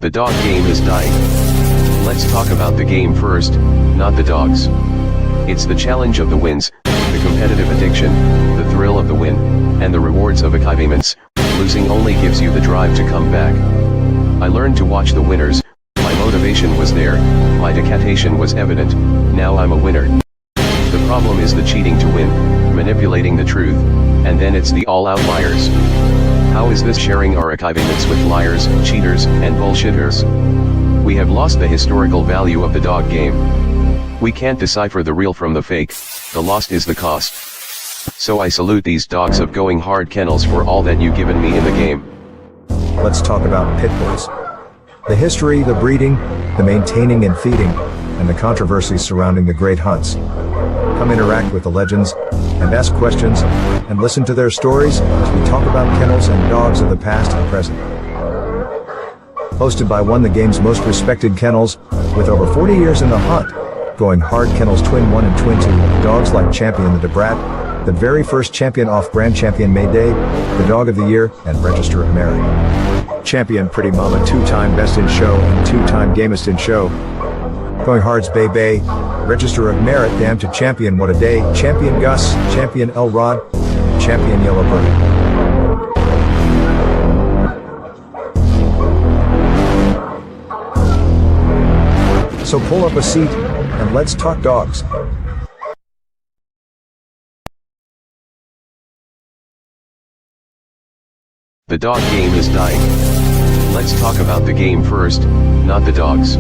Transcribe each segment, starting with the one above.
The dog game is dying. Let's talk about the game first, not the dogs. It's the challenge of the wins, the competitive addiction, the thrill of the win, and the rewards of achievements. Losing only gives you the drive to come back. I learned to watch the winners, my motivation was there, my dedication was evident, now I'm a winner. The problem is the cheating to win, manipulating the truth, and then it's the all-out liars. How is this sharing our achievements with liars, cheaters, and bullshitters? We have lost the historical value of the dog game. We can't decipher the real from the fake, the lost is the cost. So I salute these dogs of going hard kennels for all that you've given me in the game. Let's talk about pit bulls. The history, the breeding, the maintaining and feeding, and the controversies surrounding the great hunts. Come interact with the legends, and ask questions, and listen to their stories as we talk about kennels and dogs of the past and present. Hosted by one of the game's most respected kennels, with over 40 years in the hunt, going hard kennels Twin 1 and Twin 2, dogs like Champion the Debrat, the very first champion off-brand Champion Mayday, the Dog of the Year, and Register of Merit. Champion Pretty Mama, two-time Best in Show and two-time Gamest in Show. Going Hard's Bay Bay, Register of Merit, Damn to Champion What a Day, Champion Gus, Champion Elrod, Champion Yellowbird. So pull up a seat, and let's talk dogs. The dog game is dying. Let's talk about the game first, not the dogs.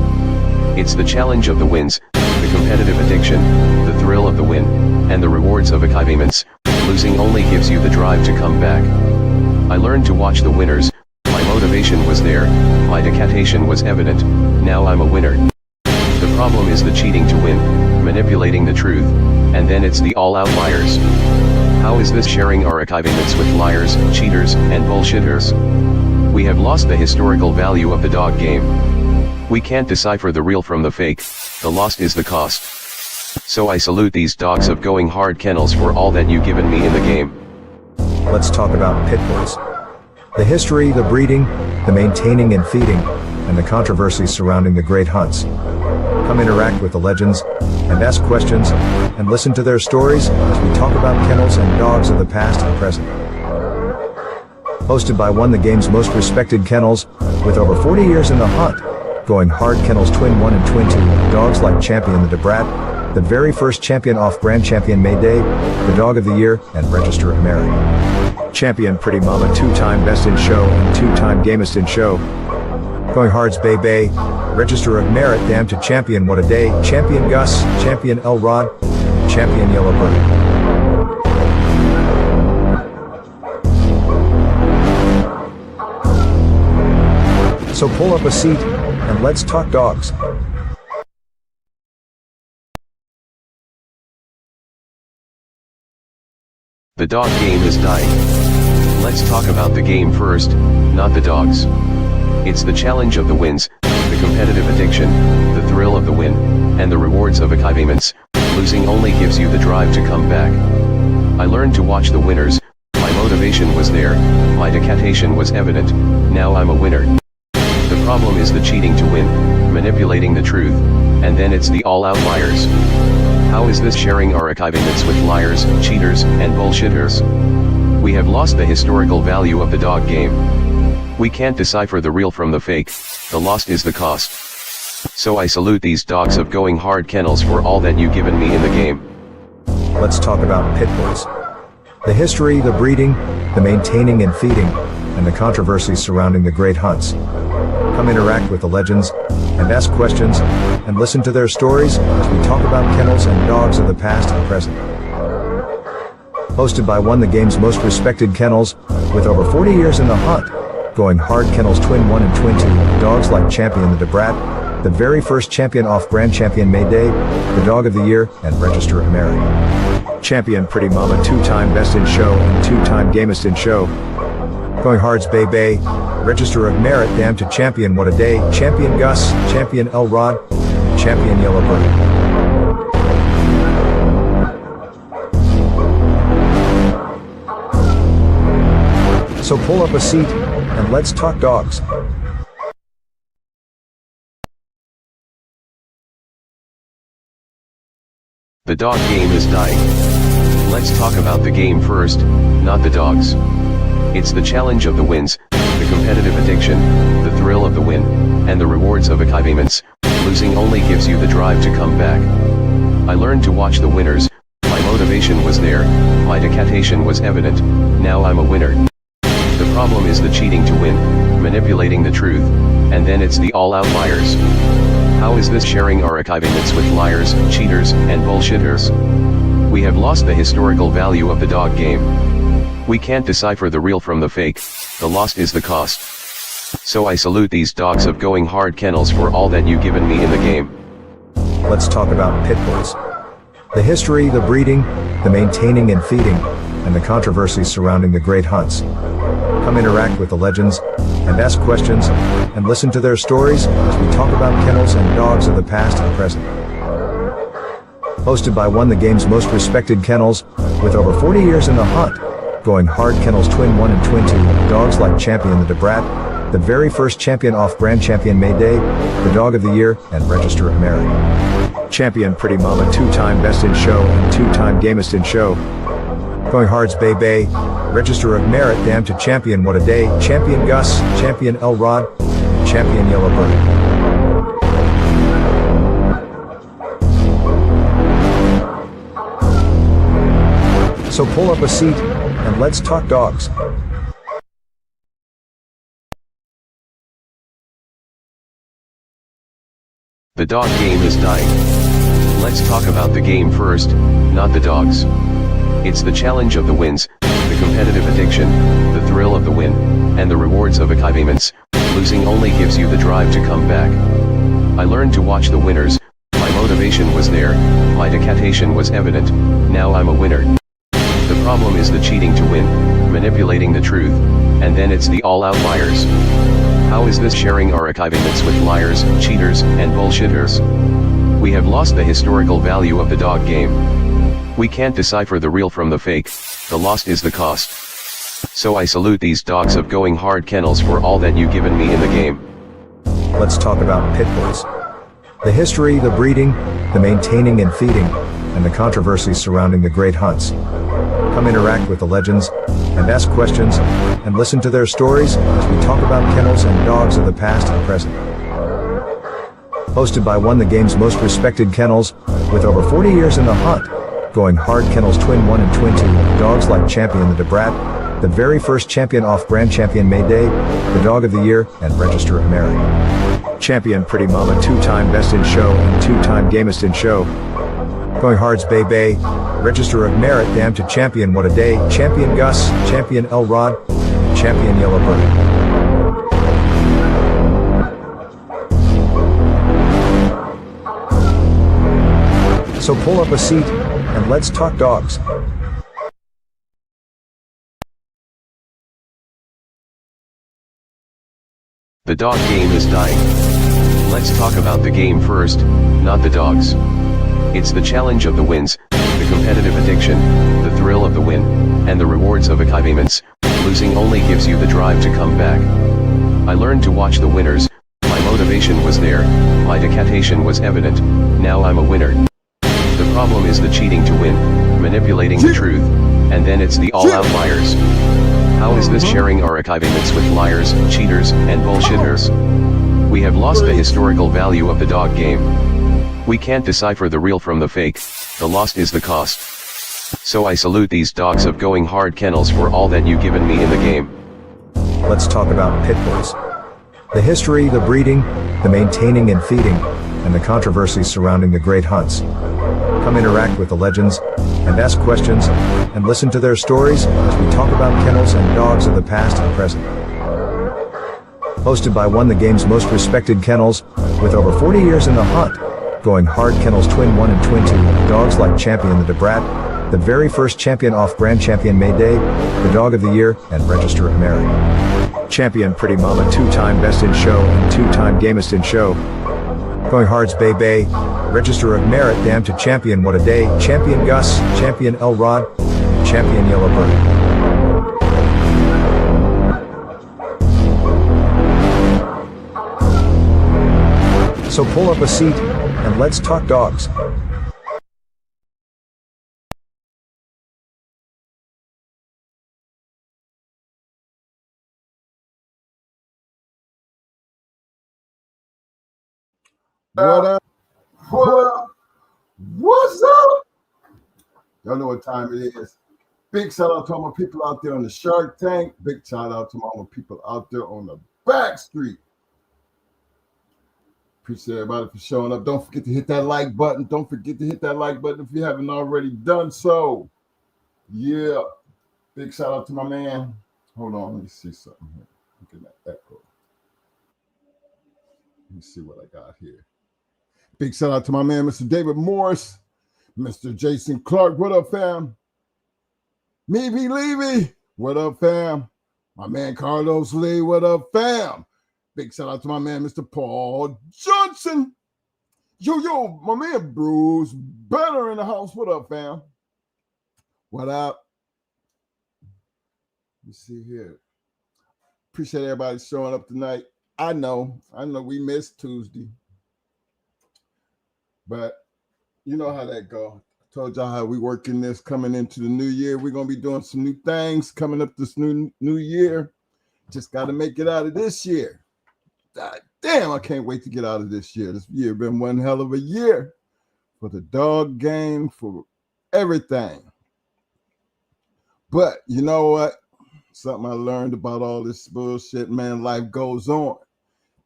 It's the challenge of the wins, the competitive addiction, the thrill of the win, and the rewards of achievements. Losing only gives you the drive to come back. I learned to watch the winners, my motivation was there, my dedication was evident, now I'm a winner. The problem is the cheating to win, manipulating the truth, and then it's the all-out liars. How is this sharing our achievements with liars, cheaters, and bullshitters? We have lost the historical value of the dog game. We can't decipher the real from the fake, the lost is the cost. So I salute these dogs of going hard kennels for all that you've given me in the game. Let's talk about pit bulls. The history, the breeding, the maintaining and feeding, and the controversies surrounding the great hunts. Come interact with the legends, and ask questions, and listen to their stories as we talk about kennels and dogs of the past and present. Hosted by one of the game's most respected kennels, with over 40 years in the hunt, going hard kennels Twin 1 and Twin 2, dogs like Champion the Debrat, the very first champion off-brand Champion Mayday, the Dog of the Year, and Register of Merit. Champion Pretty Mama, two-time Best in Show and two-time Gamest in Show. Going Hard's Bay Bay, Register of Merit, Damn to Champion What a Day, Champion Gus, Champion Elrod, Champion Yellowbird. So pull up a seat, and let's talk dogs. The dog game is dying. Let's talk about the game first, not the dogs. It's the challenge of the wins, the competitive addiction, the thrill of the win, and the rewards of achievements. Losing only gives you the drive to come back. I learned to watch the winners, my motivation was there, my dedication was evident, now I'm a winner. The problem is the cheating to win, manipulating the truth, and then it's the all-out liars. How is this sharing our achievements with liars, cheaters, and bullshitters? We have lost the historical value of the dog game. We can't decipher the real from the fake, the lost is the cost. So I salute these dogs of going hard kennels for all that you've given me in the game. Let's talk about pit bulls. The history, the breeding, the maintaining and feeding, and the controversies surrounding the great hunts. Come interact with the legends, and ask questions, and listen to their stories as we talk about kennels and dogs of the past and present. Hosted by one of the game's most respected kennels, with over 40 years in the hunt, going hard kennels Twin 1 and Twin 2, dogs like Champion the Debrat, the very first champion off-brand Champion Mayday, the Dog of the Year, and Register of Merit. Champion Pretty Mama, two-time Best in Show and two-time Gamest in Show. Going Hard's Bay Bay, Register of Merit, Damn to Champion What a Day, Champion Gus, Champion Elrod, Champion Yellowbird. So pull up a seat, and let's talk dogs. The dog game is dying. Let's talk about the game first, not the dogs. It's the challenge of the wins, the competitive addiction, the thrill of the win, and the rewards of achievements. Losing only gives you the drive to come back. I learned to watch the winners, my motivation was there, my dedication was evident, now I'm a winner. The problem is the cheating to win, manipulating the truth, and then it's the all outliers. How is this sharing our achievements with liars, cheaters, and bullshitters? We have lost the historical value of the dog game. We can't decipher the real from the fake, the lost is the cost. So I salute these dogs of going hard kennels for all that you've given me in the game. Let's talk about pit bulls. The history, the breeding, the maintaining and feeding, and the controversies surrounding the great hunts. Come interact with the legends, and ask questions, and listen to their stories as we talk about kennels and dogs of the past and present. Hosted by one of the game's most respected kennels, with over 40 years in the hunt, going hard kennels Twin 1 and Twin 2, dogs like Champion the Debrat, the very first champion off-brand champion May Day, the dog of the year, and Register of Merit. Champion Pretty Mama, two-time best in show and two-time gamest in show. Going hard's Bay Bay, Register of Merit, damn to Champion What a Day, Champion Gus, Champion El Rod, Champion Yellowbird. So pull up a seat, and let's talk dogs. The dog game is dying. Let's talk about the game first, not the dogs. It's the challenge of the wins, the competitive addiction, the thrill of the win, and the rewards of achievements. Losing only gives you the drive to come back. I learned to watch the winners, my motivation was there, my dedication was evident, now I'm a winner. The problem is the cheating to win, manipulating the truth, and then it's the all outliers. How is this sharing our achievements with liars, cheaters, and bullshitters? We have lost the historical value of the dog game. We can't decipher the real from the fake, the lost is the cost. So I salute these dogs of going hard kennels for all that you've given me in the game. Let's talk about pit bulls. The history, the breeding, the maintaining and feeding, and the controversies surrounding the great hunts. Come interact with the legends, and ask questions, and listen to their stories as we talk about kennels and dogs of the past and present. Hosted by one of the game's most respected kennels, with over 40 years in the hunt, going hard kennels Twin 1 and Twin 2, dogs like Champion the Debrat, the very first champion off-brand champion May Day, the dog of the year, and Register of Merit. Champion Pretty Mama, two-time best in show and two-time gamest in show. Going hard's Bay Bay, Register of Merit, damn to Champion What a Day, Champion Gus, Champion El Rod, Champion Yellowbird. So pull up a seat, and let's talk dogs. The dog game is dying. Let's talk about the game first, not the dogs. It's the challenge of the wins, the competitive addiction, the thrill of the win, and the rewards of achievements. Losing only gives you the drive to come back. I learned to watch the winners, my motivation was there, my dedication was evident, now I'm a winner. The problem is the cheating to win, manipulating the truth, and then it's the all outliers. How is this sharing our achievements with liars, cheaters, and bullshitters? We have lost the historical value of the dog game. We can't decipher the real from the fake, the lost is the cost. So I salute these dogs of going hard kennels for all that you've given me in the game. Let's talk about pit bulls. The history, the breeding, the maintaining and feeding, and the controversies surrounding the great hunts. Come interact with the legends, and ask questions, and listen to their stories as we talk about kennels and dogs of the past and present. Hosted by one of the game's most respected kennels, with over 40 years in the hunt, going hard kennels Twin 1 and Twin 2, dogs like Champion the Debrat, the very first champion off-brand champion May Day, the dog of the year, and Register of Merit. Champion Pretty Mama, two-time best in show and two-time gamest in show. Going hard's Bay Bay, Register of Merit, damn to Champion What a Day, Champion Gus, Champion El Rod, Champion Yellowbird. So pull up a seat, and let's talk dogs. What up? What up? What's up? Y'all know what time it is. Big shout out to all my people out there on the Shark Tank. Big shout out to all my people out there on the back street. Appreciate everybody for showing up. Don't forget to hit that like button. Don't forget to hit that like button if you haven't already done so. Yeah. Big shout out to my man. Hold on, let me see something here. Look at that echo. Let me see what I got here. Big shout out to my man, Mr. David Morris, Mr. Jason Clark. What up, fam? Meavy Levy. What up, fam? My man Carlos Lee. What up, fam? Big shout out to my man, Mr. Paul Johnson. Yo, my man Bruce Banner in the house. What up, fam? What up? Let me see here. Appreciate everybody showing up tonight. I know we missed Tuesday. But you know how that go. I told y'all how we working this coming into the new year. We're going to be doing some new things coming up this new year. Just got to make it out of this year. God damn, I can't wait to get out of this year. This year been one hell of a year for the dog game, for everything. But you know what? Something I learned about all this bullshit, man, life goes on.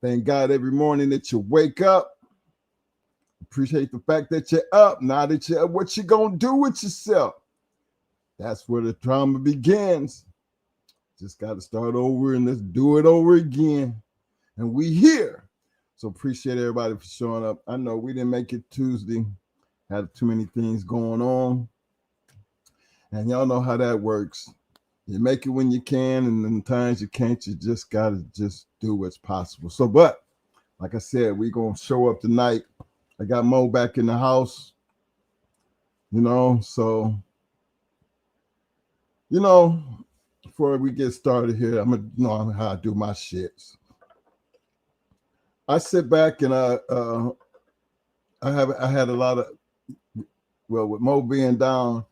Thank God every morning that you wake up. Appreciate the fact that you're up. Now that you're up, what you gonna do with yourself? That's where the drama begins. Just got to start over and let's do it over again. And we here. So appreciate everybody for showing up. I know we didn't make it Tuesday. Had too many things going on. And y'all know how that works. You make it when you can, and then times you can't, you just got to just do what's possible. So, but like I said, we going to show up tonight. I got Mo back in the house, so, before we get started here, I'm going to know how I do my shits. I sit back and I had a lot of, with Mo being down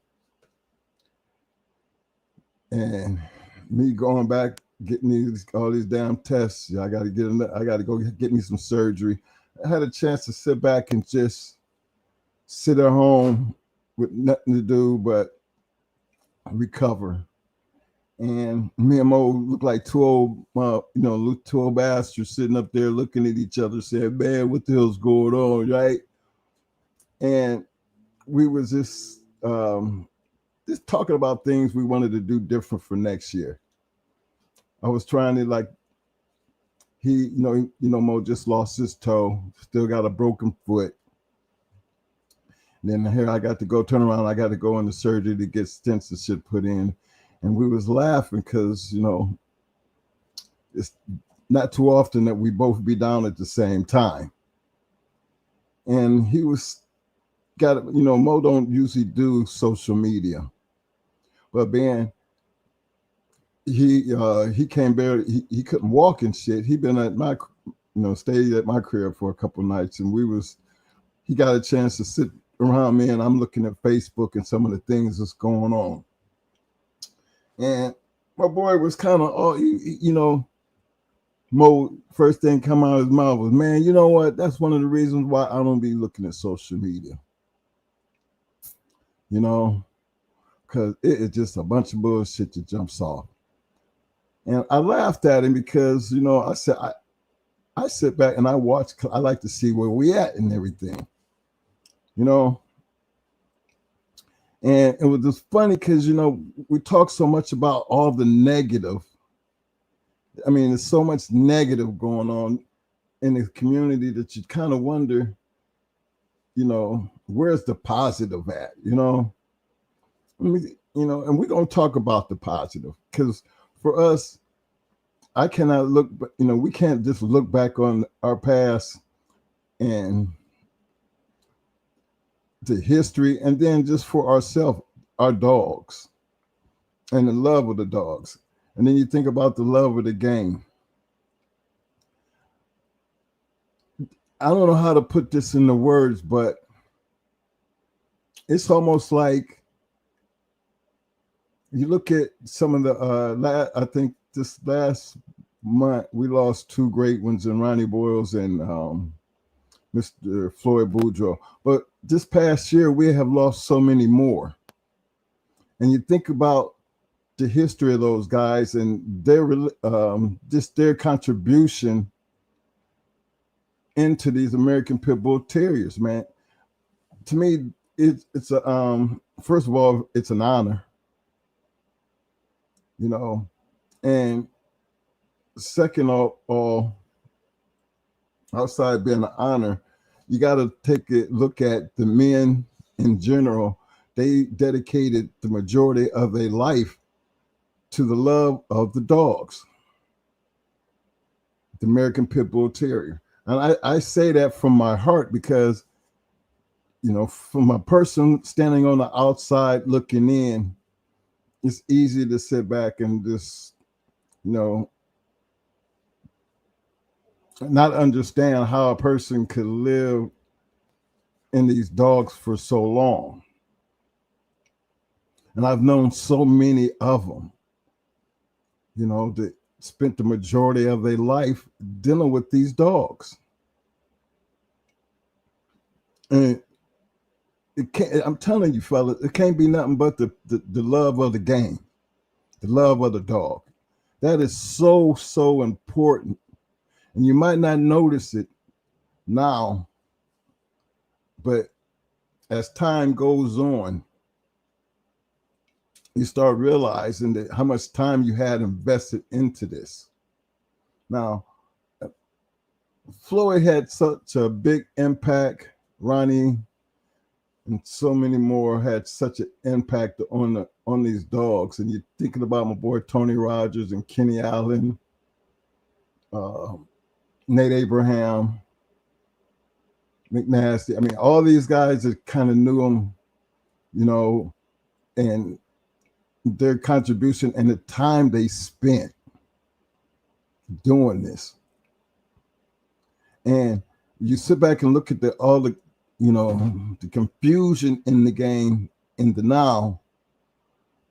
and me going back, getting all these damn tests, I got to go get me some surgery. I had a chance to sit back and just sit at home with nothing to do but recover. And me and Mo look like two old bastards sitting up there looking at each other saying, man, what the hell's going on, right? And we was just talking about things we wanted to do different for next year. I was trying to Mo just lost his toe, still got a broken foot. And then here I got to go turn around. I got to go into surgery to get stents and shit put in. And we was laughing because, it's not too often that we both be down at the same time. And he Mo don't usually do social media. But man, he came barely, he couldn't walk and shit. He been at my, stayed at my crib for a couple nights, and he got a chance to sit around me, and I'm looking at Facebook and some of the things that's going on. And my boy was kind of, Mo, first thing come out of his mouth was, man, you know what? That's one of the reasons why I don't be looking at social media. Because it is just a bunch of bullshit that jumps off. And I laughed at him because, I said, I sit back and I watch, I like to see where we at and everything, And it was just funny because, we talk so much about all the negative. I mean, there's so much negative going on in the community that you kind of wonder, where's the positive at, and we're going to talk about the positive because for us, I cannot look, we can't just look back on our past and the history, and then just for ourselves, our dogs, and the love of the dogs. And then you think about the love of the game. I don't know how to put this into words, but it's almost like you look at some of the, I think this last month, we lost two great ones in Ronnie Boyles and Mr. Floyd Boudreaux. But this past year, we have lost so many more. And you think about the history of those guys and their just their contribution into these American Pit Bull Terriers, man. To me, it's a first of all, it's an honor, you know, and second of all, outside being an honor, you got to take a look at the men in general. They dedicated the majority of their life to the love of the dogs, the American Pit Bull Terrier. And I say that from my heart because, you know, from a person standing on the outside looking in, it's easy to sit back and just, you know, not understand how a person could live in these dogs for so long. And I've known so many of them, you know, that spent the majority of their life dealing with these dogs. And it can't, I'm telling you, fellas, it can't be nothing but the love of the game, the love of the dog. That is so, so important. And you might not notice it now, but as time goes on, you start realizing that how much time you had invested into this. Now, Floyd had such a big impact. Ronnie and so many more had such an impact on these dogs. And you're thinking about my boy Tony Rogers and Kenny Allen, Nate Abraham, McNasty. I mean, all these guys that kind of knew him, you know, and their contribution and the time they spent doing this. And you sit back and look at all the, you know, the confusion in the game in the now,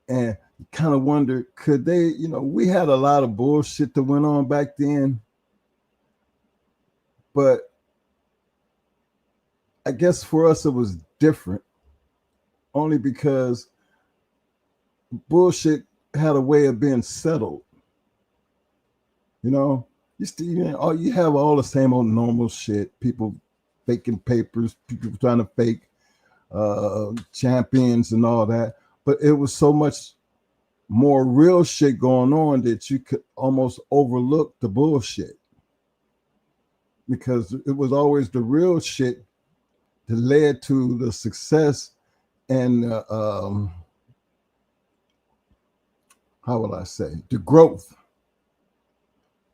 and you kind of wonder, could they, you know, we had a lot of bullshit that went on back then, but I guess for us it was different only because bullshit had a way of being settled. You know, you have all the same old normal shit. People faking papers, people trying to fake champions and all that. But it was so much more real shit going on that you could almost overlook the bullshit, because it was always the real shit that led to the success and how will I say, the growth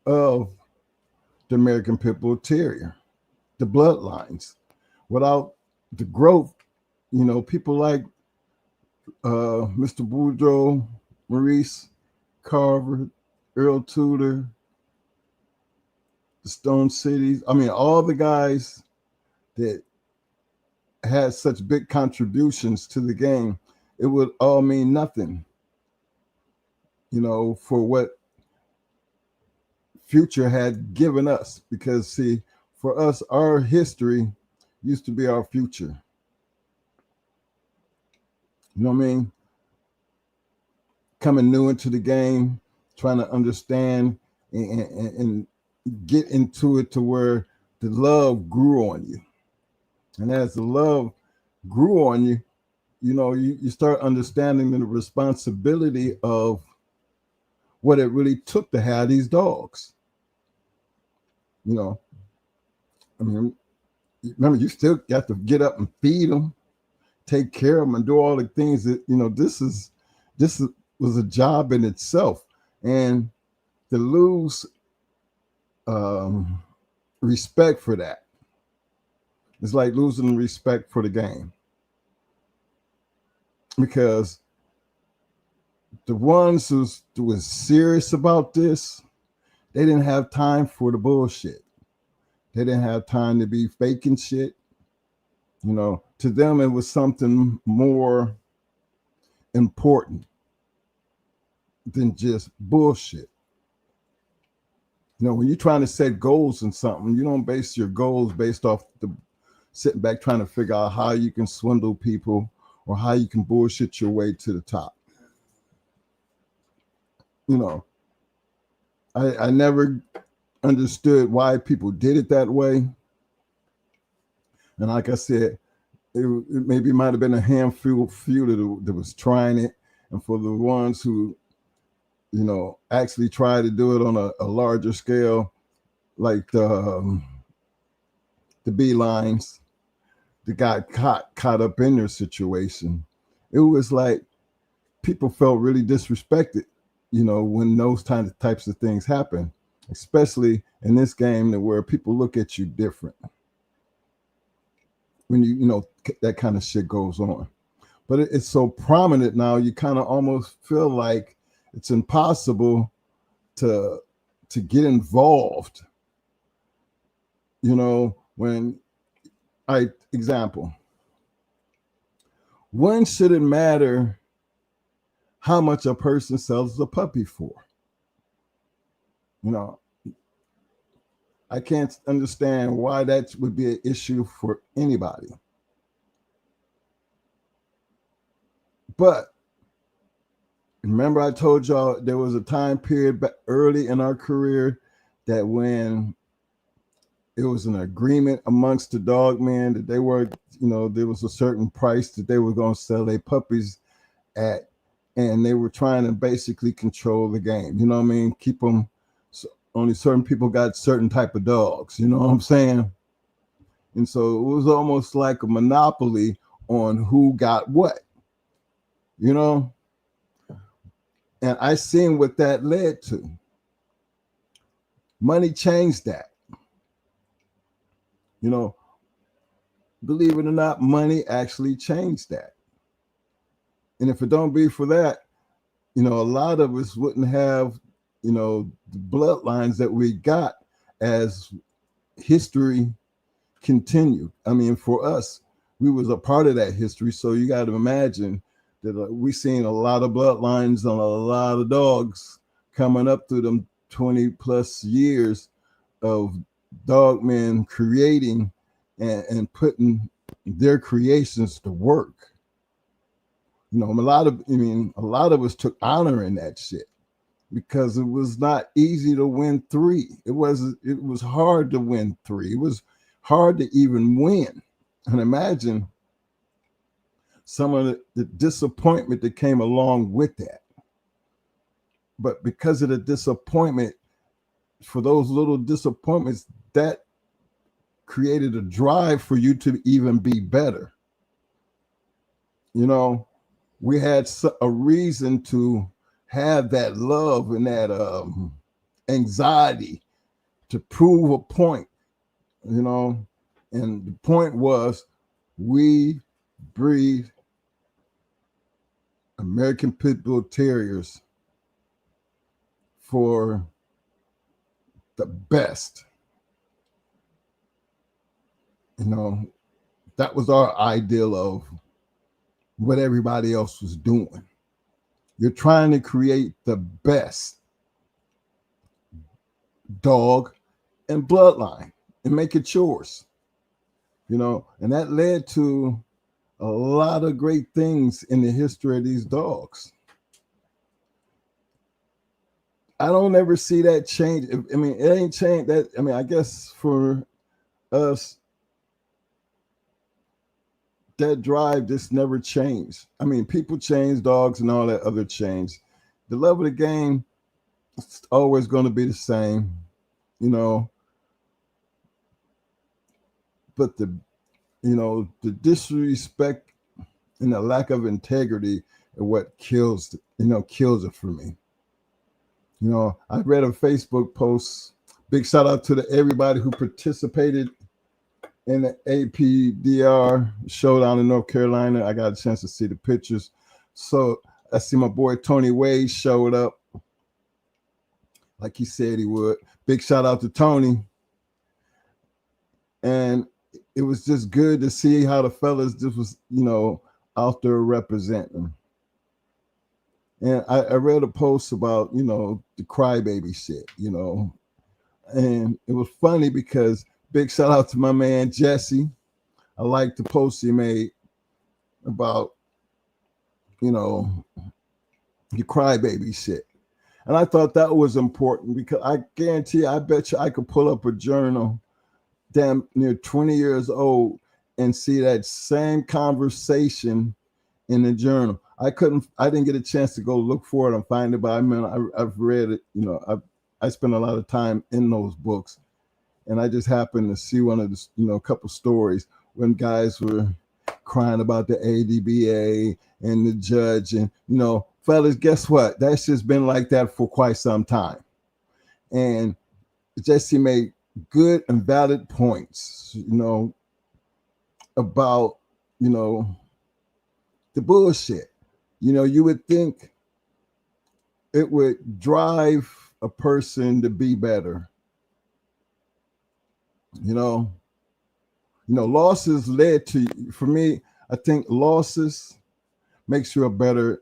of the American Pit Bull Terrier, the bloodlines. Without the growth, you know, people like Mr. Boudreaux, Maurice Carver, Earl Tudor, the Stone Cities. I mean, all the guys that had such big contributions to the game, it would all mean nothing, you know, for what Future had given us. Because see, for us, our history used to be our future. You know what I mean? Coming new into the game, trying to understand and get into it to where the love grew on you. And as the love grew on you, you know, you start understanding the responsibility of what it really took to have these dogs. You know, I mean, remember, you still got to get up and feed them, take care of them, and do all the things that, you know, this was a job in itself. And to lose respect for that, it's like losing respect for the game. Because the ones who was serious about this, they didn't have time for the bullshit. They didn't have time to be faking shit. You know, to them, it was something more important than just bullshit. You know, when you're trying to set goals in something, you don't base your goals based off the sitting back trying to figure out how you can swindle people or how you can bullshit your way to the top. You know, I never understood why people did it that way. And like I said, it maybe might have been a handful that was trying it. And for the ones who, you know, actually try to do it on a larger scale, like the beelines that got caught up in their situation. It was like people felt really disrespected, you know, when those types of things happen, especially in this game where people look at you different when you know that kind of shit goes on. But it's so prominent now, you kind of almost feel like it's impossible to get involved. You know, when example, when should it matter how much a person sells a puppy for? You know, I can't understand why that would be an issue for anybody. But remember, I told y'all there was a time period early in our career that when it was an agreement amongst the dog men that they were, you know, there was a certain price that they were going to sell their puppies at, and they were trying to basically control the game. You know what I mean? Keep them. So only certain people got certain type of dogs. You know what I'm saying? And so it was almost like a monopoly on who got what. You know? And I seen what that led to. Money changed that. You know, believe it or not, money actually changed that. And if it don't be for that, you know, a lot of us wouldn't have, you know, the bloodlines that we got as history continued. I mean, for us, we was a part of that history. So you got to imagine that we seen a lot of bloodlines on a lot of dogs coming up through them 20 plus years of dog men creating and putting their creations to work. You know, a lot of us took honor in that shit because it was not easy to win 3. It was hard to win 3. It was hard to even win. And imagine some of the disappointment that came along with that. But because of the disappointment, for those little disappointments, that created a drive for you to even be better. You know, we had a reason to have that love and that anxiety to prove a point, you know, and the point was we breed American Pit Bull Terriers for the best. You know, that was our ideal of what everybody else was doing. You're trying to create the best dog and bloodline and make it yours. You know, and that led to a lot of great things in the history of these dogs. I don't ever see that change. I mean, it ain't changed that. I mean, I guess for us, that drive just never changed. I mean, people change, dogs and all that other change. The love of the game is always going to be the same, you know. But the disrespect and the lack of integrity are what kills it for me. You know, I read a Facebook post. Big shout out to everybody who participated in the APBT showdown in North Carolina. I got a chance to see the pictures. So I see my boy Tony Wade showed up like he said he would. Big shout out to Tony. And it was just good to see how the fellas just was, you know, out there representing. And I read a post about, you know, the crybaby shit, you know. And it was funny because big shout out to my man Jesse. I like the post he made about, you know, your crybaby shit. And I thought that was important because I guarantee, I bet you I could pull up a journal damn near 20 years old and see that same conversation in the journal. I didn't get a chance to go look for it and find it, but I mean, I've read it, you know, I spent a lot of time in those books. And I just happened to see one of the, you know, a couple stories when guys were crying about the ADBA and the judge. And, you know, fellas, guess what? That's just been like that for quite some time. And Jesse made good and valid points, you know, about, you know, the bullshit. You know, you would think it would drive a person to be better. You know, losses led to, for me, I think losses makes you a better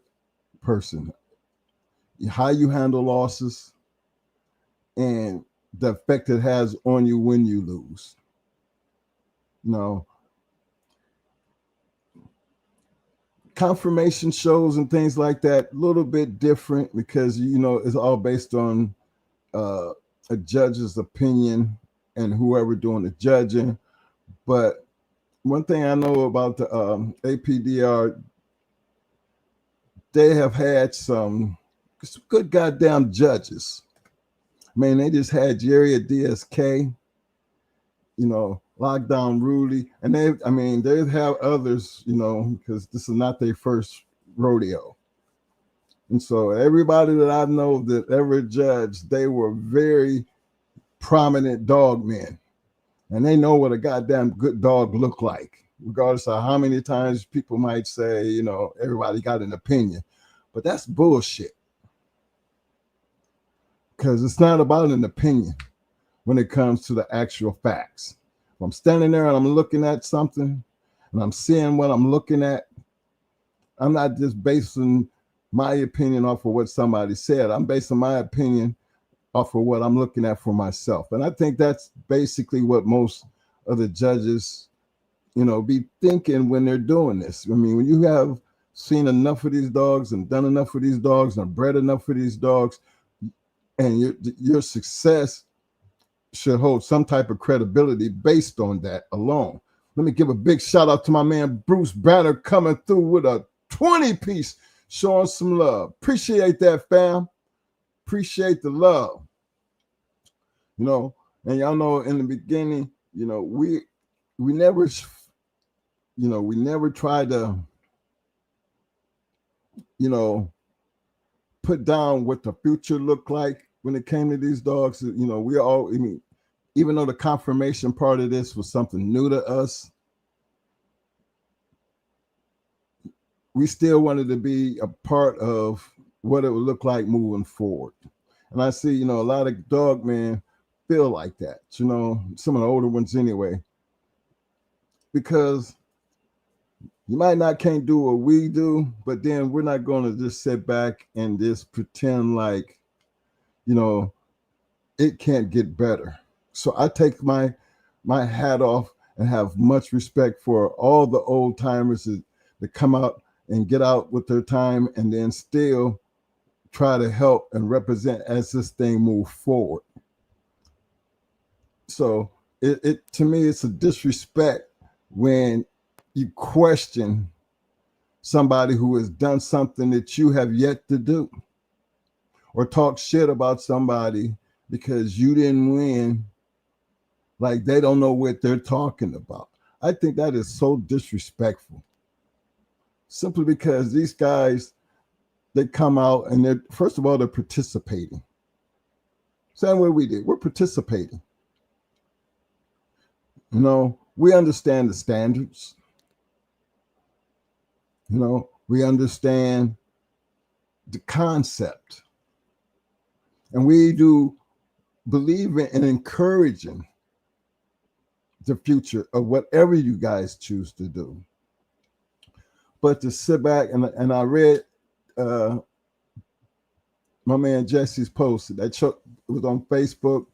person. How you handle losses and the effect it has on you when you lose. You know, confirmation shows and things like that, a little bit different because, you know, it's all based on a judge's opinion and whoever doing the judging. But one thing I know about the APDR, they have had some good goddamn judges. I mean, they just had Jerry at DSK, you know, Lockdown Rudy, and they have others, you know, because this is not their first rodeo. And so everybody that I know that ever judged, they were very prominent dog men. And they know what a goddamn good dog look like, regardless of how many times people might say, you know, everybody got an opinion. But that's bullshit. Because it's not about an opinion when it comes to the actual facts. If I'm standing there and I'm looking at something and I'm seeing what I'm looking at, I'm not just basing my opinion off of what somebody said. I'm basing my opinion off of what I'm looking at for myself. And I think that's basically what most of the judges, you know, be thinking when they're doing this. I mean, when you have seen enough of these dogs and done enough of these dogs and bred enough of these dogs, and your success should hold some type of credibility based on that alone. Let me give a big shout out to my man Bruce Banner coming through with a 20-piece, showing some love. Appreciate that, fam. Appreciate the love. You know, and y'all know in the beginning, you know, we never tried to, you know, put down what the future looked like when it came to these dogs. You know, even though the confirmation part of this was something new to us, we still wanted to be a part of what it would look like moving forward. And I see, you know, a lot of dog men feel like that, you know, some of the older ones anyway, because you might not can't do what we do, but then we're not going to just sit back and just pretend like, you know, it can't get better. So I take my hat off and have much respect for all the old timers that come out and get out with their time and then still try to help and represent as this thing move forward. So it to me, it's a disrespect when you question somebody who has done something that you have yet to do, or talk shit about somebody because you didn't win, like they don't know what they're talking about. I think that is so disrespectful. Simply because these guys, they come out and they're, first of all, they're participating. Same way we did. We're participating. You know, we understand the standards. You know, we understand the concept. And we do believe in and encouraging the future of whatever you guys choose to do. But to sit back and I read my man Jesse's post that was on Facebook,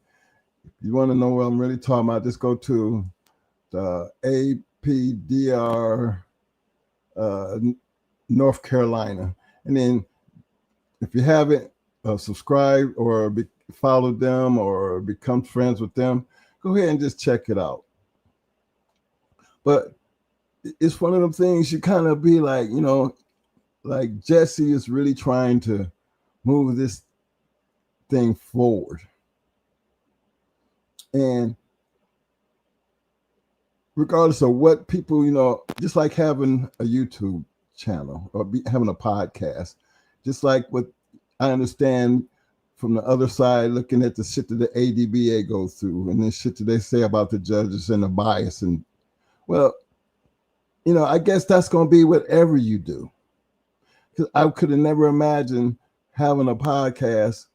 You want to know what I'm really talking about? Just go to the APDR North Carolina, and then if you haven't subscribed or followed them or become friends with them, go ahead and just check it out. But it's one of them things you kind of be like, like Jesse is really trying to move this thing forward. And regardless of what people, just like having a YouTube channel or having a podcast, just like what I understand from the other side, looking at the shit that the ADBA goes through and the shit that they say about the judges and the bias. And well, I guess that's going to be whatever you do. Because I could have never imagined having a podcast,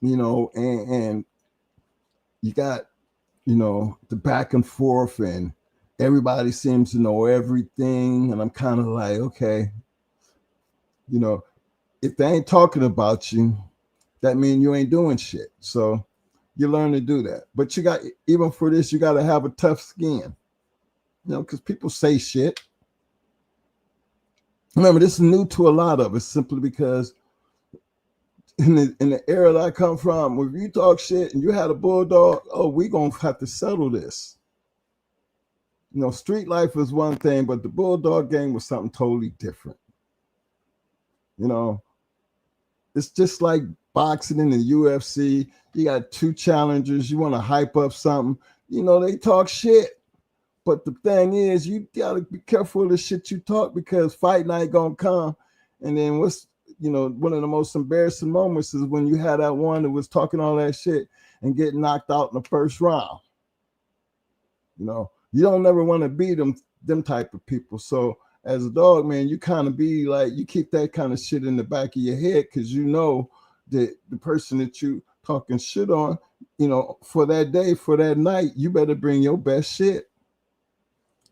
and you got, the back and forth and everybody seems to know everything. And I'm kind of like, okay, if they ain't talking about you, that means you ain't doing shit. So you learn to do that. But even for this, you got to have a tough skin, because people say shit. Remember, this is new to a lot of us simply because in the era that I come from, if you talk shit and you had a bulldog, we going to have to settle this. Street life was one thing, but the bulldog game was something totally different. It's just like boxing in the UFC. You got two challengers. You want to hype up something. They talk shit. But the thing is, you got to be careful of the shit you talk because fight night going to come. And then one of the most embarrassing moments is when you had that one that was talking all that shit and get knocked out in the first round. You don't never want to be them type of people. So as a dog, man, you kind of be like, you keep that kind of shit in the back of your head because you know that the person that you talking shit on, for that day, for that night, you better bring your best shit.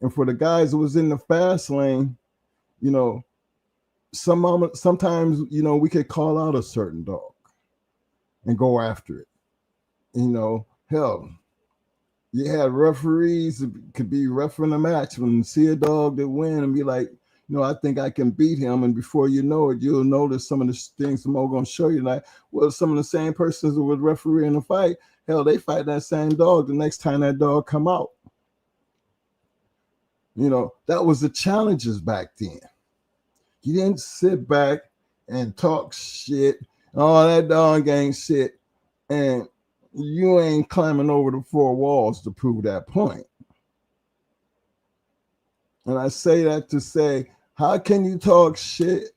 And for the guys who was in the fast lane, sometimes, we could call out a certain dog and go after it. Hell, you had referees that could be refereeing a match when you see a dog that win and be like, I think I can beat him. And before you know it, you'll notice some of the things I'm going to show you. Like, well, some of the same persons who was refereeing the fight, hell, they fight that same dog the next time that dog come out. That was the challenges back then. You didn't sit back and talk shit, all that dog ain't shit, and you ain't climbing over the four walls to prove that point. And I say that to say, how can you talk shit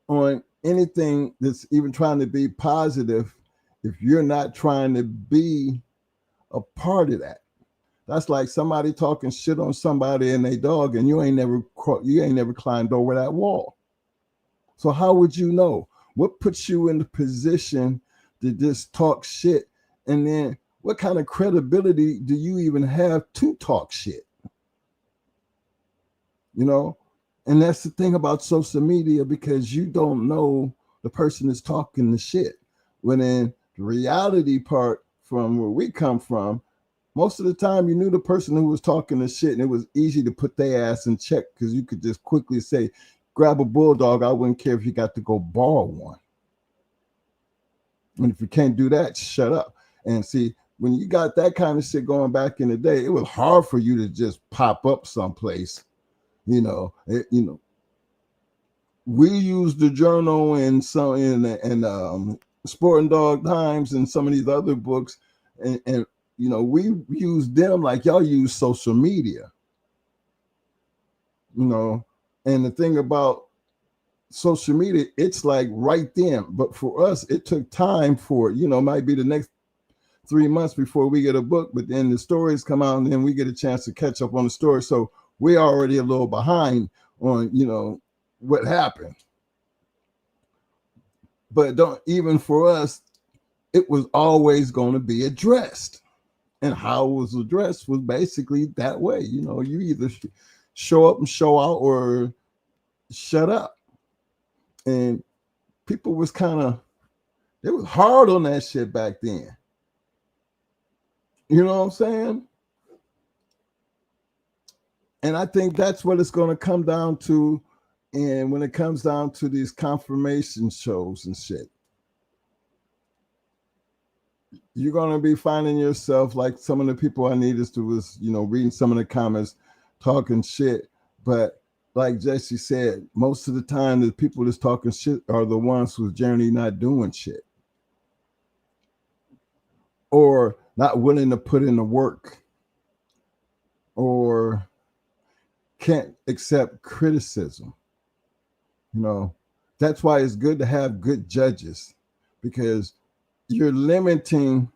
on anything that's even trying to be positive if you're not trying to be a part of that? That's like somebody talking shit on somebody and they dog, and you ain't never climbed over that wall. So how would you know? What puts you in the position to just talk shit? And then what kind of credibility do you even have to talk shit? And that's the thing about social media, because you don't know the person that's talking the shit. When in the reality part from where we come from, most of the time you knew the person who was talking the shit, and it was easy to put their ass in check because you could just quickly say, grab a bulldog. I wouldn't care if you got to go borrow one. And if you can't do that, shut up. And see, when you got that kind of shit going back in the day, it was hard for you to just pop up someplace. We used the journal and some in Sport and Dog Times and some of these other books, and we use them like y'all use social media. And the thing about social media, it's like right then. But for us, it took time for it. Might be the next 3 months before we get a book, but then the stories come out and then we get a chance to catch up on the story. So we're already a little behind on, what happened. But even for us, it was always going to be addressed. And how it was addressed was basically that way. You either show up and show out or shut up. And people was it was hard on that shit back then. You know what I'm saying? And I think that's what it's going to come down to. And when it comes down to these confirmation shows and shit, you're going to be finding yourself like some of the people I needed to was, reading some of the comments, talking shit. But like Jesse said, most of the time, the people that's talking shit are the ones who's generally not doing shit or not willing to put in the work or can't accept criticism. That's why it's good to have good judges, because you're limiting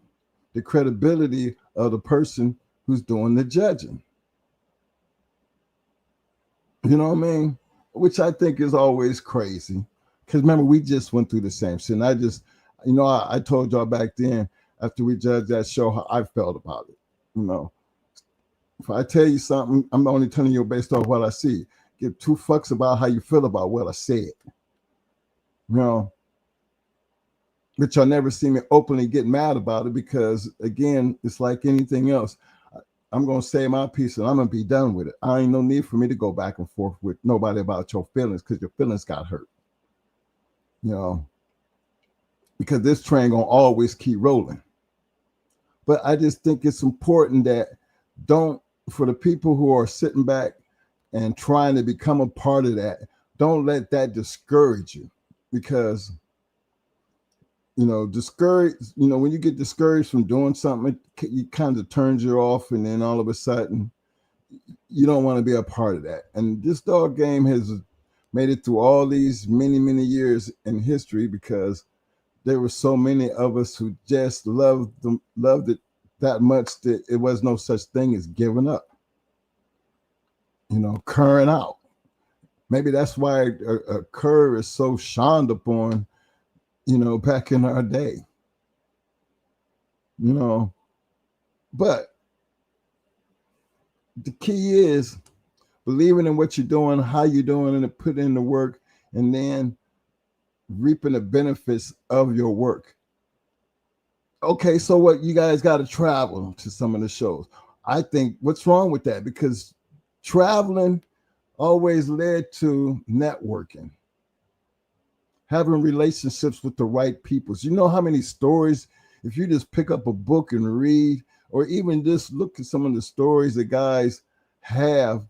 the credibility of the person who's doing the judging. You know what I mean? Which I think is always crazy. Because remember, we just went through the same shit. And I told y'all back then, after we judged that show, how I felt about it. If I tell you something, I'm only telling you based off what I see. Give two fucks about how you feel about what I said. But you'll never see me openly get mad about it, because again, it's like anything else. I'm going to say my piece and I'm going to be done with it. I ain't no need for me to go back and forth with nobody about your feelings, because your feelings got hurt. Because this train going to always keep rolling. But I just think it's important that for the people who are sitting back and trying to become a part of that, don't let that discourage you, because when you get discouraged from doing something, it kind of turns you off, and then all of a sudden you don't want to be a part of that. And this dog game has made it through all these many, many years in history, because there were so many of us who just loved it that much that it was no such thing as giving up, curring out. Maybe that's why a cur is so shunned upon, back in our day, but the key is believing in what you're doing, how you're doing it, and putting in the work, and then reaping the benefits of your work. Okay, so what, you guys got to travel to some of the shows. I think what's wrong with that? Because traveling always led to networking, having relationships with the right people. You know how many stories, if you just pick up a book and read, or even just look at some of the stories that guys have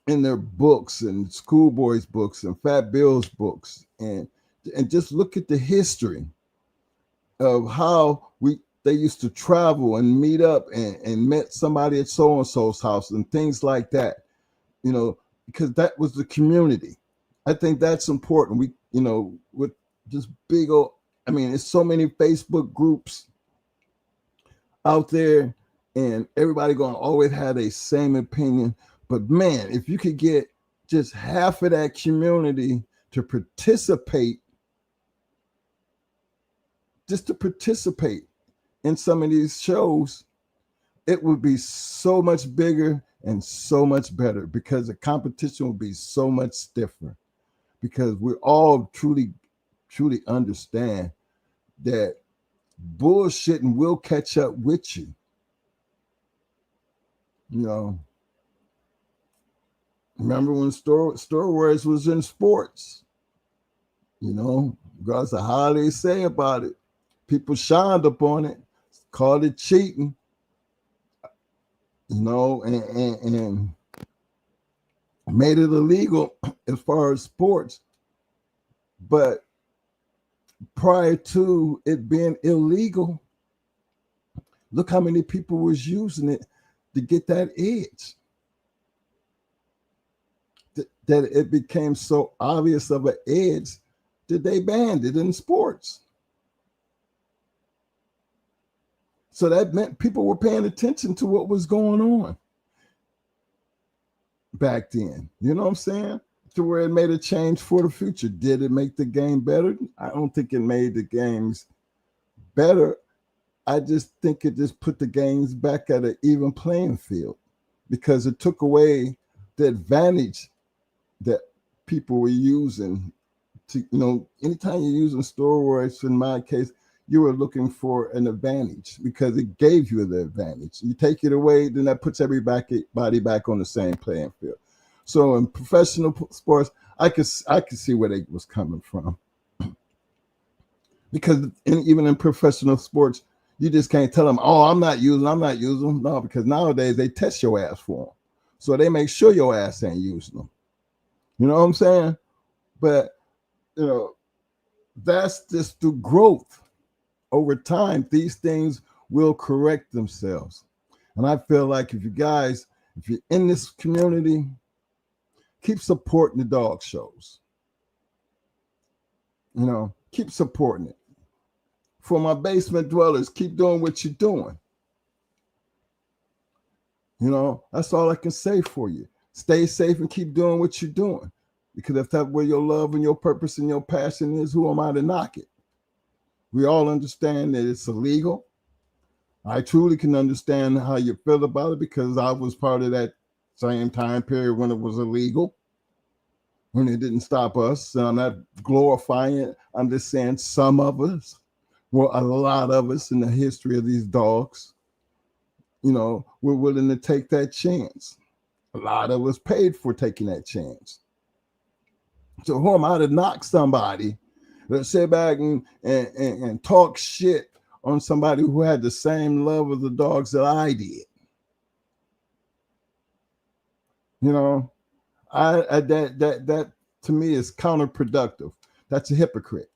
in their books, and Schoolboy's books and Fat Bill's books, and just look at the history of how they used to travel and meet up and met somebody at so-and-so's house and things like that, because that was the community. I think that's important. With this big old, it's so many Facebook groups out there, and everybody going to always have the same opinion. But man, if you could get just half of that community to participate, just to participate in some of these shows, it would be so much bigger and so much better, because the competition would be so much stiffer, because we all truly understand that bullshitting will catch up with you. Remember when steroids was in sports? Regardless of how they say about it, people shined upon it, called it cheating, and made it illegal as far as sports. But prior to it being illegal, look how many people was using it to get that edge. That it became so obvious of an edge that they banned it in sports. So that meant people were paying attention to what was going on back then. You know what I'm saying? To where it made a change for the future. Did it make the game better? I don't think it made the games better. I just think it just put the games back at an even playing field, because it took away the advantage that people were using to, anytime you're using steroids, in my case, you were looking for an advantage because it gave you the advantage. You take it away, then that puts everybody back on the same playing field. So in professional sports, I could see where they was coming from, because even in professional sports, you just can't tell them, "Oh, I'm not using them." No, because nowadays they test your ass for them, so they make sure your ass ain't using them. You know what I'm saying? But that's just through growth. Over time, these things will correct themselves. And I feel like if you're in this community, keep supporting the dog shows. Keep supporting it. For my basement dwellers, keep doing what you're doing. That's all I can say for you. Stay safe and keep doing what you're doing. Because if that's where your love and your purpose and your passion is, who am I to knock it? We all understand that it's illegal. I truly can understand how you feel about it, because I was part of that same time period when it was illegal, when it didn't stop us. And I'm not glorifying it. I'm just saying some of us, well, a lot of us in the history of these dogs, we're willing to take that chance. A lot of us paid for taking that chance. So who am I to knock somebody that sit back and talk shit on somebody who had the same love of the dogs that I did? That to me is counterproductive. That's a hypocrite.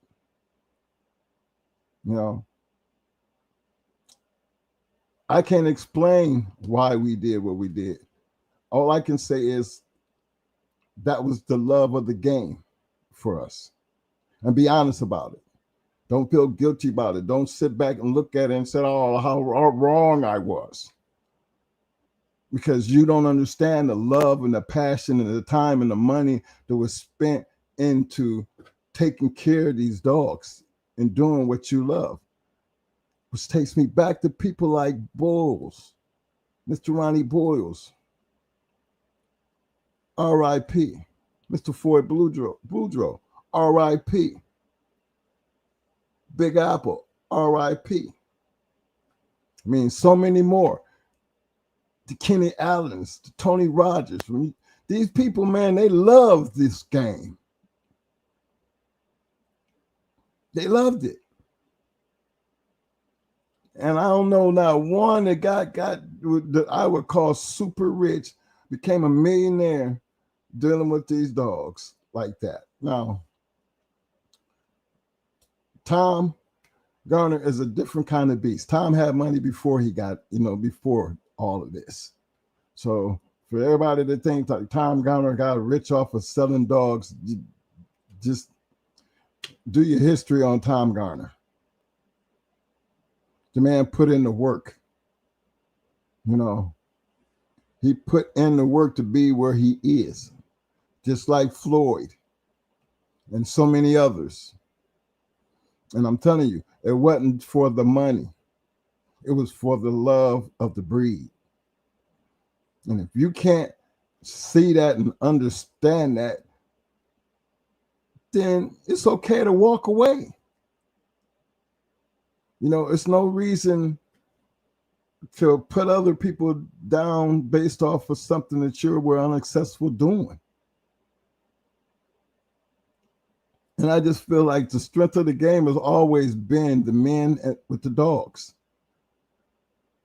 I can't explain why we did what we did. All I can say is that was the love of the game for us. And be honest about it. Don't feel guilty about it. Don't sit back and look at it and say, "Oh, how wrong I was." Because you don't understand the love and the passion and the time and the money that was spent into taking care of these dogs and doing what you love. Which takes me back to people like Boyles, Mr. Ronnie Boyles, R.I.P., Mr. Floyd Boudreaux, R.I.P., Big Apple, R.I.P. I mean, so many more. The Kenny Allens, the Tony Rogers. These people, man, they love this game. They loved it. And I don't know now one that got that I would call super rich, became a millionaire dealing with these dogs like that. Now, Tom Garner is a different kind of beast. Tom had money before he got, before all of this. So for everybody that thinks like Tom Garner got rich off of selling dogs, just do your history on Tom Garner. The man put in the work. He put in the work to be where he is, just like Floyd and so many others. And I'm telling you, it wasn't for the money. It was for the love of the breed. And if you can't see that and understand that, then it's okay to walk away. It's no reason to put other people down based off of something that you were unsuccessful doing. And I just feel like the strength of the game has always been the men with the dogs.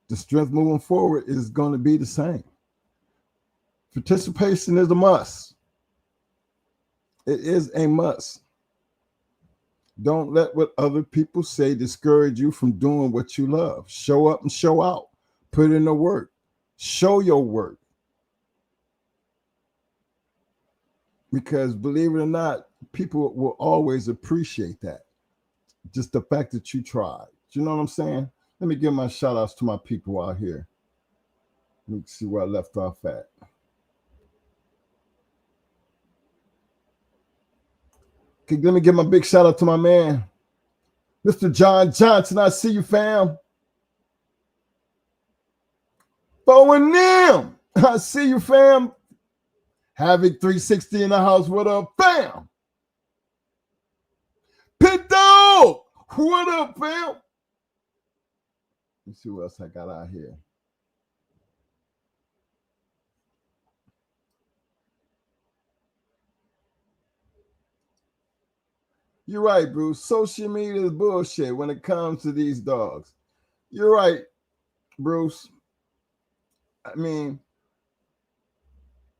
The strength moving forward is going to be the same. Participation is a must. It is a must. Don't let what other people say discourage you from doing what you love. Show up and show out. Put in the work. Show your work. Because believe it or not, people will always appreciate that. Just the fact that you tried. You know what I'm saying? Let me give my shout outs to my people out here. Let me see where I left off at. Okay, let me give my big shout out to my man, Mr. John Johnson. I see you, fam. Bo and them. I see you, fam. Havoc 360 in the house. What up, fam? Pit Dog. What up, fam? Let's see what else I got out here. You're right, Bruce. Social media is bullshit when it comes to these dogs. You're right, Bruce. I mean,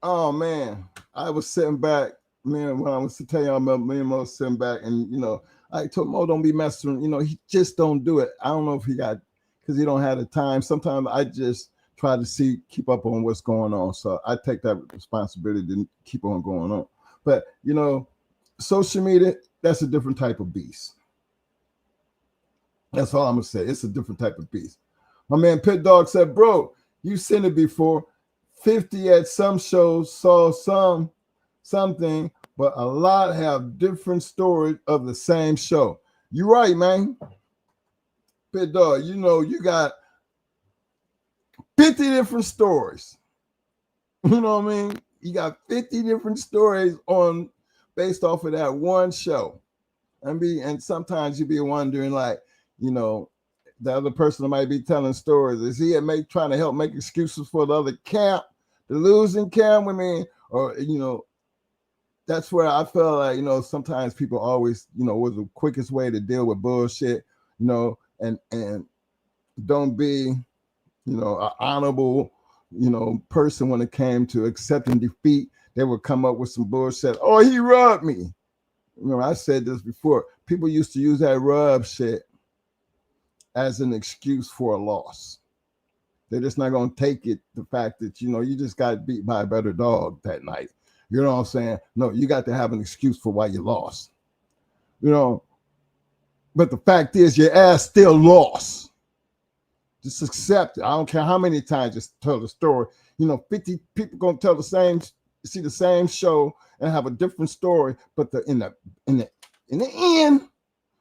oh man, I was sitting back, man, when I was telling y'all about me and Mo sitting back, and I told Mo, don't be messing, he just don't do it. I don't know if he got, because he don't have the time. Sometimes I just try to keep up on what's going on. So I take that responsibility to keep on going on. But, social media, that's a different type of beast. That's all I'm going to say. It's a different type of beast. My man Pit Dog said, bro, you've seen it before. 50 at some shows saw something, but a lot have different stories of the same show. You're right, man. Pit Dog, you got 50 different stories. You know what I mean? You got 50 different stories based off of that one show. And sometimes you be wondering, like, the other person might be telling stories. Is he trying to help make excuses for the other camp, the losing camp? I mean, or that's where I feel like sometimes people always was the quickest way to deal with bullshit, and don't be an honorable person when it came to accepting defeat. They would come up with some bullshit. Oh, he rubbed me. I said this before. People used to use that rub shit as an excuse for a loss. They're just not going to take it, the fact that, you just got beat by a better dog that night. You know what I'm saying? No, you got to have an excuse for why you lost. But the fact is your ass still lost. Just accept it. I don't care how many times you tell the story. 50 people going to tell see the same show and have a different story, but in the end,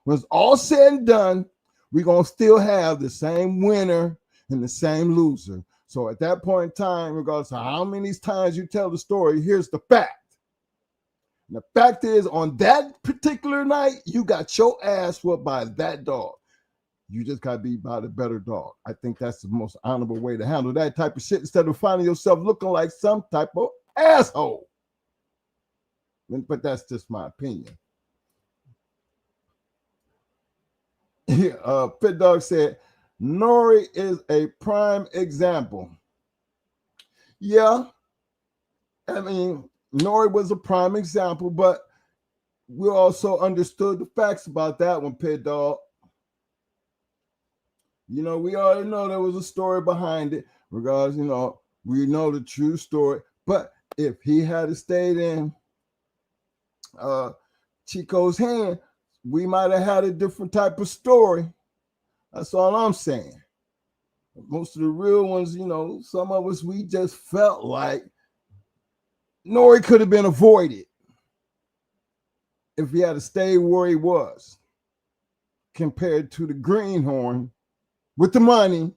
when it's all said and done, we're going to still have the same winner and the same loser. So at that point in time, regardless of how many times you tell the story, here's the fact. And the fact is, on that particular night, you got your ass whooped by that dog. You just got beat by the better dog. I think that's the most honorable way to handle that type of shit, instead of finding yourself looking like some type of asshole. But that's just my opinion. Pit Dog said, Nori is a prime example. Yeah, I mean, Nori was a prime example, but we also understood the facts about that one, Pit Dog. We already know there was a story behind it. Regardless, we know the true story. But if he had stayed in Chico's hand, we might have had a different type of story. That's all I'm saying. Most of the real ones, some of us, we just felt like Nori could have been avoided if he had to stay where he was, compared to the greenhorn with the money,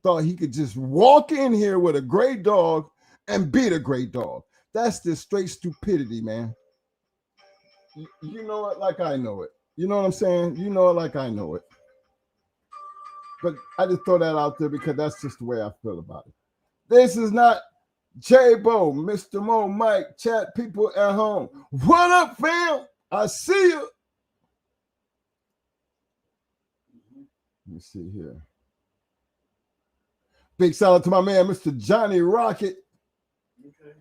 thought he could just walk in here with a great dog and beat a great dog. That's just straight stupidity, man. You know it like I know it. You know what I'm saying? You know it like I know it. But I just throw that out there because that's just the way I feel about it. This is not J-Bo, Mr. Mo, Mike, chat people at home. What up, fam? I see you. Let me see here. Big shout out to my man, Mr. Johnny Rocket. Okay.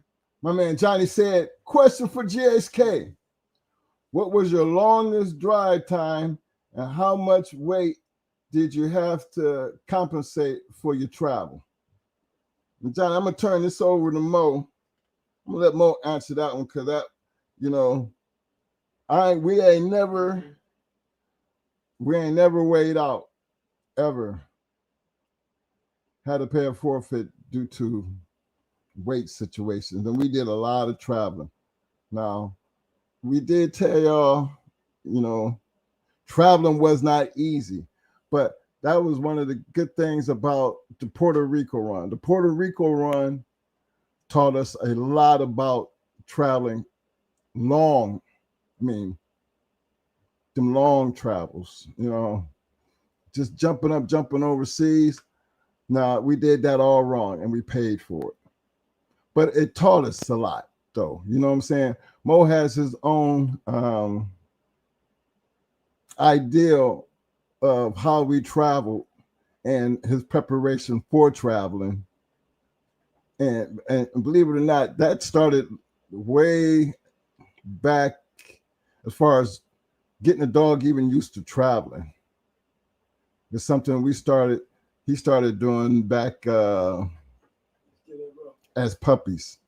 My man Johnny said, question for GSK. What was your longest drive time and how much weight did you have to compensate for your travel? And Johnny, I'm going to turn this over to Mo. I'm going to let Mo answer that one because that, we ain't never weighed out ever. Had to pay a forfeit due to weight situations. And we did a lot of traveling. Now, we did tell y'all, traveling was not easy, but that was one of the good things about the Puerto Rico run. The Puerto Rico run taught us a lot about traveling long, them long travels, just jumping up, jumping overseas. Now, we did that all wrong and we paid for it. But it taught us a lot, though. You know what I'm saying? Mo has his own ideal of how we travel and his preparation for traveling. And believe it or not, that started way back as far as getting a dog even used to traveling. It's something he started doing back as puppies,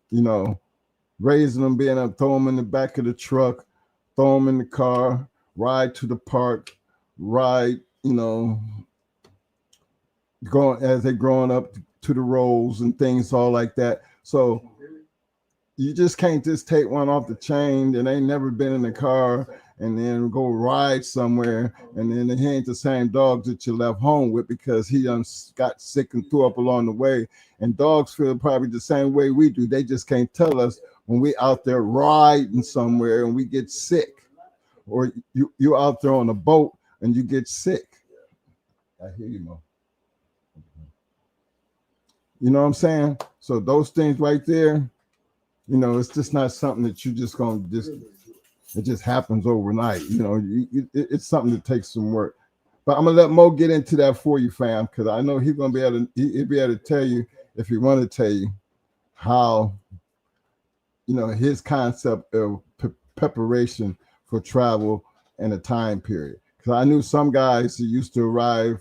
raising them, being able to throw them in the back of the truck, throw them in the car, ride to the park, ride, going as they're growing up to the roles and things all like that. So you just can't just take one off the chain that ain't never been in the car and then go ride somewhere, and then he ain't the same dog that you left home with because he got sick and threw up along the way. And dogs feel probably the same way we do. They just can't tell us when we out there riding somewhere and we get sick, or you're out there on a boat and you get sick. I hear you, Mo. You know what I'm saying? So those things right there, it's just not something that you just gonna it just happens overnight. It's something that takes some work. But I'm gonna let Mo get into that for you, fam, because I know he's gonna be able to. He'll be able to tell you, if he want to tell you, how his concept of preparation for travel and a time period. Because I knew some guys who used to arrive,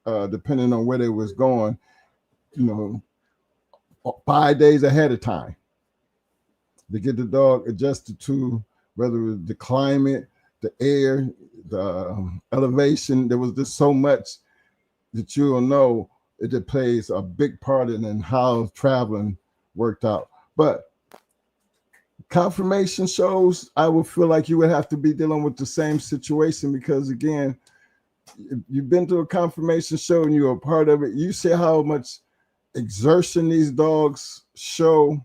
depending on where they was going, 5 days ahead of time to get the dog adjusted to whether it was the climate, the air, the elevation. There was just so much that you'll know it plays a big part in how traveling worked out. But confirmation shows, I would feel like you would have to be dealing with the same situation because, again, if you've been to a confirmation show and you're a part of it, you see how much exertion these dogs show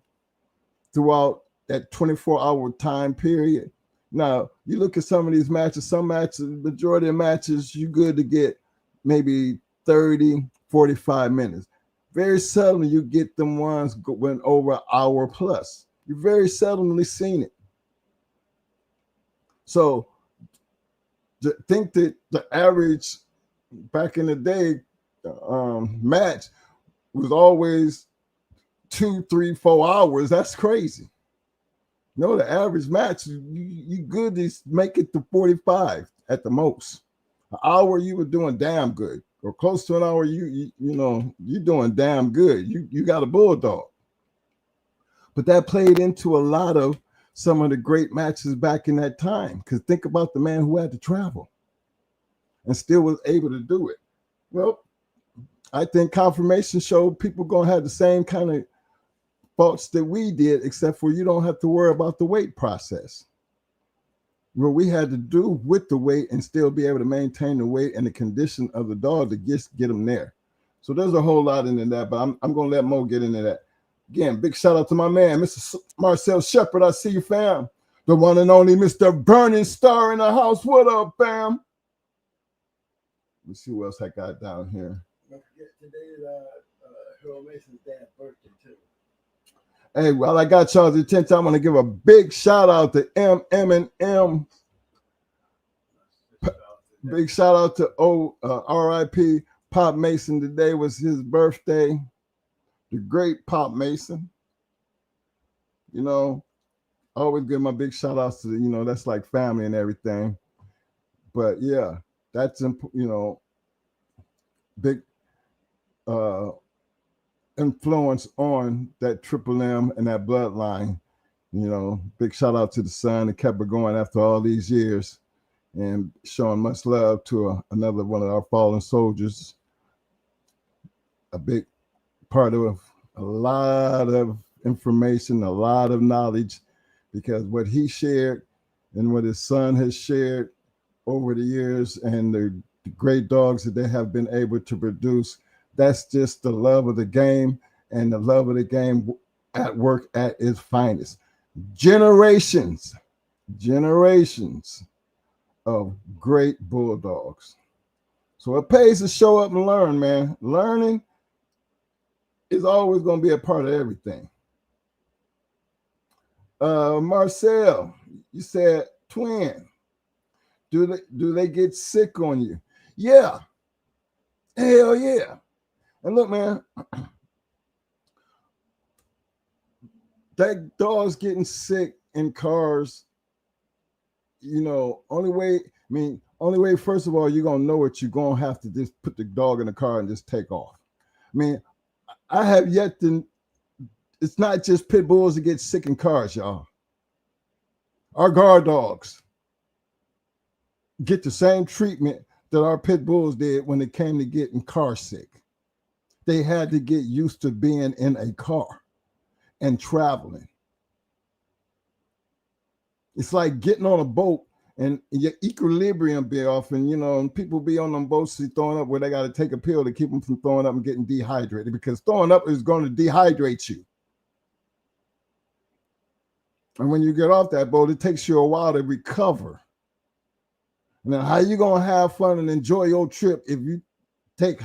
throughout that 24-hour time period. Now, you look at some of these matches, majority of matches, you good to get maybe 30, 45 minutes. Very seldom you get them ones going over an hour plus. You very seldomly seen it. So think that the average back in the day match was always 2, 3, 4 hours. That's crazy. No, the average match, you good to make it to 45 at the most. An hour, you were doing damn good. Or close to an hour, you're doing damn good. You got a bulldog. But that played into a lot of some of the great matches back in that time. Because think about the man who had to travel and still was able to do it. Well, I think confirmation showed people going to have the same kind of thoughts that we did, except for you don't have to worry about the weight process. What we had to do with the weight and still be able to maintain the weight and the condition of the dog to get them there. So there's a whole lot into that, but I'm going to let Mo get into that. Again, big shout out to my man, Mr. Marcel Shepard. I see you, fam. The one and only Mr. Burning Star in the house. What up, fam? Let's see what else I got down here. Don't forget, today is Harold Mason's dad's birthday, too. Hey, while I got y'all's attention, I'm going to give a big shout out to M. Big shout out to R.I.P. Pop Mason. Today was his birthday. The great Pop Mason. I always give my big shout outs to, that's like family and everything. But yeah, that's, big influence on that Triple M and that bloodline. Big shout out to the son that kept it going after all these years and showing much love to another one of our fallen soldiers. A big part of a lot of information, a lot of knowledge, because what he shared and what his son has shared over the years and the great dogs that they have been able to produce, that's just the love of the game and the love of the game at work at its finest. Generations of great bulldogs. So it pays to show up and learn, man. Learning is always going to be a part of everything. Marcel, you said twin. Do they get sick on you? Yeah. Hell yeah. And look, man, that dog's getting sick in cars. You know, only way, first of all, you're going to know it. You're going to have to just put the dog in the car and just take off. I mean, I have yet to, it's not just pit bulls that get sick in cars, y'all. Our guard dogs get the same treatment that our pit bulls did when it came to getting car sick. They had to get used to being in a car and traveling. It's like getting on a boat and your equilibrium be off, and and people be on them boats throwing up where they got to take a pill to keep them from throwing up and getting dehydrated, because throwing up is going to dehydrate you. And when you get off that boat, it takes you a while to recover. Now, how you gonna have fun and enjoy your trip if you take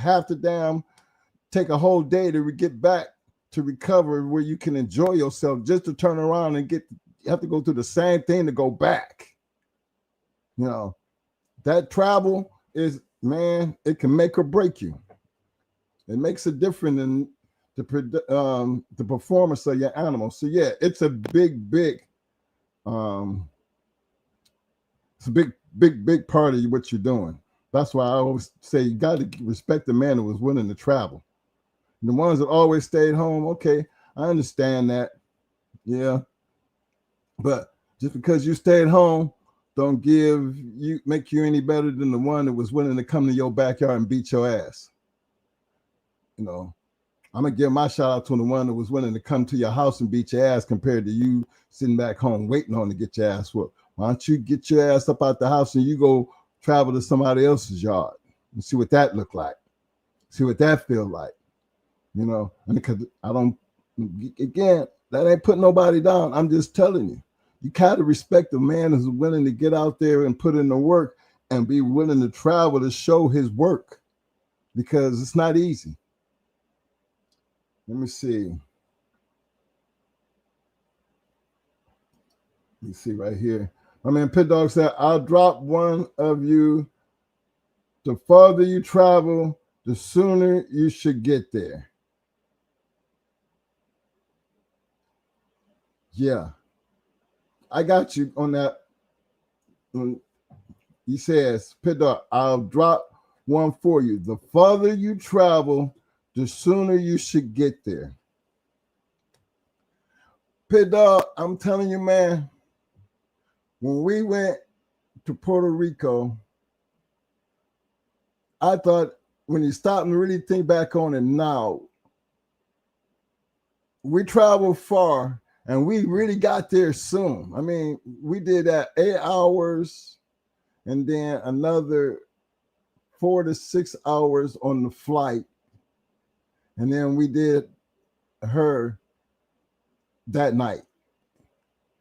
take a whole day to get back to recover, where you can enjoy yourself, just to turn around and you have to go through the same thing to go back? That travel is, man, it can make or break you. It makes a difference in the performance of your animal. So yeah, it's a big part of what you're doing. That's why I always say you got to respect the man who was willing to travel. The ones that always stayed home, okay, I understand that. Yeah. But just because you stayed home don't make you any better than the one that was willing to come to your backyard and beat your ass. I'm gonna give my shout out to the one that was willing to come to your house and beat your ass, compared to you sitting back home waiting on to get your ass whooped. Why don't you get your ass up out the house and you go travel to somebody else's yard and see what that look like, see what that feel like, and because that ain't putting nobody down. I'm just telling you, you gotta respect the man who's willing to get out there and put in the work and be willing to travel to show his work, because it's not easy. Let me see. You see right here. I mean, Pit Dog said, I'll drop one of you. The farther you travel, the sooner you should get there. Yeah. I got you on that. He says, Pit Dog, I'll drop one for you. The farther you travel, the sooner you should get there. Pit Dog, I'm telling you, man, when we went to Puerto Rico, I thought, when you stop and really think back on it now, we traveled far and we really got there soon. I mean, we did that 8 hours and then another 4 to 6 hours on the flight. And then we did her that night.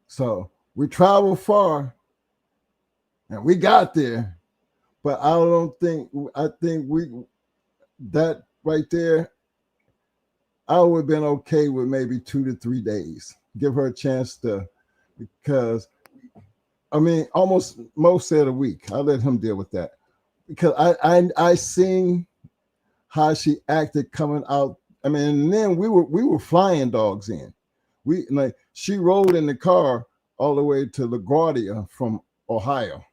So we traveled far and we got there, but I think that right there, I would have been okay with maybe 2 to 3 days. Give her a chance because I mean, almost most said a week. I let him deal with that, because I seen how she acted coming out. I mean, and then we were flying dogs in. She rode in the car all the way to LaGuardia from Ohio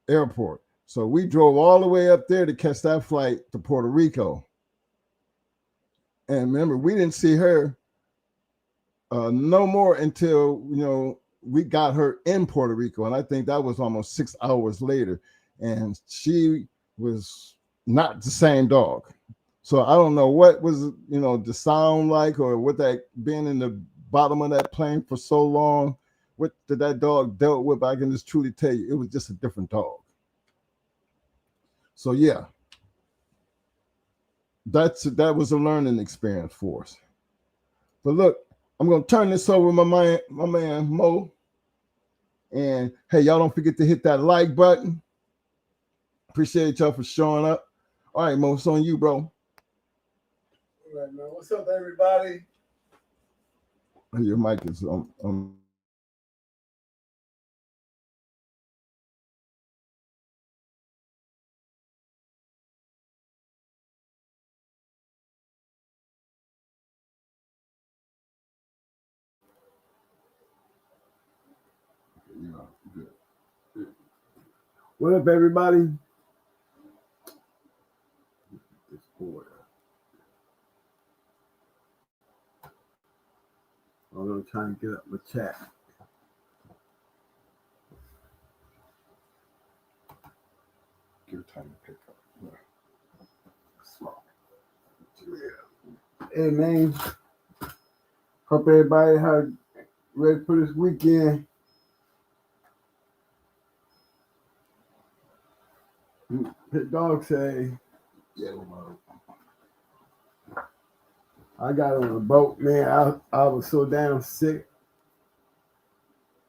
airport. So we drove all the way up there to catch that flight to Puerto Rico. And remember, we didn't see her no more until we got her in Puerto Rico, and I think that was almost 6 hours later. And she was not the same dog. So I don't know what was the sound like, or what that being in the bottom of that plane for so long, what did that dog dealt with. But I can just truly tell you, it was just a different dog. So yeah, that was a learning experience for us. But look, I'm gonna turn this over to my man Mo, And hey, y'all don't forget to hit that like button. Appreciate y'all for showing up. All right, Mo, it's on you, bro. All right, man. What's up, everybody? Your mic is on. Yeah, good. What up, everybody? This board. I'm gonna try and get up my chat. Give it time to pick up. Yeah. Hey, man. Hope everybody had ready for this weekend. The dog say, Yeah, I got on a boat, man. I was so damn sick.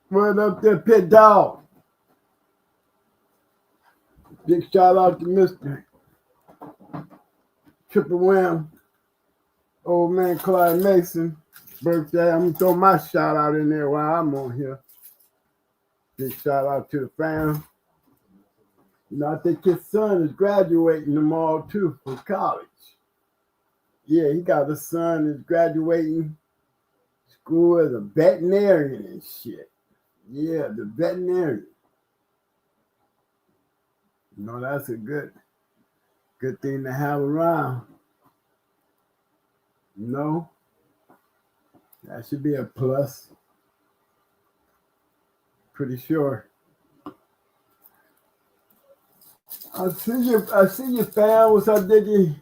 What up there, Pit Dog? Big shout out to Mr. Triple Wham, old man Clyde Mason birthday. I'm gonna throw my shout out in there while I'm on here. Big shout out to the fam. You know, I think his son is graduating tomorrow too from college. Yeah, he got a son that's graduating school as a veterinarian and shit. Yeah, the veterinarian. You know, that's a good thing to have around. You know, that should be a plus. Pretty sure. I see you, fam. What's up, Dickie?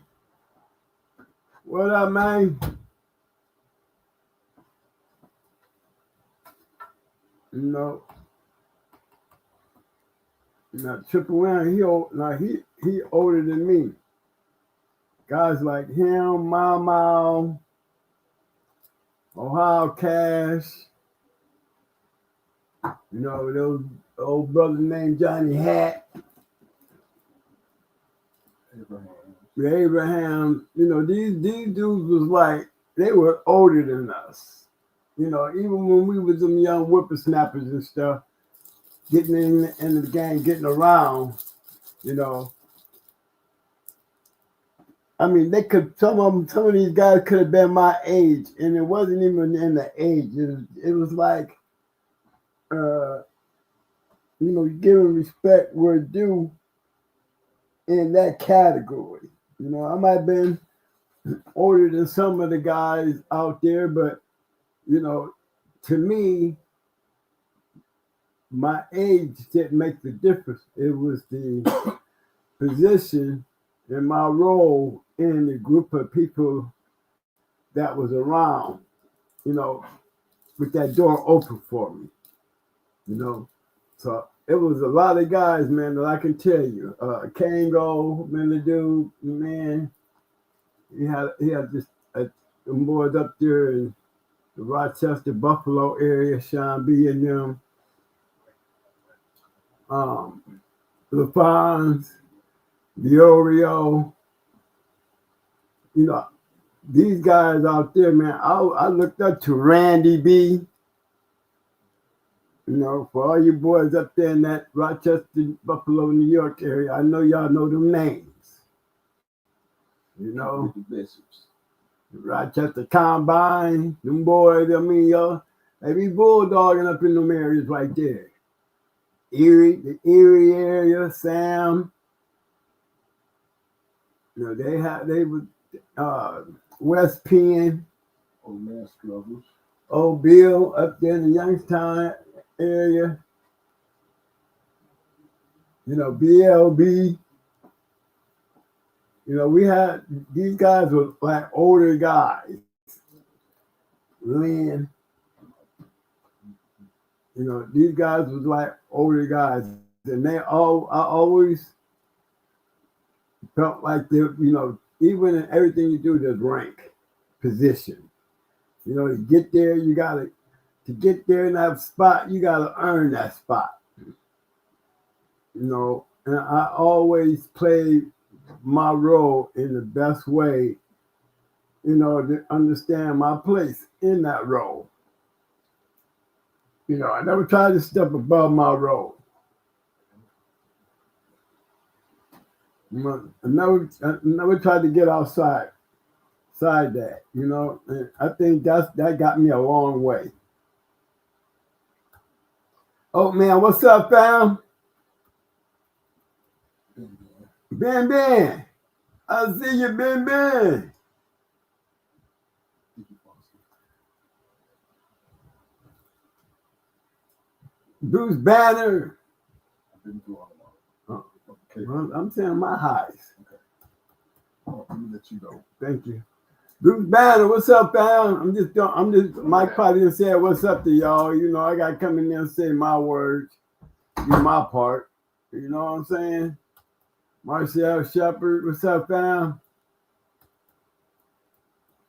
What up, man? You know, now Triple Wham, he older than me. Guys like him, Mama, Ohio Cash. You know, those old brother named Johnny Hat. Abraham, you know, these dudes was like, they were older than us. You know, even when we was them young whippersnappers and stuff, getting in the gang, getting around, you know. I mean, some of these guys could have been my age, and it wasn't even in the age. It was like, you know, giving respect where due in that category. You know, I might have been older than some of the guys out there, but, you know, to me, my age didn't make the difference. It was the position and my role in the group of people that was around, you know, with that door open for me, you know. So it was a lot of guys, man, that I can tell you. Kango, man, the dude, man, he had just them boys up there in the Rochester, Buffalo area, Sean B and them. LaFons, Diorio, you know, these guys out there, man, I looked up to Randy B. You know, for all you boys up there in that Rochester, Buffalo, New York area, I know y'all know them names. You know, Rochester Combine, them boys, I mean, y'all, they be bulldogging up in them areas right there. The Erie area, Sam. You know, they would West Penn. Old man struggles. Old Bill up there in the Youngstown area. You know, BLB. You know, we had these guys were like older guys. Lynn. You know, these guys was like older guys. And I always felt like they, you know, even in everything you do, there's rank, position. You know, to get there, you gotta to get there in that spot, you got to earn that spot. You know, and I always play my role in the best way, you know, to understand my place in that role. You know, I never tried to step above my role. I never tried to get outside that, you know. And I think that got me a long way. Oh man, what's up, fam? Ben. I see you, Ben. Bruce Banner. Oh, okay. Well, I'm saying my highs. Okay. Oh, let me let you go. Thank you. Bruce Banner, what's up, fam? I'm just Mike probably didn't say what's up to y'all. You know, I gotta come in there and say my words, do my part. You know what I'm saying? Marcel Shepard, what's up, fam?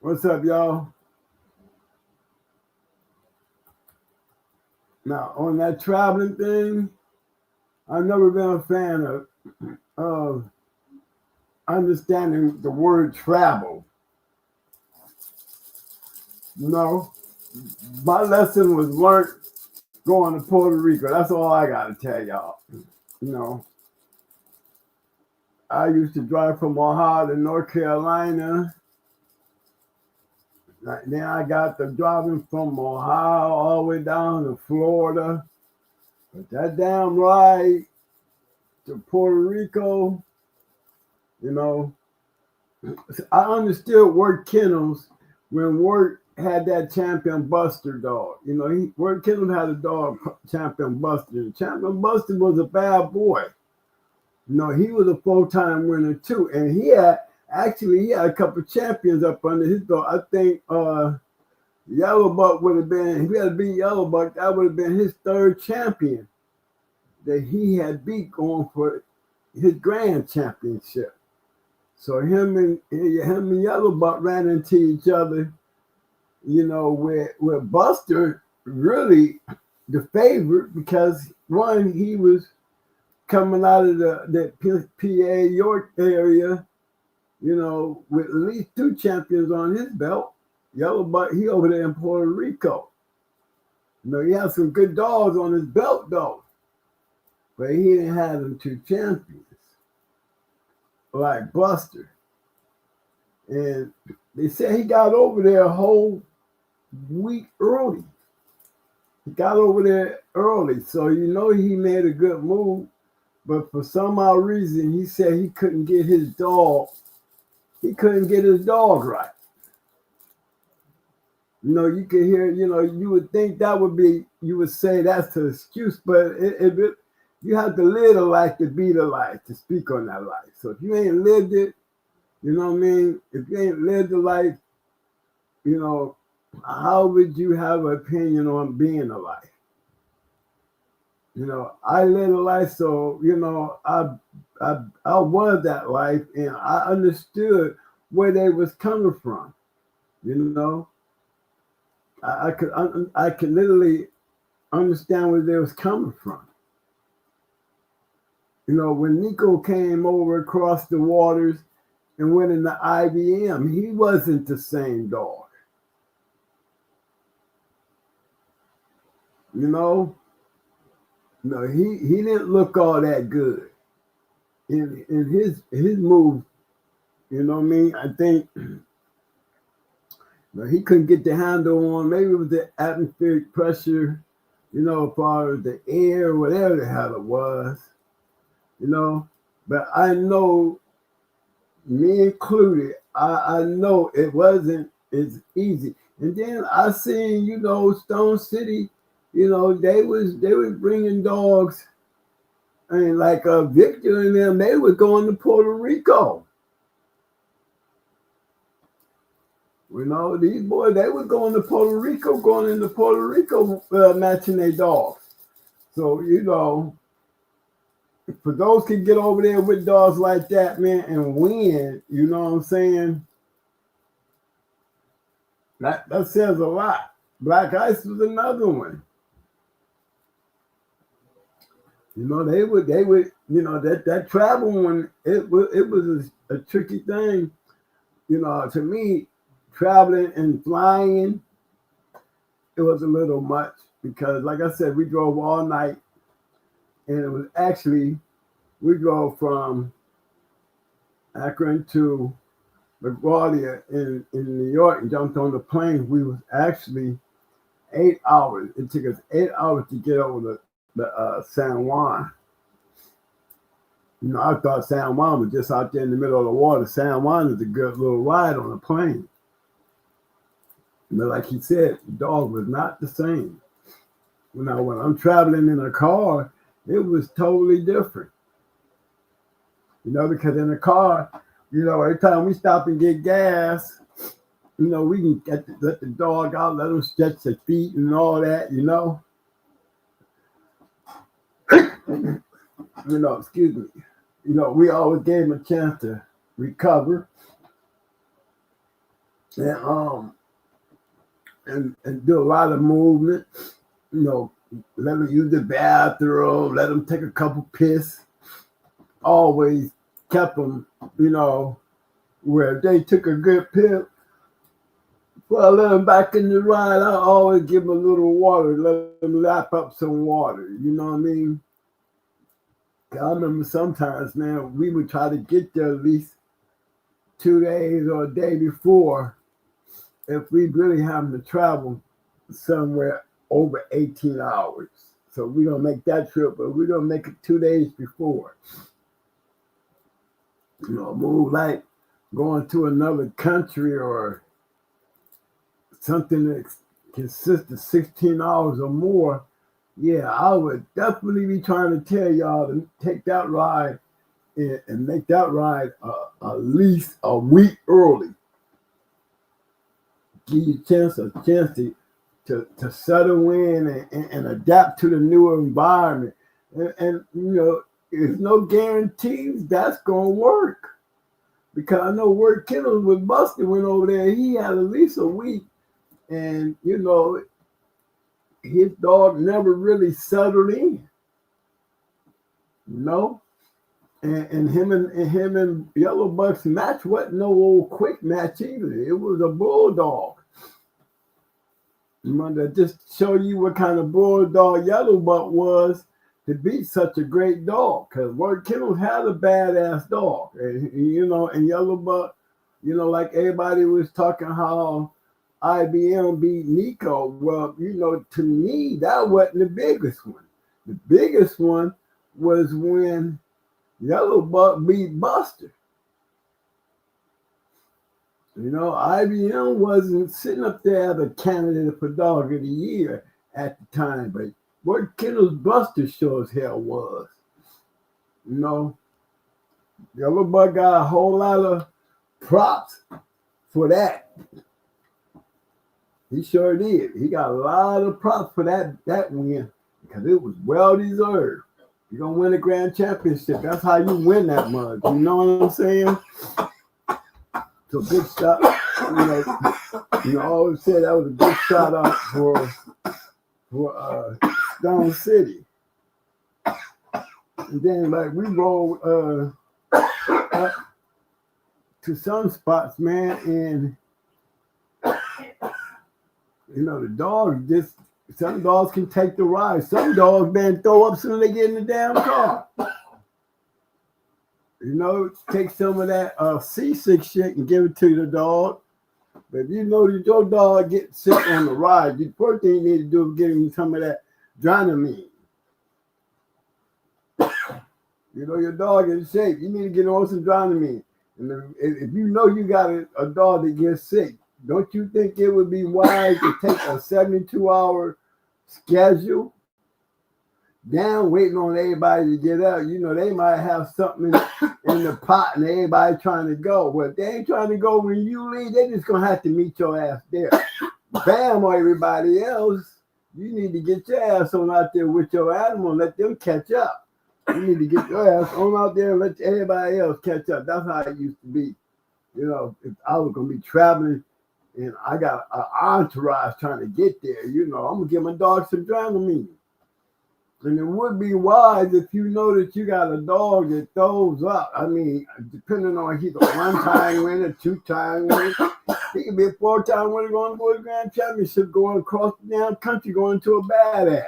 What's up, y'all? Now, on that traveling thing, I've never been a fan of understanding the word travel. You know, my lesson was learned going to Puerto Rico. That's all I got to tell y'all. You know, I used to drive from Ohio to North Carolina. Then I got to driving from Ohio all the way down to Florida. But that damn ride to Puerto Rico, you know, I understood Word Kennels when Word had that Champion Buster dog. You know, Word Kennels had a dog, Champion Buster. And Champion Buster was a bad boy. You know, he was a full-time winner too. And he had a couple of champions up under his dog. I think Yellow Buck would have been, if he had beat Yellow Buck, that would have been his third champion that he had beat going for his grand championship. So him and Yellow Buck ran into each other, you know, where Buster really the favorite because one, he was coming out of the PA York area, you know, with at least 2 champions on his belt. Yellow Buck, he over there in Puerto Rico. You know, he had some good dogs on his belt though, but he didn't have them 2 champions like Buster. And they said he got over there a whole week early. He got over there early, so you know he made a good move. But for some odd reason, he said he couldn't get his dog. He couldn't get his dog right. You know, you could hear, you know, you would think that would be, you would say that's an excuse, but you have to live the life to be the life, to speak on that life. So if you ain't lived it, you know what I mean? If you ain't lived the life, you know, how would you have an opinion on being alive? You know, I lived a life, so, you know, I was that life, and I understood where they was coming from, you know. I could literally understand where they was coming from. You know, when Nico came over across the waters and went into IBM, he wasn't the same dog. You know? No, he didn't look all that good in his move. You know what I mean? I think he couldn't get the handle on. Maybe it was the atmospheric pressure, you know, as far as the air, whatever the hell it was, you know. But I know, me included, I know it wasn't as easy. And then I seen, you know, Stone City. You know, they was bringing dogs, and like Victor and them, they were going to Puerto Rico. You know, these boys, they were going into Puerto Rico, matching their dogs. So, you know, for those can get over there with dogs like that, man, and win, you know what I'm saying? That says a lot. Black ice was another one. You know, they would, you know, that travel one, it was a tricky thing. You know, to me, traveling and flying, it was a little much because, like I said, we drove all night, and it was actually we drove from Akron to LaGuardia in New York and jumped on the plane. We was actually 8 hours. It took us 8 hours to get over the San Juan. You know, I thought San Juan was just out there in the middle of the water. San Juan is a good little ride on a plane. But like he said, the dog was not the same. Now, when I'm traveling in a car, it was totally different. You know, because in a car, you know, every time we stop and get gas, you know, we can let the dog out, let him stretch their feet and all that, you know. You know, excuse me. You know, we always gave him a chance to recover and do a lot of movement. You know, let him use the bathroom, let him take a couple piss. Always kept them, you know, where if they took a good piss, well, I let them back in the ride. I always give them a little water, let them lap up some water. You know what I mean? I remember sometimes, man, we would try to get there at least 2 days or a day before if we really having to travel somewhere over 18 hours. So we're going to make that trip, but we're going to make it 2 days before. You know, move like going to another country or something that consists of 16 hours or more. Yeah, I would definitely be trying to tell y'all to take that ride and make that ride at least a week early. Give you a chance to settle in and adapt to the new environment. And you know, there's no guarantees that's going to work. Because I know where Kennels with Buster went over there, he had at least a week. And, you know, his dog never really settled in. You know? And him and Yellow Buck's match wasn't no old quick match either. It was a bulldog. You know, to just show you what kind of bulldog Yellow Buck was to beat such a great dog. Because Ward Kennels had a badass dog. And, you know, and Yellow Buck, you know, like everybody was talking how IBM beat Nico. Well, you know, to me, that wasn't the biggest one. The biggest one was when Yellow Buck beat Buster. You know, IBM wasn't sitting up there as a candidate for Dog of the Year at the time, but what Kennels Buster sure as hell was. You know, Yellow Buck got a whole lot of props for that. He sure did. He got a lot of props for that win because it was well deserved. You're gonna win a grand championship. That's how you win that mug. You know what I'm saying? So big shot. You know, I always say that was a big shout out for Stone City. And then like we rolled up to some spots, man, and you know the dogs just some dogs can take the ride. Some dogs man throw up as soon as they get in the damn car. You know, take some of that seasick shit and give it to the dog. But if you know that your dog gets sick on the ride, the first thing you need to do is give him some of that Dramamine. You know, your dog is sick. You need to get on some Dramamine. And if you know you got a dog that gets sick, don't you think it would be wise to take a 72-hour schedule down, waiting on everybody to get out? You know, they might have something in the pot and everybody trying to go. Well, if they ain't trying to go when you leave, they just going to have to meet your ass there. Bam, or everybody else, you need to get your ass on out there with your animal and let them catch up. You need to get your ass on out there and let everybody else catch up. That's how it used to be. You know, if I was going to be traveling and I got an entourage trying to get there. I'm gonna give my dog some Dramamine. And it would be wise if you know that you got a dog that throws up. I mean, depending on he's a one-time winner, two-time winner. He could be a four-time winner going to a grand championship, going across the damn country, going to a badass.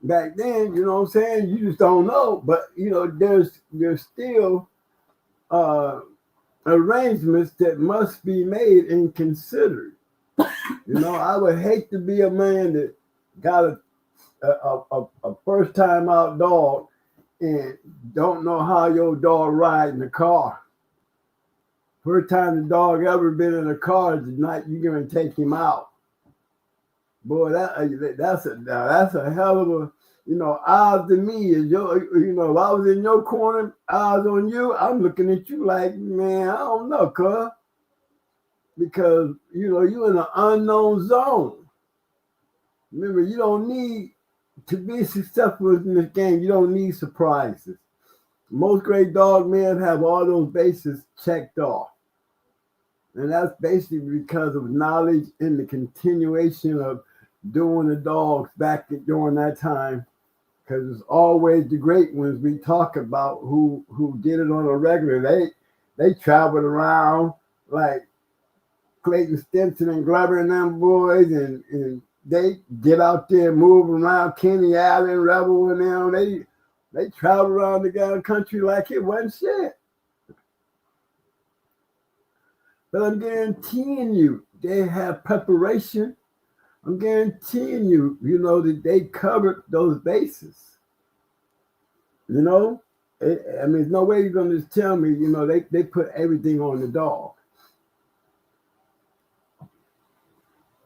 Back then, you know what I'm saying? You just don't know. But, there's still arrangements that must be made and considered. I would hate to be a man that got a first time out dog and don't know how your dog ride in the car. First time the dog ever been in a car is not you're gonna take him out. Boy, that's a hell of a odds to me is if I was in your corner, odds on you, I'm looking at you like, man, I don't know, cuz. Because you're in an unknown zone. Remember, you don't need to be successful in this game, you don't need surprises. Most great dog men have all those bases checked off. And that's basically because of knowledge and the continuation of doing the dogs back during that time. Because it's always the great ones we talk about who did it on a regular. They traveled around like Clayton Stinson and Glover and them boys, and they get out there and move around Kenny Allen, Rebel and them. They travel around the damn country like it wasn't shit. But I'm guaranteeing you, they have preparation. I'm guaranteeing you, that they covered those bases. I mean, there's no way you're going to just tell me, they put everything on the dog.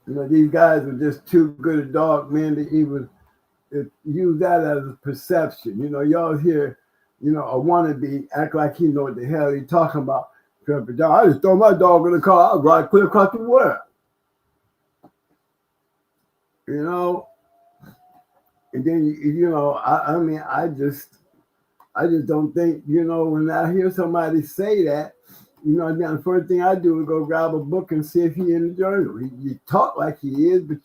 These guys are just too good a dog, man, to even use that as a perception. Y'all hear, a wannabe act like he know what the hell he talking about. I just throw my dog in the car, I'll ride clear across the world. And then, I just don't think, when I hear somebody say that, the first thing I do is go grab a book and see if he in the journal. He talk like he is, but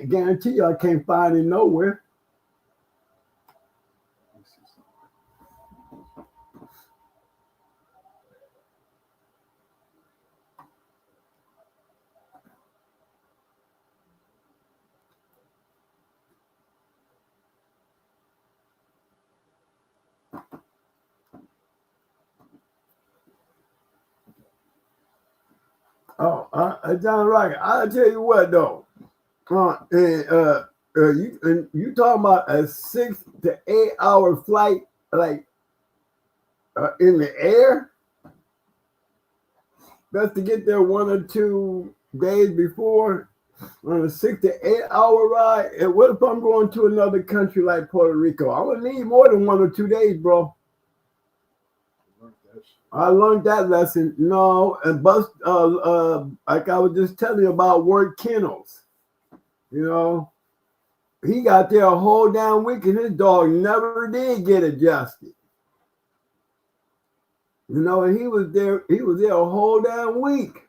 guarantee you I can't find him nowhere. John Rocket, I'll tell you what though. You talking about a 6 to 8 hour flight, like in the air? That's to get there 1 or 2 days before on a 6 to 8 hour ride. And what if I'm going to another country like Puerto Rico? I'm gonna need more than 1 or 2 days, bro. I learned that lesson. No, and like I was just telling you about Word Kennels. He got there a whole damn week and his dog never did get adjusted. And he was there a whole damn week.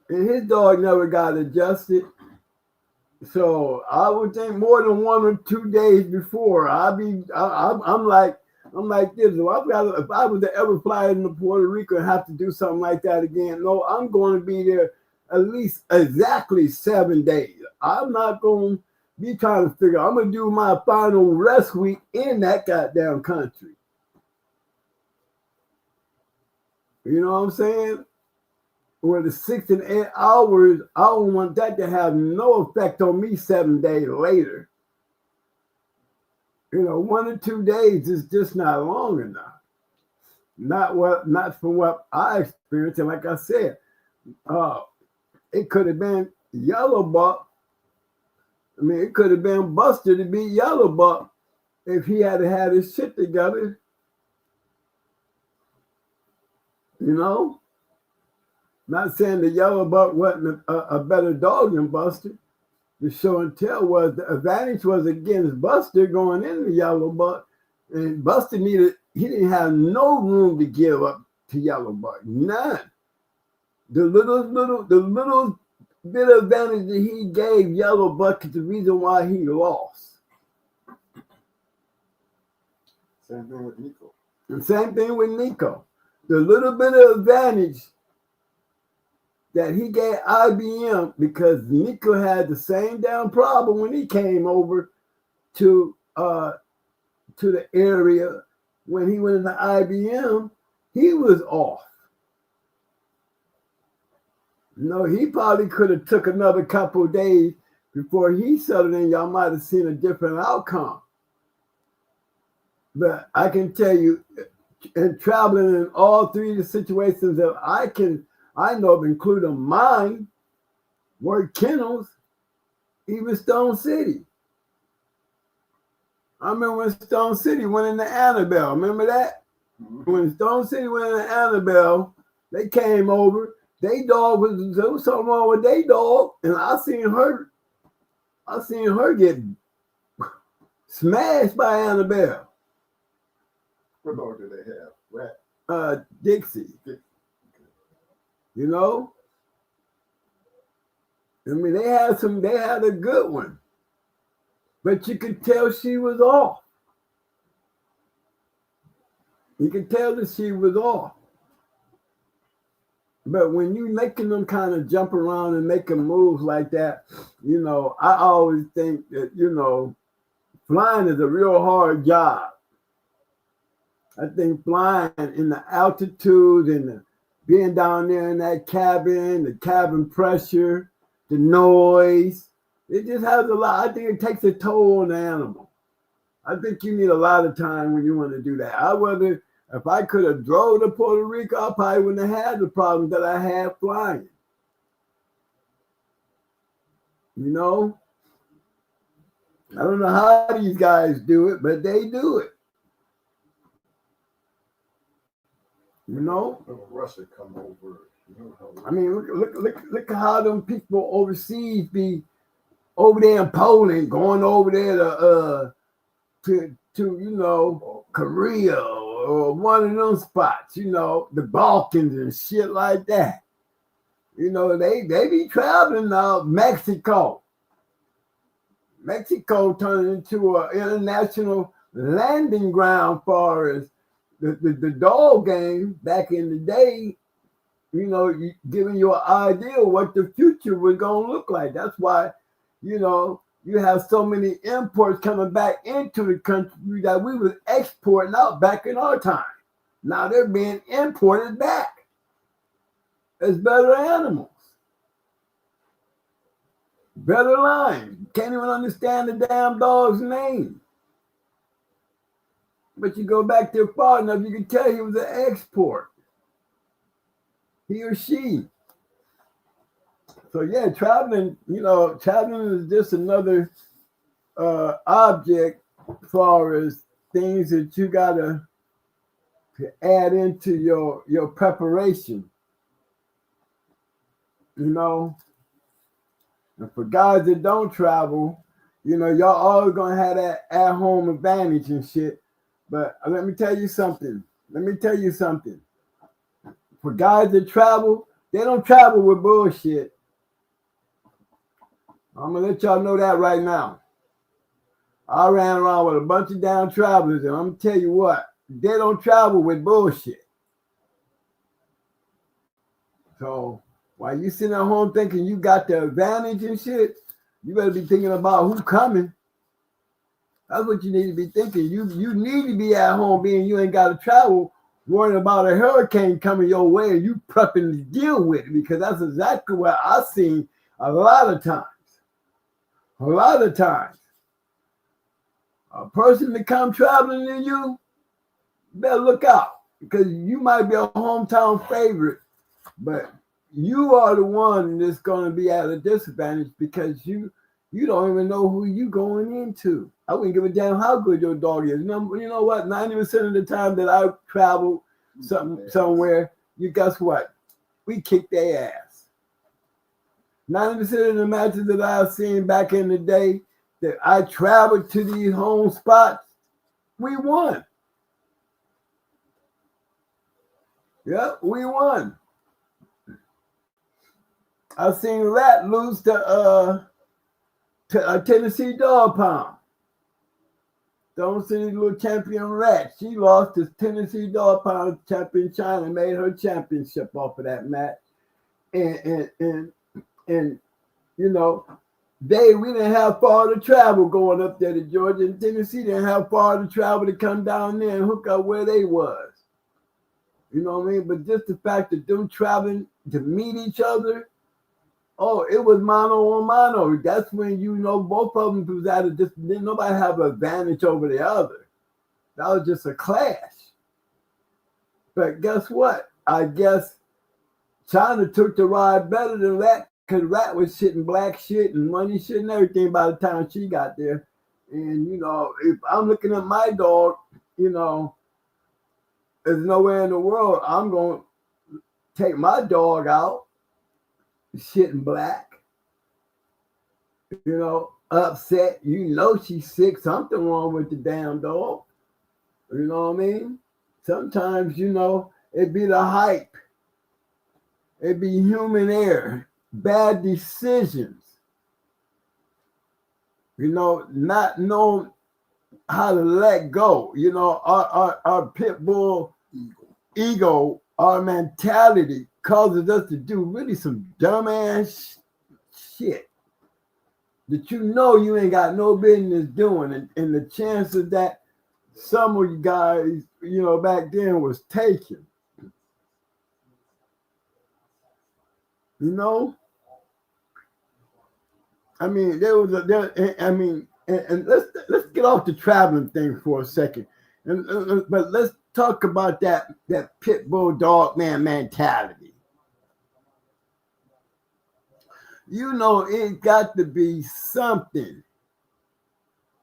And his dog never got adjusted. So I would think more than 1 or 2 days before. I'm like this. If I was to ever fly into Puerto Rico and have to do something like that again, no, I'm going to be there at least exactly 7 days. I'm not going to be trying to figure. I'm going to do my final rest week in that goddamn country. You know what I'm saying? Where the 6 and 8 hours, I don't want that to have no effect on me 7 days later. 1 or 2 days is just not long enough. Not from what I experienced. And like I said, it could have been Yellow Buck. I mean, it could have been Buster to be Yellow Buck if he had had his shit together. Not saying the Yellow Buck wasn't a better dog than Buster. The show and tell was the advantage was against Buster going into the Yellow Buck, and Buster he didn't have no room to give up to yellow buck. None. The little bit of advantage that he gave yellow buck is the reason why he lost. Same thing with Nico. And same thing with Nico. The little bit of advantage that he gave IBM, because Nico had the same damn problem when he came over to the area. When he went into IBM, he was off. No, he probably could have took another couple of days before he settled in. Y'all might have seen a different outcome. But I can tell you, and traveling in all three of the situations that I know of, including mine, were Kennels, even Stone City. I remember when Stone City went into Annabelle. Remember that? Mm-hmm. When Stone City went into Annabelle, they came over. They dog there was something wrong with they dog, and I seen her get smashed by Annabelle. What dog did they have? Rat. Dixie. You know? I mean, they had a good one. But you could tell she was off. You could tell that she was off. But when you making them kind of jump around and making moves like that, you know, I always think that, you know, flying is a real hard job. I think flying in the altitude and being down there in that cabin, the cabin pressure, the noise, it just has a lot. I think it takes a toll on the animal. I think you need a lot of time when you want to do that. If I could have drove to Puerto Rico, I probably wouldn't have had the problem that I had flying. You know? I don't know how these guys do it, but they do it. You know? Russia come over. I mean, look how them people overseas be over there in Poland, going over there to you know, Korea or one of them spots, you know, the Balkans and shit like that. You know, they be traveling now. Mexico turned into an international landing ground for as the dog game back in the day. You know, giving you an idea of what the future was going to look like. That's why, you know, you have so many imports coming back into the country that we was exporting out back in our time. Now they're being imported back as better animals, better lines. Can't even understand the damn dog's name. But you go back there far enough, you can tell he was an export. He or she. So yeah, traveling is just another object as far as things that you gotta add into your preparation. You know, and for guys that don't travel, you know, y'all always gonna have that at-home advantage and shit. But let me tell you something. For guys that travel, they don't travel with bullshit. I'm gonna let y'all know that right now. I ran around with a bunch of damn travelers, and I'm gonna tell you what, they don't travel with bullshit. So while you sitting at home thinking you got the advantage and shit, you better be thinking about who's coming. That's what you need to be thinking. You need to be at home, being you ain't got to travel, worrying about a hurricane coming your way and you prepping to deal with it, because that's exactly what I've seen a lot of times. A person that come traveling to you, better look out, because you might be a hometown favorite, but you are the one that's going to be at a disadvantage because you don't even know who you going into. I wouldn't give a damn how good your dog is. You know what? 90% of the time that I travel somewhere, you guess what? We kick their ass. 90% of the matches that I've seen back in the day that I traveled to these home spots, we won. Yeah, we won. I seen Rat lose to Tennessee Dog Pound. Don't see little champion Rat. She lost to Tennessee Dog Pound champion China, made her championship off of that match. And you know, we didn't have far to travel going up there to Georgia, and Tennessee didn't have far to travel to come down there and hook up where they was. You know what I mean? But just the fact that them traveling to meet each other, oh, it was mano on mano. That's when both of them was at just didn't nobody have an advantage over the other. That was just a clash. But guess what? I guess China took the ride better than Rat, because Rat was shitting black shit and money shit and everything by the time she got there. And if I'm looking at my dog, there's nowhere in the world I'm gonna take my dog out shitting black. Upset. She's sick. Something wrong with the damn dog. You know what I mean? Sometimes, it be the hype. It be human error. Bad decisions. Not knowing how to let go. Our pit bull ego, our mentality causes us to do really some dumbass shit that you ain't got no business doing, and the chances that some of you guys, back then was taken. I mean, and let's get off the traveling thing for a second, but let's talk about that pit bull dog man mentality. It got to be something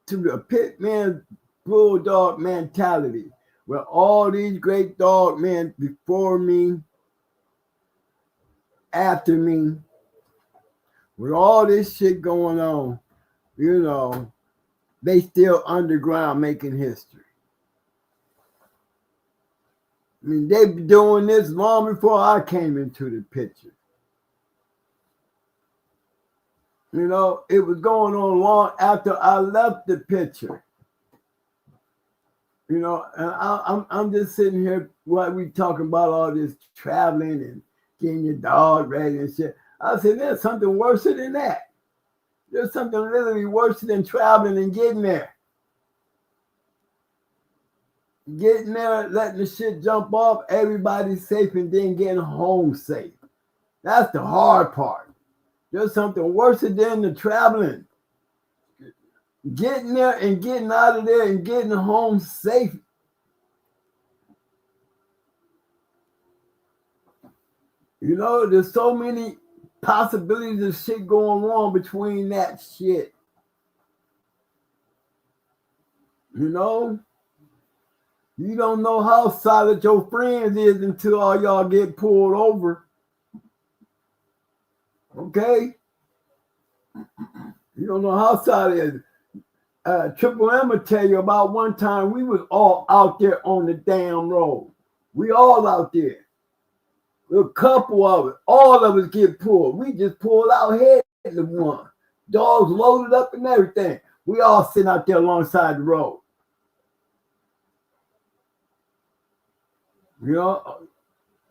to the pit man bulldog mentality, where all these great dog men before me, after me, with all this shit going on, they still underground making history. I mean, they been doing this long before I came into the picture. It was going on long after I left the picture. And I'm just sitting here while we talking about all this traveling and getting your dog ready and shit. I said, there's something worse than that. There's something literally worse than traveling and getting there. Getting there, letting the shit jump off, everybody's safe, and then getting home safe. That's the hard part. There's something worse than the traveling. Getting there and getting out of there and getting home safe. There's so many possibilities of shit going wrong between that shit. You don't know how solid your friends is until all y'all get pulled over. Okay? You don't know how solid it is. Triple M will tell you about one time we was all out there on the damn road. We all out there. A couple of us, all of us get pulled. We just pulled out head to one. Dogs loaded up and everything. We all sitting out there alongside the road.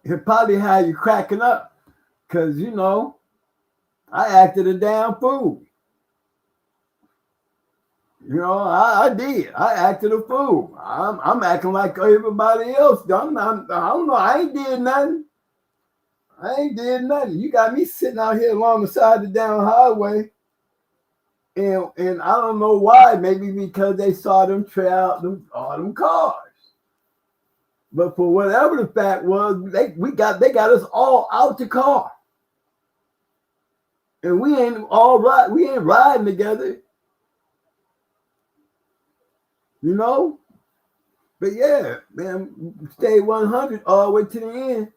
It probably had you cracking up because, I acted a damn fool. I did. I acted a fool. I'm acting like everybody else. I don't know. I ain't did nothing. You got me sitting out here along the side of the damn highway. And I don't know why. Maybe because they saw them all them cars. But for whatever the fact was, they got us all out the car. And we ain't riding together. But yeah, man, stay 100 all the way to the end.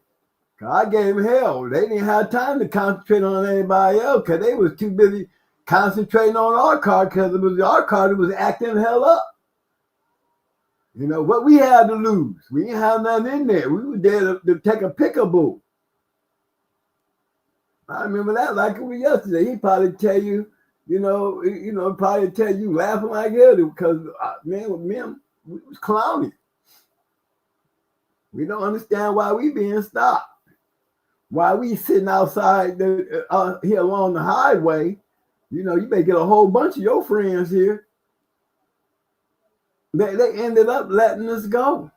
I gave them hell. They didn't have time to concentrate on anybody else because they was too busy concentrating on our car because it was our car that was acting hell up. You know, what we had to lose? We didn't have nothing in there. We were there to take a pickable. I remember that like it was yesterday. He probably tell you, probably tell you laughing like hell because man, we was clowning. We don't understand why we being stopped. Why we sitting outside here along the highway. You know, you may get a whole bunch of your friends here. They ended up letting us go.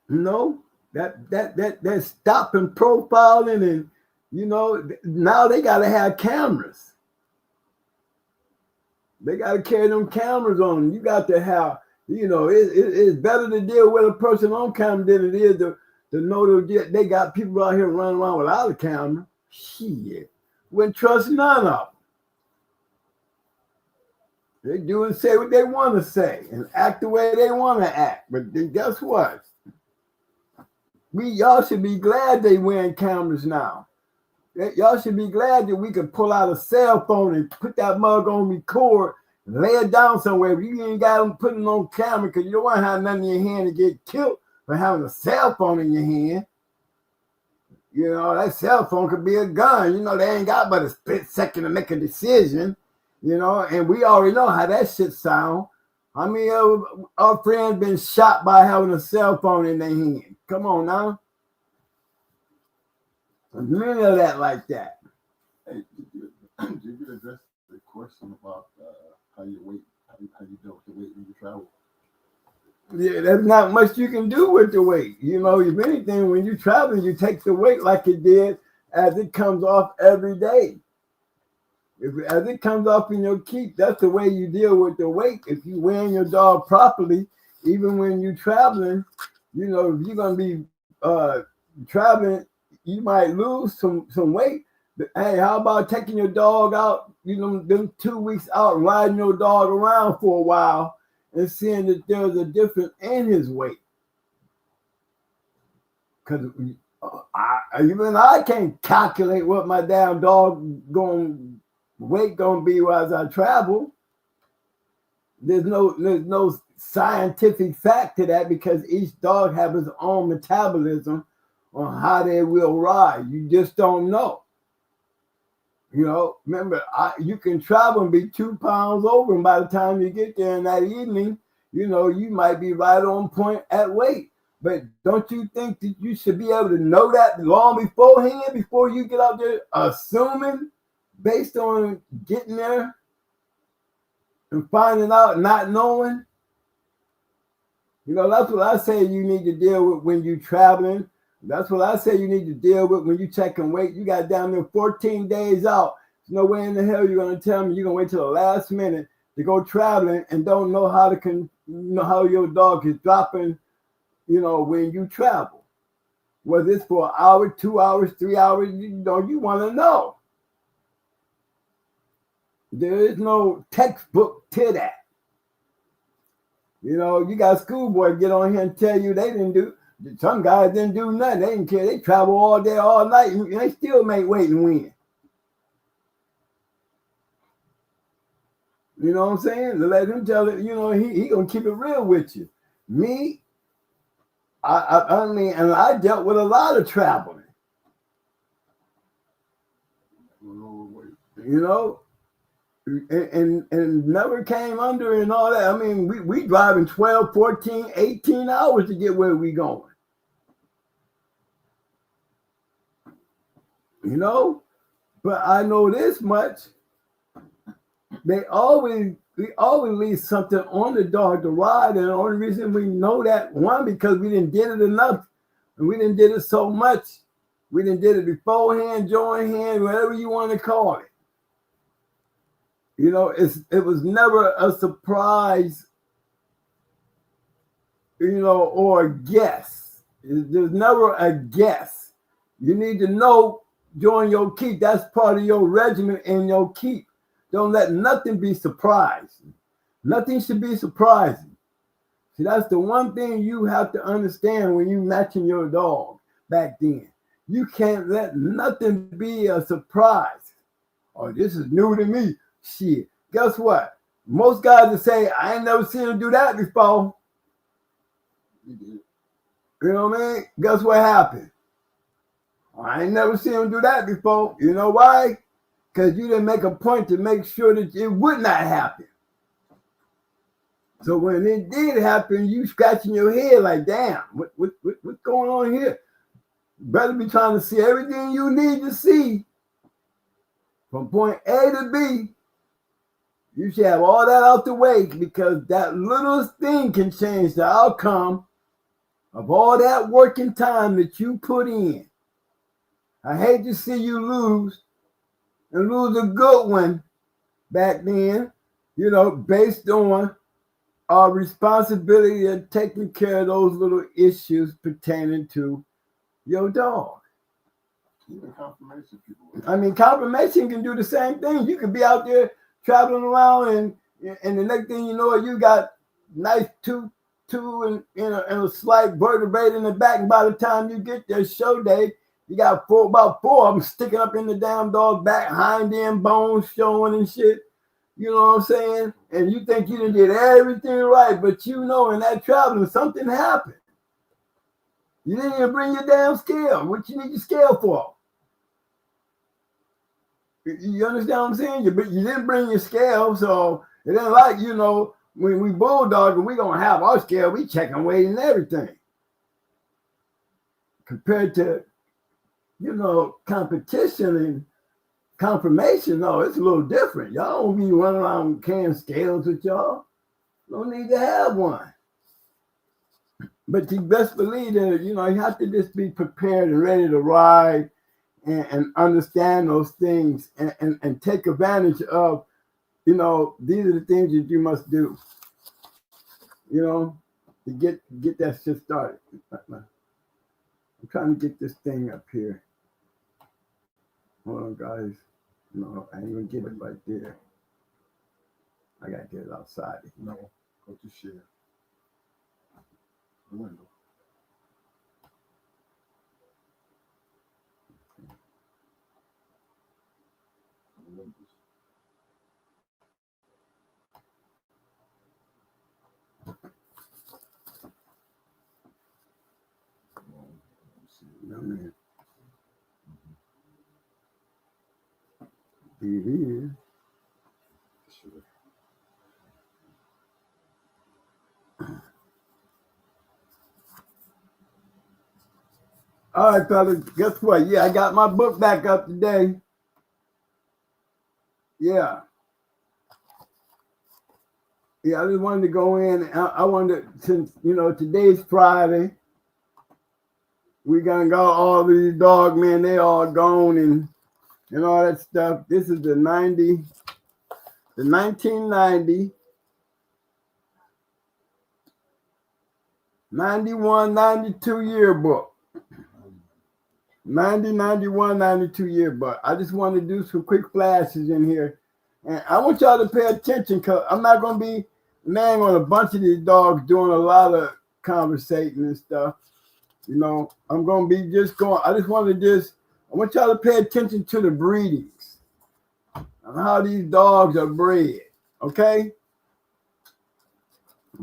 You know, that stopping profiling and, now they got to have cameras. They got to carry them cameras on them. You got to have, it's better to deal with a person on camera than it is to know that they got people out here running around without a camera. Shit. Wouldn't trust none of them. They do and say what they want to say and act the way they want to act. But then guess what? Y'all should be glad they wearing cameras now. Y'all should be glad that we can pull out a cell phone and put that mug on record, and lay it down somewhere. You ain't got them putting it on camera because you don't want to have nothing in your hand to get killed for having a cell phone in your hand. You know, that cell phone could be a gun. You know, they ain't got but a split second to make a decision. You know, and we already know how that shit sound. How many of our friends been shot by having a cell phone in their hand? Come on now. There's many of that like that. Hey, did you address the question about how you wait, how you deal with the weight when you travel? Yeah, there's not much you can do with the weight. You know, if anything, when you travel, you take the weight like it did as it comes off every day. As it comes off in your keep, that's the way you deal with the weight. If you wearing your dog properly, even when you're traveling, you know, if you're gonna be traveling, you might lose some weight. But hey, how about taking your dog out, them 2 weeks out, riding your dog around for a while and seeing that there's a difference in his weight? Because even I can't calculate what my damn dog weight gonna be as I travel. There's no scientific fact to that because each dog has its own metabolism on how they will ride. You just don't know. You know, remember, you can travel and be 2 pounds over, and by the time you get there in that evening, you know, you might be right on point at weight. But don't you think that you should be able to know that long beforehand, before you get out there, assuming based on getting there and finding out, not knowing? You know, that's what I say you need to deal with when you're traveling. That's what I say you need to deal with when you're checking weight. You got down there 14 days out. There's no way in the hell you're going to tell me you're going to wait till the last minute to go traveling and don't know how how your dog is dropping, when you travel. Whether it's for an hour, 2 hours, 3 hours, you want to know. There is no textbook to that. You know, you got schoolboy get on here and tell you some guys didn't do nothing. They didn't care. They travel all day, all night, and they still make weight and win. You know what I'm saying? To let him tell it, he gonna keep it real with you. Me, I mean, and I dealt with a lot of traveling. And never came under and all that. I mean, we driving 12, 14, 18 hours to get where we going. But I know this much. We always leave something on the dog to ride. And the only reason we know that, one, because we didn't did it enough. And we didn't did it so much. We didn't did it beforehand, join hand, whatever you want to call it. It was never a surprise, or a guess. There's never a guess. You need to know during your keep. That's part of your regimen and your keep. Don't let nothing be surprising. Nothing should be surprising. See, that's the one thing you have to understand when you matching your dog back then. You can't let nothing be a surprise. Oh, this is new to me. Shit. Guess what? Most guys would say, I ain't never seen him do that before. You know what I mean? Guess what happened? I ain't never seen him do that before. You know why? Because you didn't make a point to make sure that it would not happen. So when it did happen, you scratching your head like, damn, what's going on here? Better be trying to see everything you need to see from point A to B. You should have all that out the way, because that little thing can change the outcome of all that working time that you put in. I hate to see you lose, and lose a good one back then, you know, based on our responsibility of taking care of those little issues pertaining to your dog. Even confirmation people. I mean, confirmation can do the same thing. You could be out there traveling around, and the next thing you know, you got nice two and a slight vertebrae in the back. And by the time you get there, show day, you got about four of them sticking up in the damn dog's back, hind end bones showing and shit. You know what I'm saying? And you think you done did everything right, but you know, in that traveling, something happened. You didn't even bring your damn scale. What you need your scale for? You understand what I'm saying? But you didn't bring your scale, so it ain't like, you know, when we bulldog and we gonna have our scale, we checking weight and everything. Compared to, you know, competition and confirmation, no, it's a little different. Y'all don't be running around carrying scales with y'all. Don't need to have one. But you best believe that, you know, you have to just be prepared and ready to ride and understand those things and take advantage of, you know, these are the things that you must do, you know, to get that shit started. I'm trying to get this thing up here. Hold on, guys. No, I ain't gonna get it right there. I gotta get it outside. No, go to share. The window. No, man. Here. All right, fellas, guess what? Yeah, I got my book back up today. Yeah. Yeah, I just wanted to go in. I wanted to, since, you know, today's Friday, we gonna go all these dog men, they all gone and all that stuff. This is the 1990, 91, 92 yearbook. 90, 91, 92 yearbook. I just want to do some quick flashes in here. And I want y'all to pay attention, because I'm not going to be laying on a bunch of these dogs doing a lot of conversating and stuff. You know, I'm going to be just going, I want y'all to pay attention to the breedings and how these dogs are bred, okay?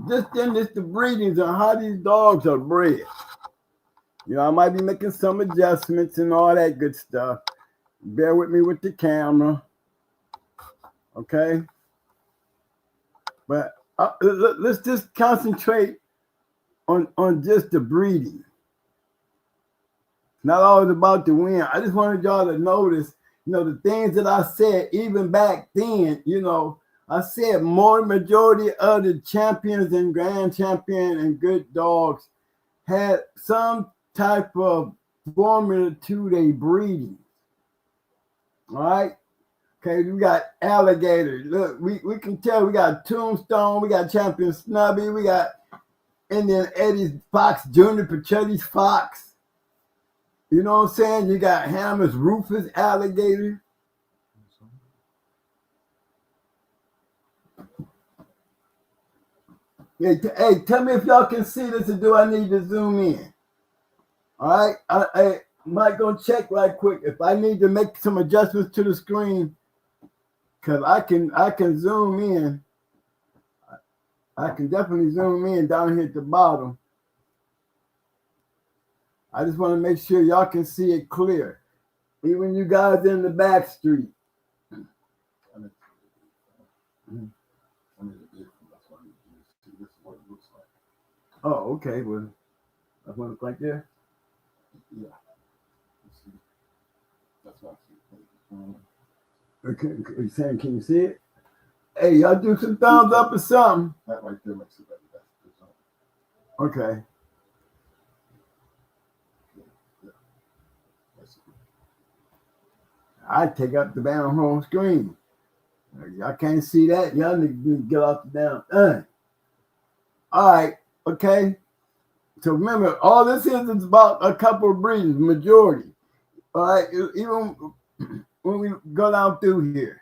Just the breedings and how these dogs are bred. You know, I might be making some adjustments and all that good stuff. Bear with me with the camera, okay? But let's just concentrate on just the breeding. Not always about the win. I just wanted y'all to notice, you know, the things that I said even back then. You know, I said more majority of the champions and grand champion and good dogs had some type of formula to their breeding. All right. Okay, we got alligator. Look, we can tell we got Tombstone, we got Champion Snubby, we got Indian Eddie's Fox, Junior Pachutti's Fox. You know what I'm saying? You got Hammer's Rufus alligator. Hey, tell me if y'all can see this, or do I need to zoom in? All right, I might go check right quick if I need to make some adjustments to the screen, because I can zoom in I can definitely zoom in down here at the bottom. I just want to make sure y'all can see it clear. Even you guys in the back street. Oh, okay. Well, that's what it looks like there. Yeah. That's what I see. Okay, you saying, can you see it? Hey, y'all do some thumbs up or something. That right there makes it better. Okay. I take up the damn home screen. Y'all can't see that. Y'all need to get off the damn thing. All right. Okay. So remember, all this is about a couple of breeds, majority. All right. Even when we go down through here.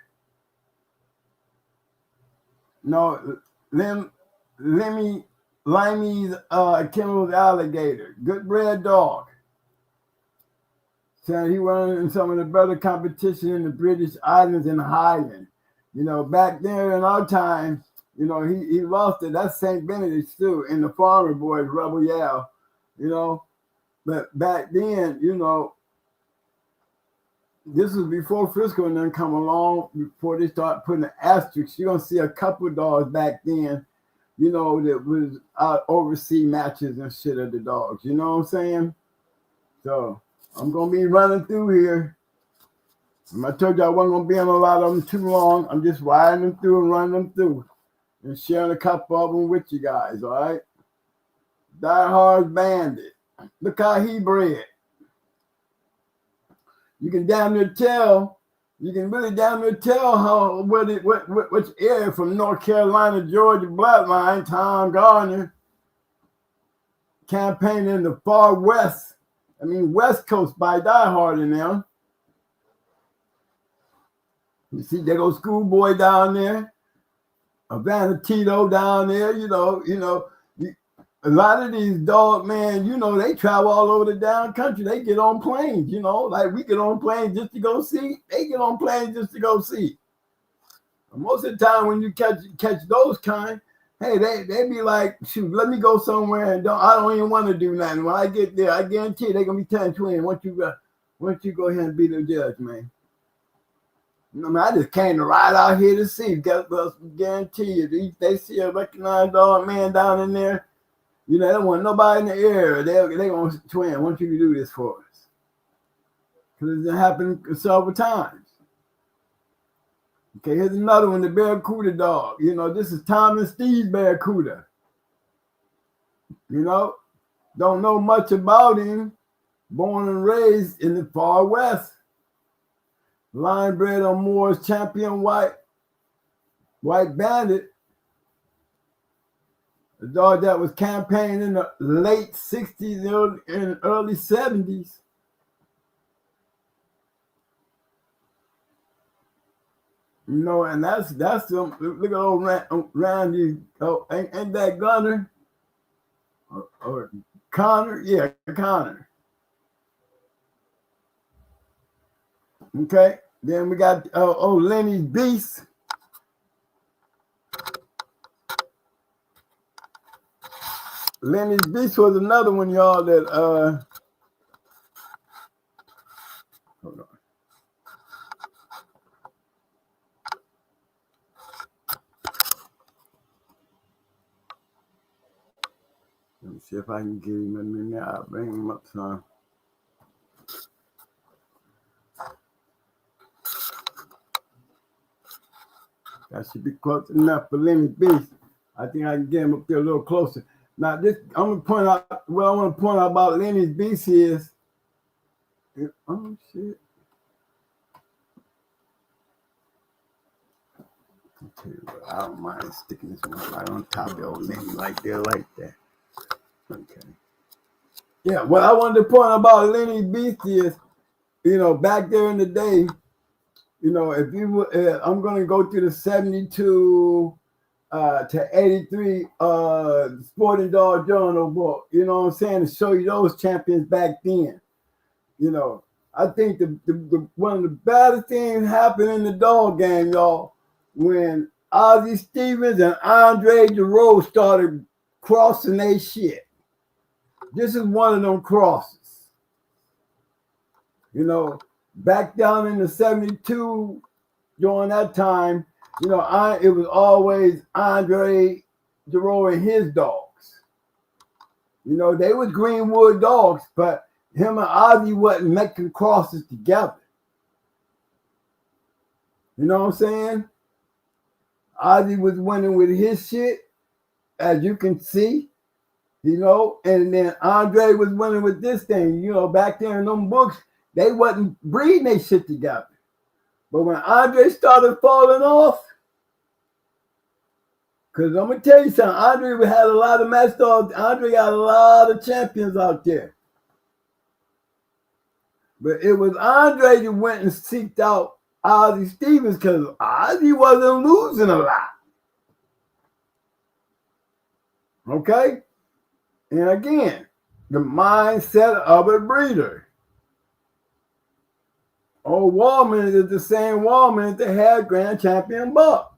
No, Limeys, Kennels alligator, good bred dog. Saying he won in some of the better competition in the British Islands and Highland. You know, back there in our time, you know, he lost it. That's St. Benedict's too, in the Farmer Boys, Rebel Yell, you know. But back then, you know, this was before Frisco and then come along, before they start putting the asterisks. You're going to see a couple of dogs back then, you know, that was out overseas matches and shit of the dogs. You know what I'm saying? So I'm going to be running through here. I told you I wasn't going to be on a lot of them too long. I'm just riding them through and running them through and sharing a couple of them with you guys, all right? Die Hard Bandit. Look how he bred. You can damn near tell, you can really damn near tell how which area from North Carolina, Georgia bloodline, Tom Gardner, campaigning in the far west. I mean, West Coast by Die Hard in them. You see, there goes Schoolboy down there, Havana Tito down there, you know, a lot of these dog, man, you know, they travel all over the down country. They get on planes, you know, like we get on planes just to go see. They get on planes just to go see. And most of the time when you catch those kind, hey, they be like, shoot, let me go somewhere and I don't even want to do nothing. When I get there, I guarantee you they're gonna be telling twin once you go ahead and be the judge, man. I mean, I just came to ride out here to see. Guarantee you, they see a recognized dog man down in there. You know, they don't want nobody in the area. They're going to twin. I want you to do this for us. Because it's happened several times. Okay, here's another one, the Barracuda dog. You know, this is Tom and Steve's Barracuda. You know, don't know much about him. Born and raised in the far west. Line bred on Moore's champion white bandit. A dog that was campaigning in the late 60s and early 70s. You know, and that's them. Look at old Randy. Oh, ain't that Gunner? Or Connor? Yeah, Connor. Okay. Then we got Lenny's Beast. Lenny's Beast was another one, y'all, that hold on. Let me see if I can get him in there. I'll bring him up some. That should be close enough for Lenny's Beast. I think I can get him up there a little closer. Now, this I'm gonna point out. What I want to point out about Lenny's Beast is, oh shit. I'll tell you what, I don't mind sticking this one right on top of the old Lenny like that. Okay. Yeah, what I wanted to point out about Lenny's Beast is, you know, back there in the day, you know, if you I'm gonna go through the 72 to 83 Sporting Dog Journal book, you know what I'm saying, to show you those champions back then. You know, I think the one of the baddest things happened in the dog game, y'all, when Ozzie Stevens and Andre DeRose started crossing their shit. This is one of them crosses. You know, back down in the 72, during that time, you know, it was always Andre DeRose and his dogs. You know, they was Greenwood dogs, but him and Ozzie wasn't making crosses together. You know what I'm saying? Ozzie was winning with his shit, as you can see, you know, and then Andre was winning with this thing. You know, back there in them books, they wasn't breeding their shit together. But when Andre started falling off, because I'm going to tell you something, Andre had a lot of match dogs. Andre got a lot of champions out there. But it was Andre that went and seeked out Ozzie Stevens because Ozzie wasn't losing a lot. Okay? And again, the mindset of a breeder. Old Wallman is the same Wallman that had Grand Champion Buck.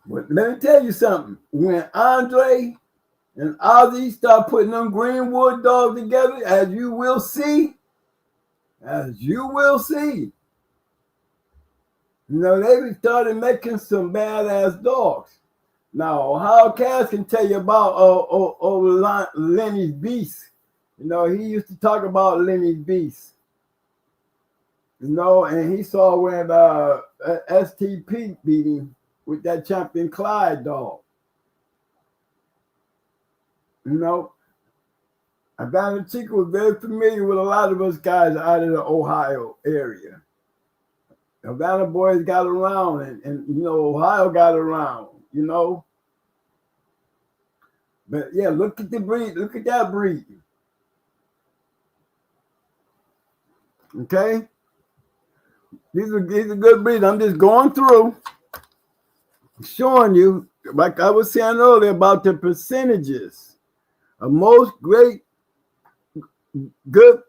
But let me tell you something. When Andre and Ozzie start putting them Greenwood dogs together, as you will see, you know, they started making some badass dogs. Now, Ohio Cass can tell you about Lenny's Beast. You know, he used to talk about Lenny's Beast. You know, and he saw when STP beat him with that Champion Clyde dog. You know, Havana Chica was very familiar with a lot of us guys out of the Ohio area. Havana boys got around and you know, Ohio got around, you know. But yeah, look at the breed, look at that breed. Okay? These are good breeds. I'm just going through, showing you, like I was saying earlier, about the percentages of most great, good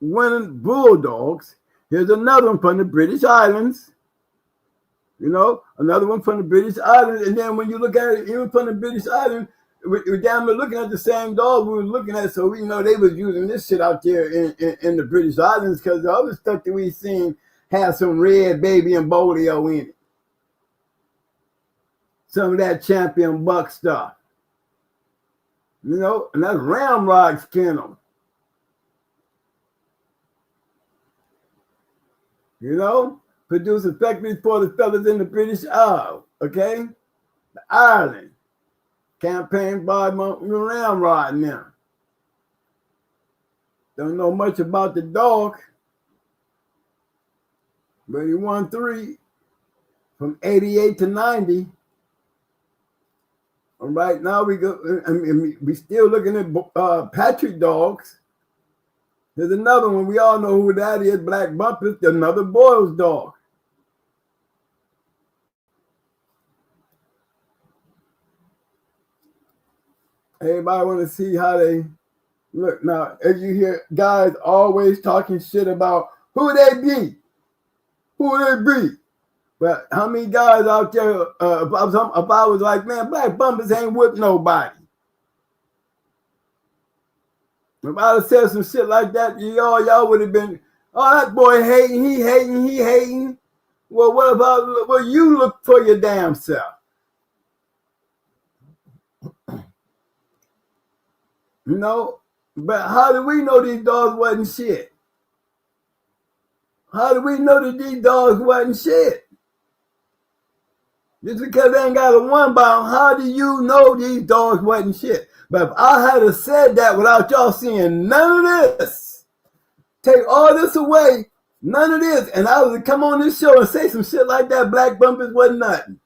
winning bulldogs. Here's another one from the British Islands. You know, another one from the British Islands. And then when you look at it, even from the British Islands, we're damn near looking at the same dog we were looking at. So we know they was using this shit out there in the British Islands because the other stuff that we seen had some red baby and bolio in it. Some of that Champion Buck stuff. You know, and that's Ramrod's kennel. You know, produced effectively for the fellas in the British Isles, okay? The Ireland, campaigned by Ramrod now. Don't know much about the dog, but he won 3 from 88 to 90. And right now we still looking at Patrick dogs. There's another one. We all know who that is. Black Bumpus, another Boyle's dog. Everybody want to see how they look. Now, as you hear guys always talking shit about who they beat. Who they beat. But how many guys out there, if I was like, man, Black Bumpus ain't whipped nobody. If I'd have said some shit like that, y'all would have been, oh, that boy hating, he hating. Well, what about, well, you look for your damn self. You know, but how do we know these dogs wasn't shit? How do we know that these dogs wasn't shit? Just because they ain't got a one by them, how do you know these dogs wasn't shit? But if I had have said that without y'all seeing none of this, take all this away, none of this, and I would come on this show and say some shit like that, Black Bumpus wasn't nothing.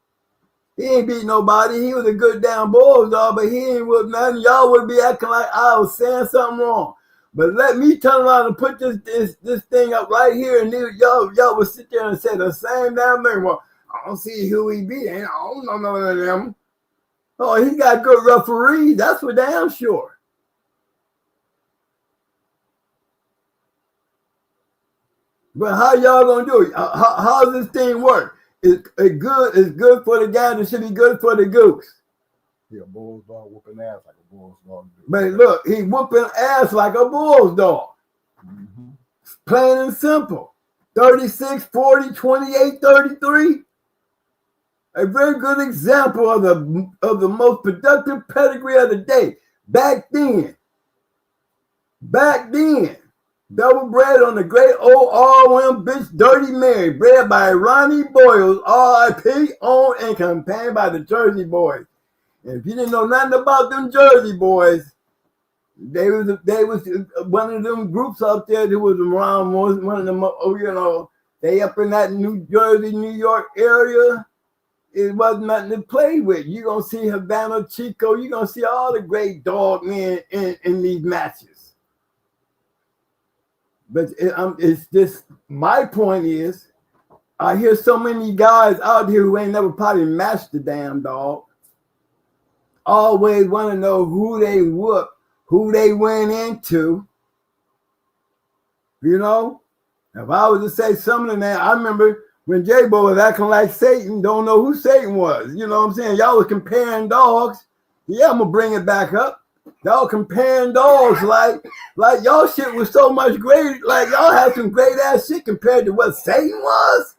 He ain't beat nobody. He was a good damn bulldog, but he ain't with nothing. Y'all would be acting like I was saying something wrong. But let me turn around and put this thing up right here, and y'all would sit there and say the same damn thing. Well, I don't see who he beat. I don't know none of them. Oh, he got good referees. That's for damn sure. But how y'all gonna do it? How does this thing work? It's good for the gander. It should be good for the goose. Yeah, bull's dog whooping ass like a bull's dog. But look, he whooping ass like a bull's dog. Mm-hmm. Plain and simple. 36, 40, 28, 33. A very good example of the most productive pedigree of the day. Back then, double bred on the great old R1 bitch Dirty Mary, bred by Ronnie Boyles, R.I.P., owned and campaigned by the Jersey Boys. And if you didn't know nothing about them Jersey Boys, they was one of them groups out there that was around one of them, they up in that New Jersey, New York area. It wasn't nothing to play with. You're going to see Havana Chico. You're going to see all the great dog men in these matches. But it's just, my point is, I hear so many guys out here who ain't never probably matched the damn dog. Always want to know who they whooped, who they went into. You know? If I was to say something that I remember when J-Bo was acting like Satan, don't know who Satan was. You know what I'm saying? Y'all was comparing dogs. Yeah, I'm going to bring it back up. Y'all comparing dogs like y'all shit was so much great. Like y'all had some great ass shit compared to what Satan was.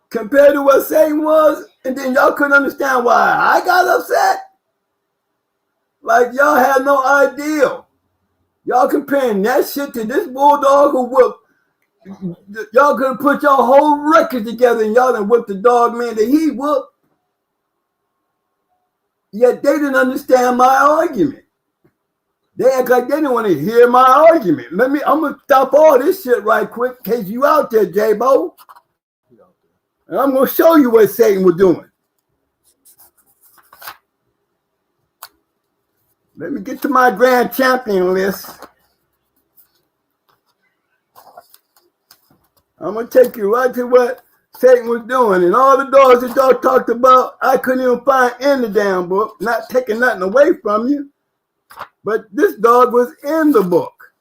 Compared to what Satan was. And then y'all couldn't understand why I got upset. Like y'all had no idea. Y'all comparing that shit to this bulldog who whooped. Y'all could have put your whole record together and y'all done whipped the dog man that he whooped. Yet they didn't understand my argument. They act like they didn't want to hear my argument. I'm going to stop all this shit right quick in case you out there, J-Bo. And I'm going to show you what Satan was doing. Let me get to my grand champion list. I'm going to take you right to what Satan was doing. And all the dogs that y'all talked about, I couldn't even find in the damn book. Not taking nothing away from you. But this dog was in the book.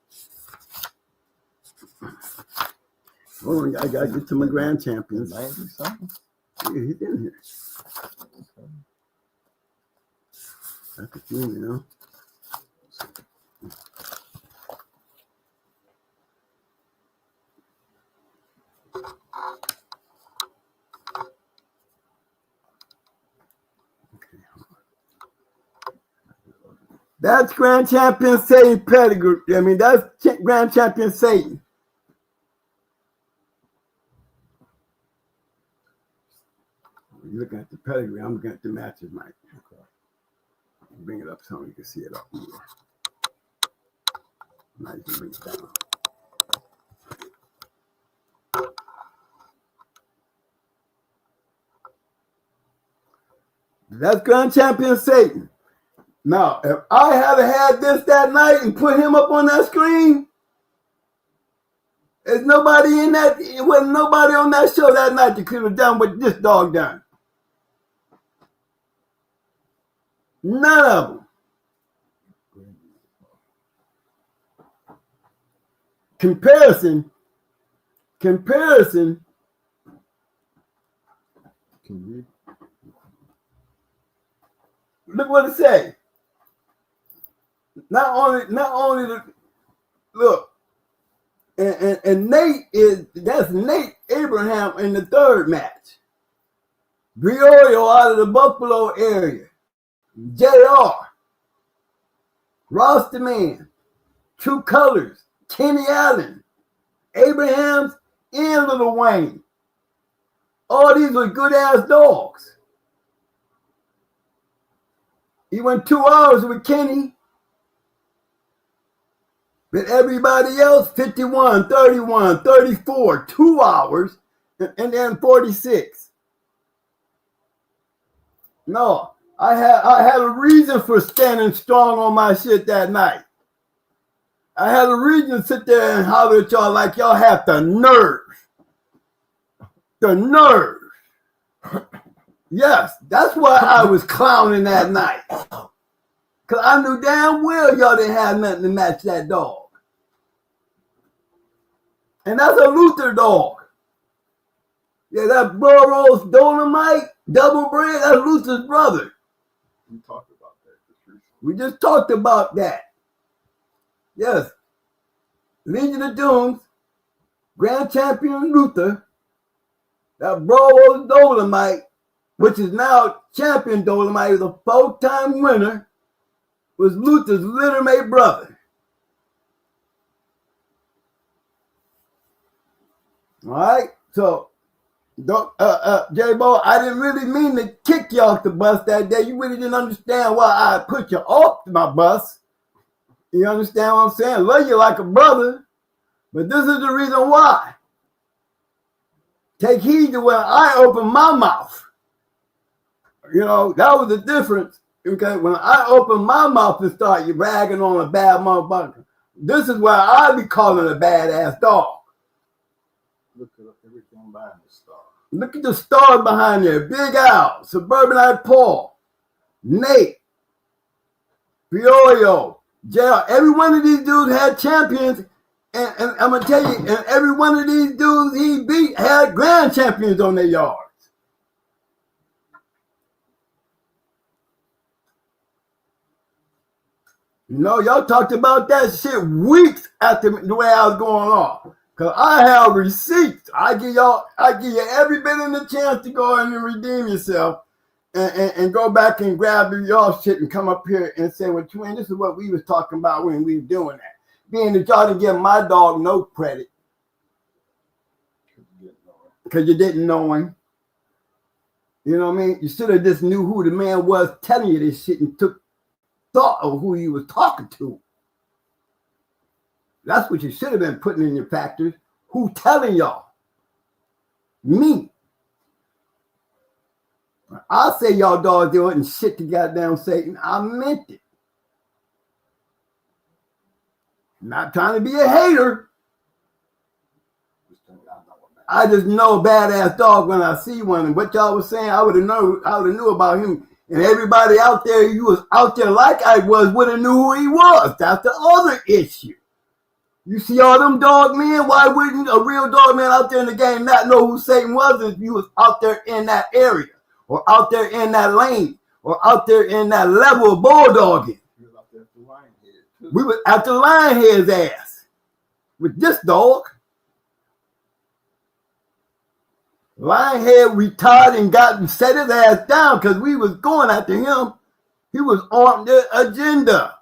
Hold on, I got to get to my grand champions. 90-something? Yeah, he's in here. That's a few, you know. That's Grand Champion Satan pedigree. I mean, that's Grand Champion Satan. You're looking at the pedigree. I'm looking at the matches, Mike. Okay. Bring it up so you can see it up more. Now you can bring it down. That's Grand Champion Satan. Now, if I had this that night and put him up on that screen, there's nobody in that, it wasn't nobody on that show that night that could have done what this dog done. None of them. Comparison. Can you? Look what it says. Not only the look, and that's Nate Abraham in the third match. Briorio out of the Buffalo area. JR. Ross the Man. True Colors. Kenny Allen. Abrahams and Little Wayne. All these were good ass dogs. He went 2 hours with Kenny. But everybody else, 51, 31, 34, 2 hours, and then 46. No, I had a reason for standing strong on my shit that night. I had a reason to sit there and holler at y'all like y'all have the nerve. The nerve. Yes, that's why I was clowning that night. Because I knew damn well y'all didn't have nothing to match that dog. And that's a Luther dog. Yeah, that Burroughs Dolomite, double bred, that's Luther's brother. We talked about that. We just talked about that. Yes. Legion of Dooms, Grand Champion Luther, that Burroughs Dolomite, which is now Champion Dolomite, is a 4-time winner, was Luther's littermate brother. All right, so J-Bo, I didn't really mean to kick you off the bus that day. You really didn't understand why I put you off my bus. You understand what I'm saying? Love you like a brother, but this is the reason why. Take heed to when I open my mouth. You know, that was the difference. Okay, when I open my mouth and start you bragging on a bad motherfucker, this is where I be calling a badass dog. Look at everything behind the star. Look at the stars behind there. Big Al, Suburbanite Paul, Nate, Fiorio, JR. Every one of these dudes had champions. And I'm going to tell you, and every one of these dudes he beat had grand champions on their yards. You know, y'all talked about that shit weeks after the way I was going on. Because I have receipts. I give you every bit of the chance to go in and redeem yourself and go back and grab y'all shit and come up here and say, well, twin, this is what we was talking about when we were doing that. Being that y'all didn't give my dog no credit. Because you didn't know him. You know what I mean? You should have just knew who the man was telling you this shit and took thought of who you was talking to. That's what you should have been putting in your factors. Who telling y'all? Me. I say y'all dogs do it and shit to goddamn Satan. I meant it. Not trying to be a hater. I just know a badass dog when I see one. And what y'all was saying, I would have knew about him. And everybody out there, you was out there like I was, would have knew who he was. That's the other issue. You see all them dog men? Why wouldn't a real dog man out there in the game not know who Satan was if you was out there in that area, or out there in that lane, or out there in that level of bulldogging? We was after Lionhead's ass with this dog. Lionhead retired and set his ass down because we was going after him. He was on the agenda.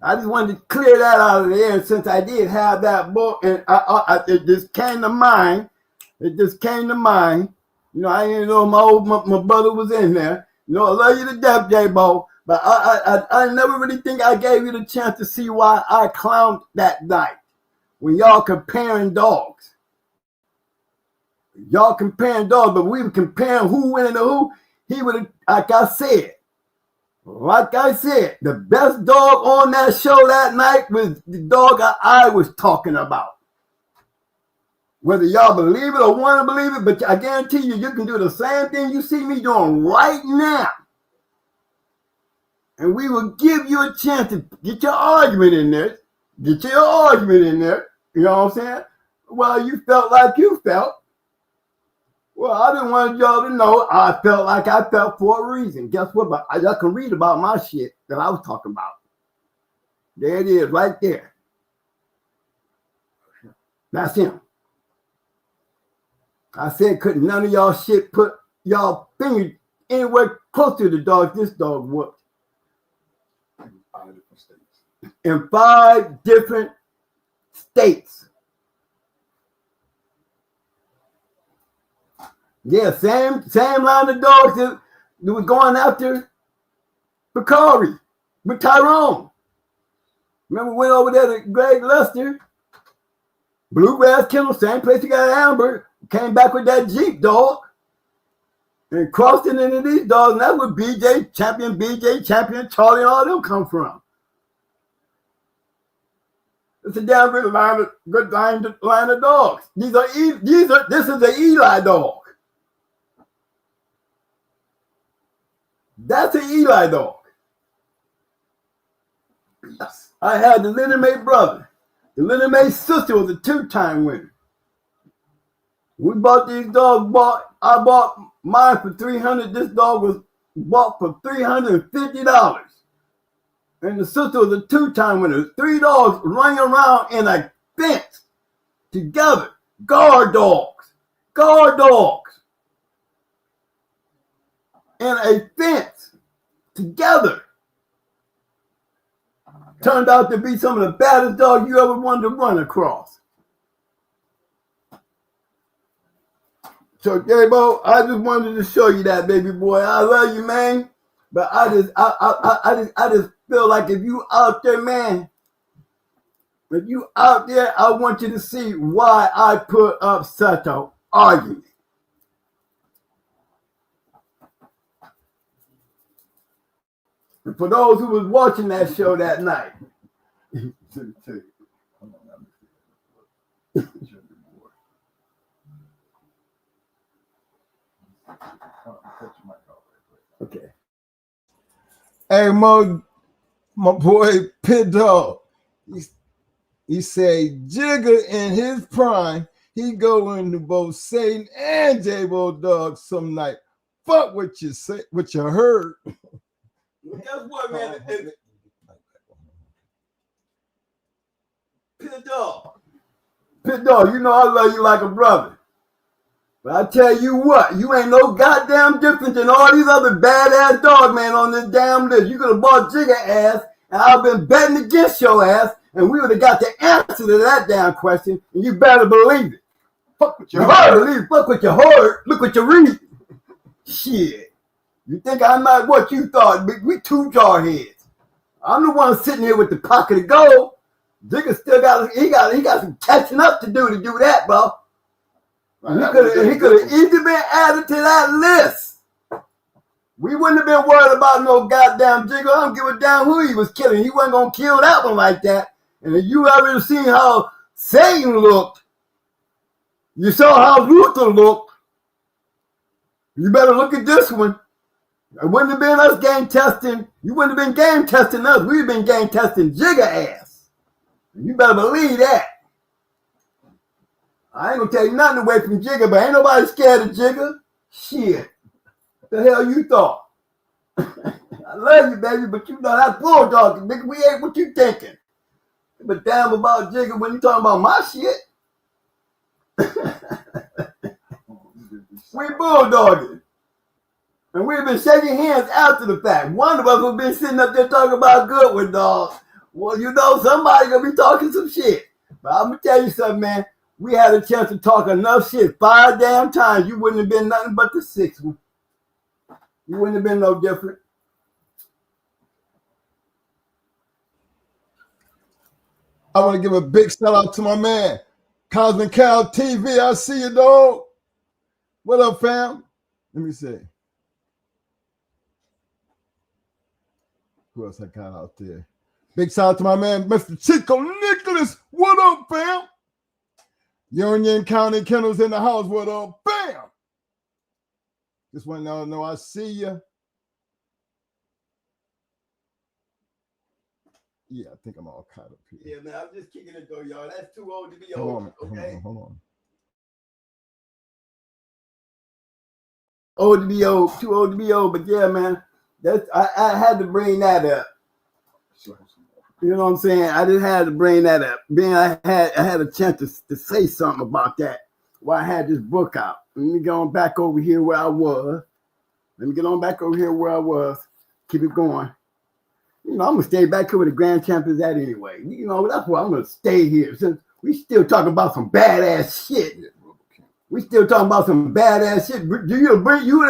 I just wanted to clear that out of the air. Since I did have that book, and it just came to mind. It just came to mind. You know, I didn't know my brother was in there. You know, I love you to death, J-Bo. But I never really think I gave you the chance to see why I clowned that night. When y'all comparing dogs. Y'all comparing dogs, but we were comparing who winning to who. He would have, like I said, the best dog on that show that night was the dog I was talking about. Whether y'all believe it or want to believe it, but I guarantee you, you can do the same thing you see me doing right now. And we will give you a chance to get your argument in there. Get your argument in there. You know what I'm saying? Well, you felt like you felt. Well, I didn't want y'all to know I felt like I felt for a reason. Guess what? But y'all can read about my shit that I was talking about. There it is, right there. That's him. I said, couldn't none of y'all shit put y'all finger anywhere close to the dog this dog whooped. In 5 different states. Yeah, same line of dogs that was going after Bakari with Tyrone. Remember, went over there to Greg Lester, Bluegrass Kennels, same place he got Amber, came back with that Jeep dog and crossed it into these dogs, and that's where BJ Champion, Charlie, and all them come from. It's a damn good line of dogs. This is an Eli dog. That's an Eli dog. I had the Lenny Mae brother. The Lenny Mae sister was a 2-time winner. We bought these dogs. I bought mine for $300. This dog was bought for $350. And the sister was a 2-time winner. 3 dogs running around in a fence together. Guard dogs. Guard dogs. In a fence together. Turned out to be some of the baddest dogs you ever wanted to run across. So, J-Bo, I just wanted to show you that, baby boy. I love you, man. But I just feel like if you out there, man, if you out there, I want you to see why I put up such an argument. And for those who was watching that show that night, okay. Hey, my boy Pit Dog, he said Jigga in his prime, he go into both Satan and J-Bo Dog some night. Fuck what you say, what you heard. Guess what, man? Pit Dog. Pit Dog, you know I love you like a brother. But I tell you what, you ain't no goddamn different than all these other badass dog man on this damn list. You could have bought Jigga ass, and I've been betting against your ass, and we would have got the answer to that damn question, and you better believe it. Fuck what you heard. Believe, fuck what you heard. Look what you read. Shit. You think I'm not what you thought? We 2 jarheads. I'm the one sitting here with the pocket of gold. Jigga still got some catching up to do that, bro. He could have easily been added to that list. We wouldn't have been worried about no goddamn Jigga. I don't give a damn who he was killing. He wasn't gonna kill that one like that. And if you ever seen how Satan looked, you saw how Luther looked. You better look at this one. It wouldn't have been us game testing. You wouldn't have been game testing us. We'd have been game testing Jigga ass. You better believe that. I ain't gonna tell you nothing away from Jigga, but ain't nobody scared of Jigga. Shit. What the hell you thought? I love you, baby, but you know that's bulldog, nigga. We ain't what you thinking. But damn about Jigga when you talking about my shit. We bulldogging. And we've been shaking hands after the fact. One of us will be sitting up there talking about Goodwin, dog. Well, you know somebody gonna be talking some shit. But I'm gonna tell you something, man. We had a chance to talk enough shit 5 damn times. You wouldn't have been nothing but the 6th one. You wouldn't have been no different. I want to give a big shout out to my man, Cosmic Cow TV. I see you, dog. What up, fam? Let me see. Who else I got out there? Big shout out to my man, Mr. Chico Nicholas. What up, fam? Union County Kennels in the house. What up? Bam! Just want y'all to know I see you. Yeah, I think I'm all caught up here. Yeah, man, I'm just kicking it though, y'all. That's too old to be old. Okay? Hold on. Old to be old, too old to be old. But yeah, man, I had to bring that up. You know what I'm saying? I just had to bring that up. Being I had a chance to say something about that while I had this book out. Let me get on back over here where I was. Keep it going. You know, I'm going to stay back here where the grand champions at anyway. You know, that's why I'm going to stay here. Since we still talking about some badass shit. You would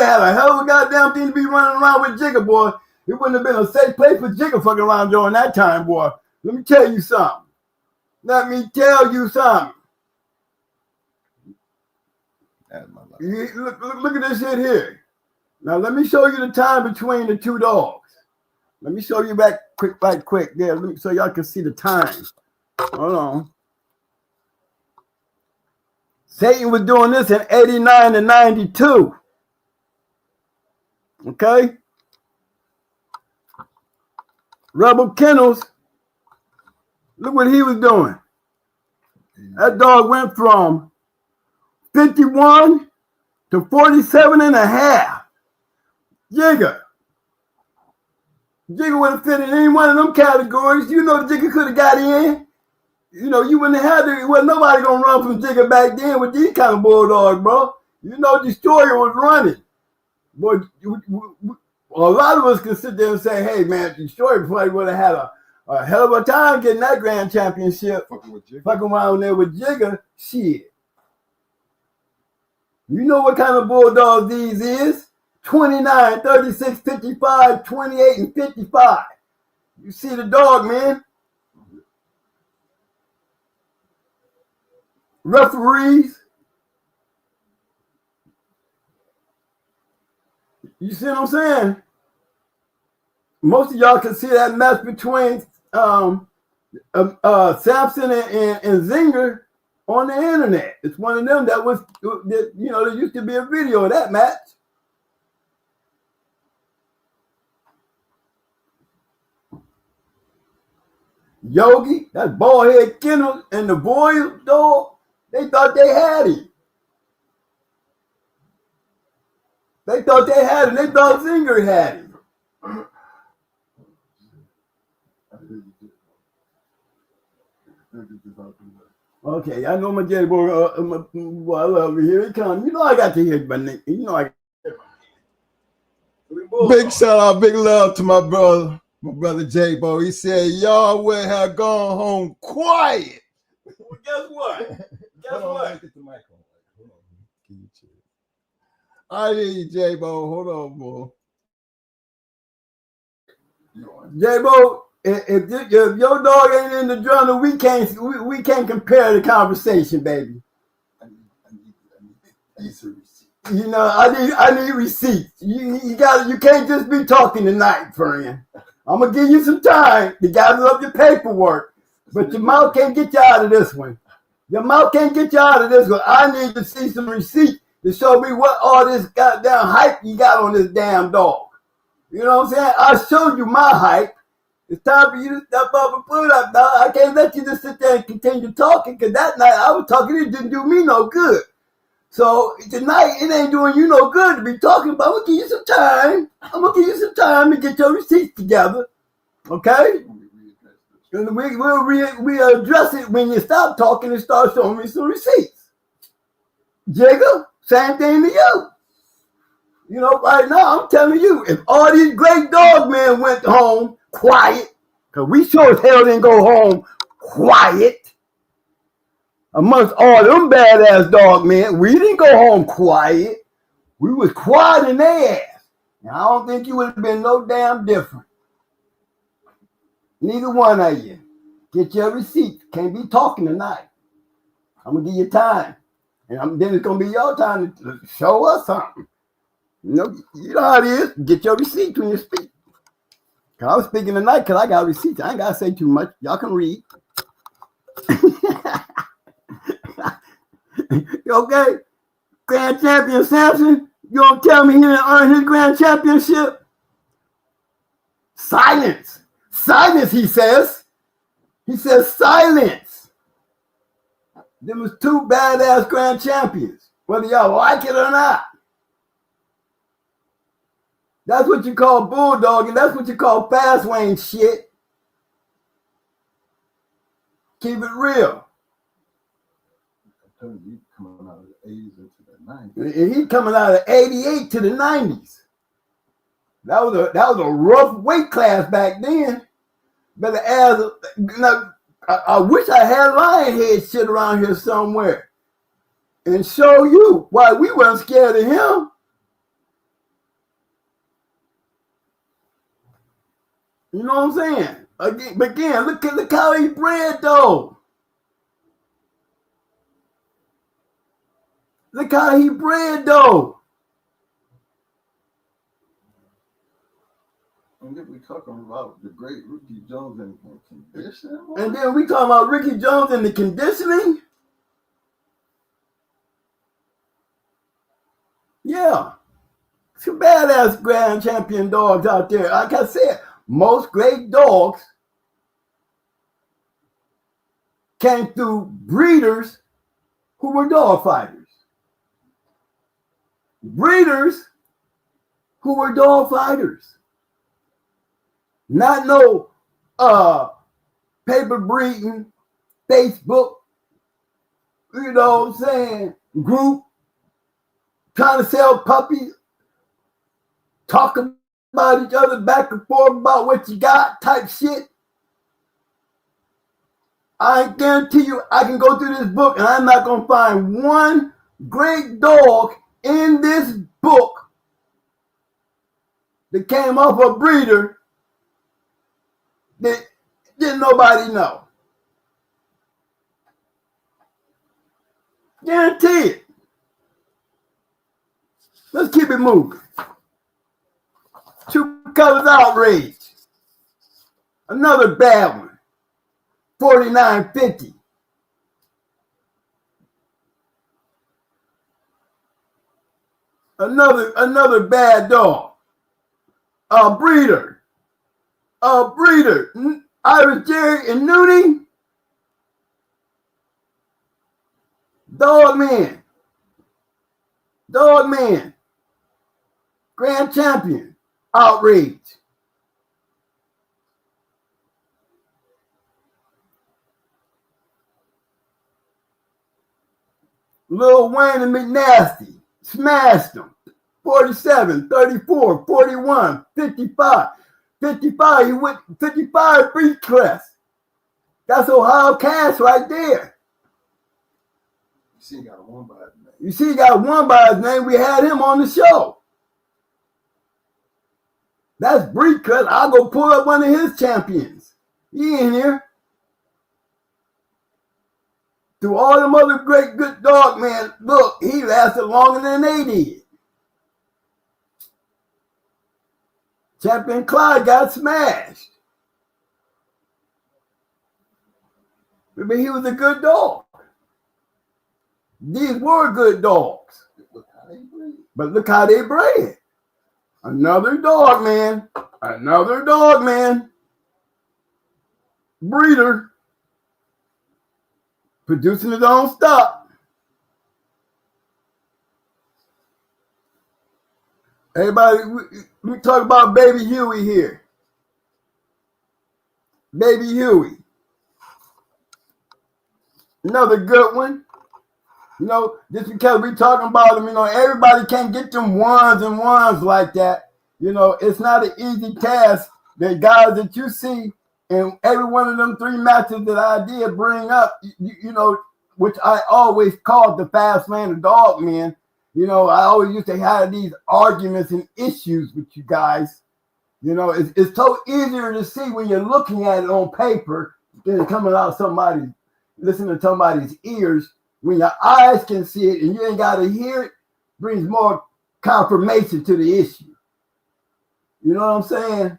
have a hell of a goddamn thing to be running around with Jigga, boy. It wouldn't have been a safe place for Jigga fucking around during that time, boy. Let me tell you something. Look at this shit here. Now, let me show you the time between the 2 dogs. Let me show you back quick. There, so y'all can see the time. Hold on. Satan was doing this in 89 and 92. Okay? Rebel Kennels Look what he was doing. That dog went from 51 to 47 and a half. Jigger would have fit in any one of them categories. You know, Jigger could have got in. You know, you wouldn't have had to. Well, nobody gonna run from Jigger back then with these kind of bulldogs, bro. You know, Destroyer was running. Boy, a lot of us can sit there and say, hey, man, Destroyer probably would have had a hell of a time getting that grand championship. Fucking around there with Jigger. Shit. You know what kind of bulldogs these is? 29, 36, 55, 28, and 55. You see the dog, man. Referees. You see what I'm saying? Most of y'all can see that match between Sampson and Zinger on the internet. It's one of them that was, you know, there used to be a video of that match. Yogi, that bald head Kennels, and the boys, dog, they thought they had him. They thought they had him. They thought Zinger had him. Okay, I know my J boy. I love you. Here he comes. You know I got to hear my name. You know I. Big shout out, big love to my brother J-Bo. He said y'all would have gone home quiet. Well, guess what? Guess what? Get the mic on. Hold on. I hear you, J-Bo. Hold on, boy. J-Bo, if your dog ain't in the journal, we can't compare the conversation, baby. I need some receipts. You know, I need receipts. You can't just be talking tonight, friend. I'm gonna give you some time to gather up your paperwork, but your mouth can't get you out of this one. Your mouth can't get you out of this one. I need to see some receipts to show me what all this goddamn hype you got on this damn dog. You know what I'm saying? I showed you my hype. It's time for you to step up and put it up, dog. I can't let you just sit there and continue talking, because that night I was talking, it didn't do me no good. So tonight, it ain't doing you no good to be talking, but I'm going to give you some time. I'm going to give you some time to get your receipts together, okay? And we'll address it when you stop talking and start showing me some receipts. Jigger, same thing to you. You know, right now, I'm telling you, if all these great dog men went home quiet, because we sure as hell didn't go home quiet, amongst all them badass dog men, we didn't go home quiet. We was quiet in their ass. Now, I don't think you would have been no damn different. Neither one of you. Get your receipt. Can't be talking tonight. I'm going to give you time. And then it's going to be your time to show us something. You know how it is. Get your receipt when you speak. Cause I was speaking tonight because I got receipts. I ain't got to say too much. Y'all can read. Okay? Grand champion Sampson, you don't tell me he didn't earn his grand championship? Silence. Silence, he says. He says silence. There was two badass grand champions, whether y'all like it or not. That's what you call bulldog, and that's what you call fast lane shit. Keep it real. He coming out of the 80s into the 90s. And he coming out of 88 to the 90s. That was a rough weight class back then. Better ask. I wish I had Lionhead shit around here somewhere and show you why we weren't scared of him. You know what I'm saying? Again, look how he bred though. Look how he bred though. And then we talking about the great Ricky Jones and conditioning. And then we talking about Ricky Jones and the conditioning. Yeah. Some badass grand champion dogs out there. Like I said, most great dogs came through breeders who were dog fighters. Breeders who were dog fighters. Not no paper breeding, Facebook, you know what I'm saying, group trying to sell puppies, talking about each other back and forth about what you got type shit. I guarantee you I can go through this book and I'm not going to find one great dog in this book that came off a breeder that didn't nobody know. Guarantee it. Let's keep it moving. True Colors Outrage. Another bad one. 49.50. Another bad dog. A breeder. Irish Jerry and Nudie. Dog man. Grand champion. Outrage. Lil Wayne and McNasty smashed them. 47, 34, 41, 55. 55, he went 55 breed class. That's Ohio Cash right there. You see, he got one by his name. You see, he got one by his name. We had him on the show. That's breed class. I'll go pull up one of his champions. He in here. Through all them other great good dog, man, look, he lasted longer than they did. Champion Clyde got smashed. I mean, he was a good dog. These were good dogs. But look how they bred. Another dog man. Breeder. Producing his own stuff. Everybody, we talk about Baby Huey here. Baby Huey. Another good one. You know, just because we talking about them, you know, everybody can't get them ones and ones like that. You know, it's not an easy task. The guys that you see in every one of them 3 matches that I did bring up, you know, which I always called the fast man and dog man. You know, I always used to have these arguments and issues with you guys. You know, it's so easier to see when you're looking at it on paper than coming out somebody, listening to somebody's ears. When your eyes can see it and you ain't got to hear it, brings more confirmation to the issue. You know what I'm saying?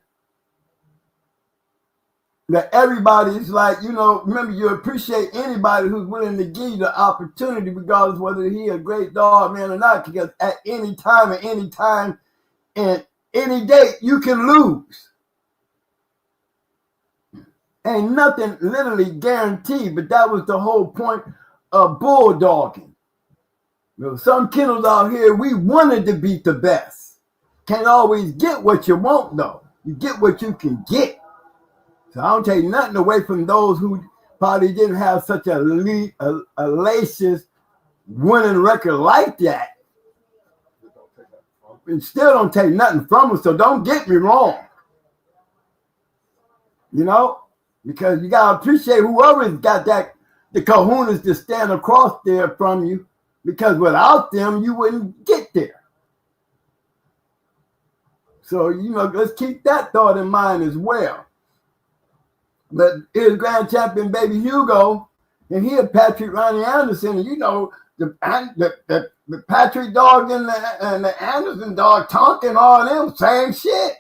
That everybody's like, you know, remember, you appreciate anybody who's willing to give you the opportunity, regardless whether he a great dog man or not, because at any time and any date, you can lose. Ain't nothing literally guaranteed, but that was the whole point of bulldogging. You know, some kennels out here, we wanted to beat the best. Can't always get what you want, though. You get what you can get. So I don't take nothing away from those who probably didn't have such a hellacious winning record like that. And still don't take nothing from them, so don't get me wrong. You know? Because you got to appreciate whoever's got the kahunas to stand across there from you, because without them, you wouldn't get there. So, you know, let's keep that thought in mind as well. But here's Grand Champion Baby Hugo, and he had Patrick Ronnie Anderson, and you know, the Patrick dog and the Anderson dog talking all them, same shit.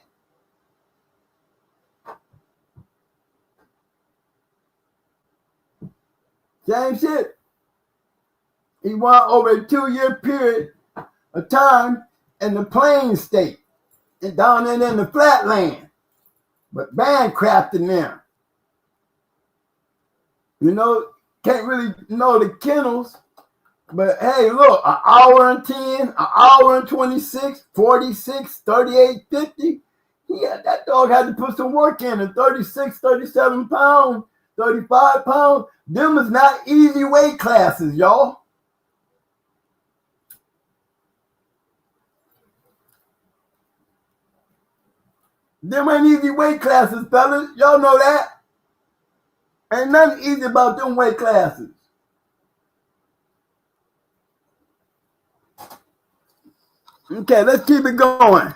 Same shit. He won over a 2-year period of time in the Plain State and down in the flatland, but Bancroft in there. You know, can't really know the kennels. But hey, look, an hour and 10, an hour and 26, 46, 38, 50. Yeah, that dog had to put some work in. And 36, 37 pounds, 35 pounds. Them is not easy weight classes, y'all. Them ain't easy weight classes, fellas. Y'all know that. Ain't nothing easy about them weight classes. Okay, let's keep it going.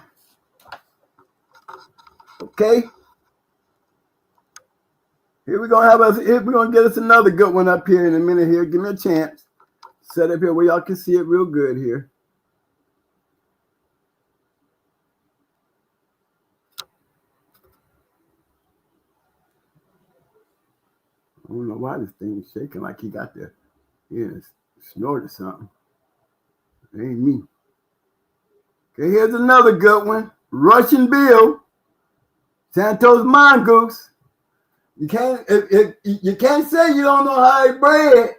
Okay. Here we're gonna get us another good one up here in a minute here. Give me a chance. Set up here where y'all can see it real good here. I don't know why this thing is shaking like he got the snort or something. It ain't me. Okay, here's another good one. Russian Bill, Santos Mongoose. You can't you can't say you don't know how he bred,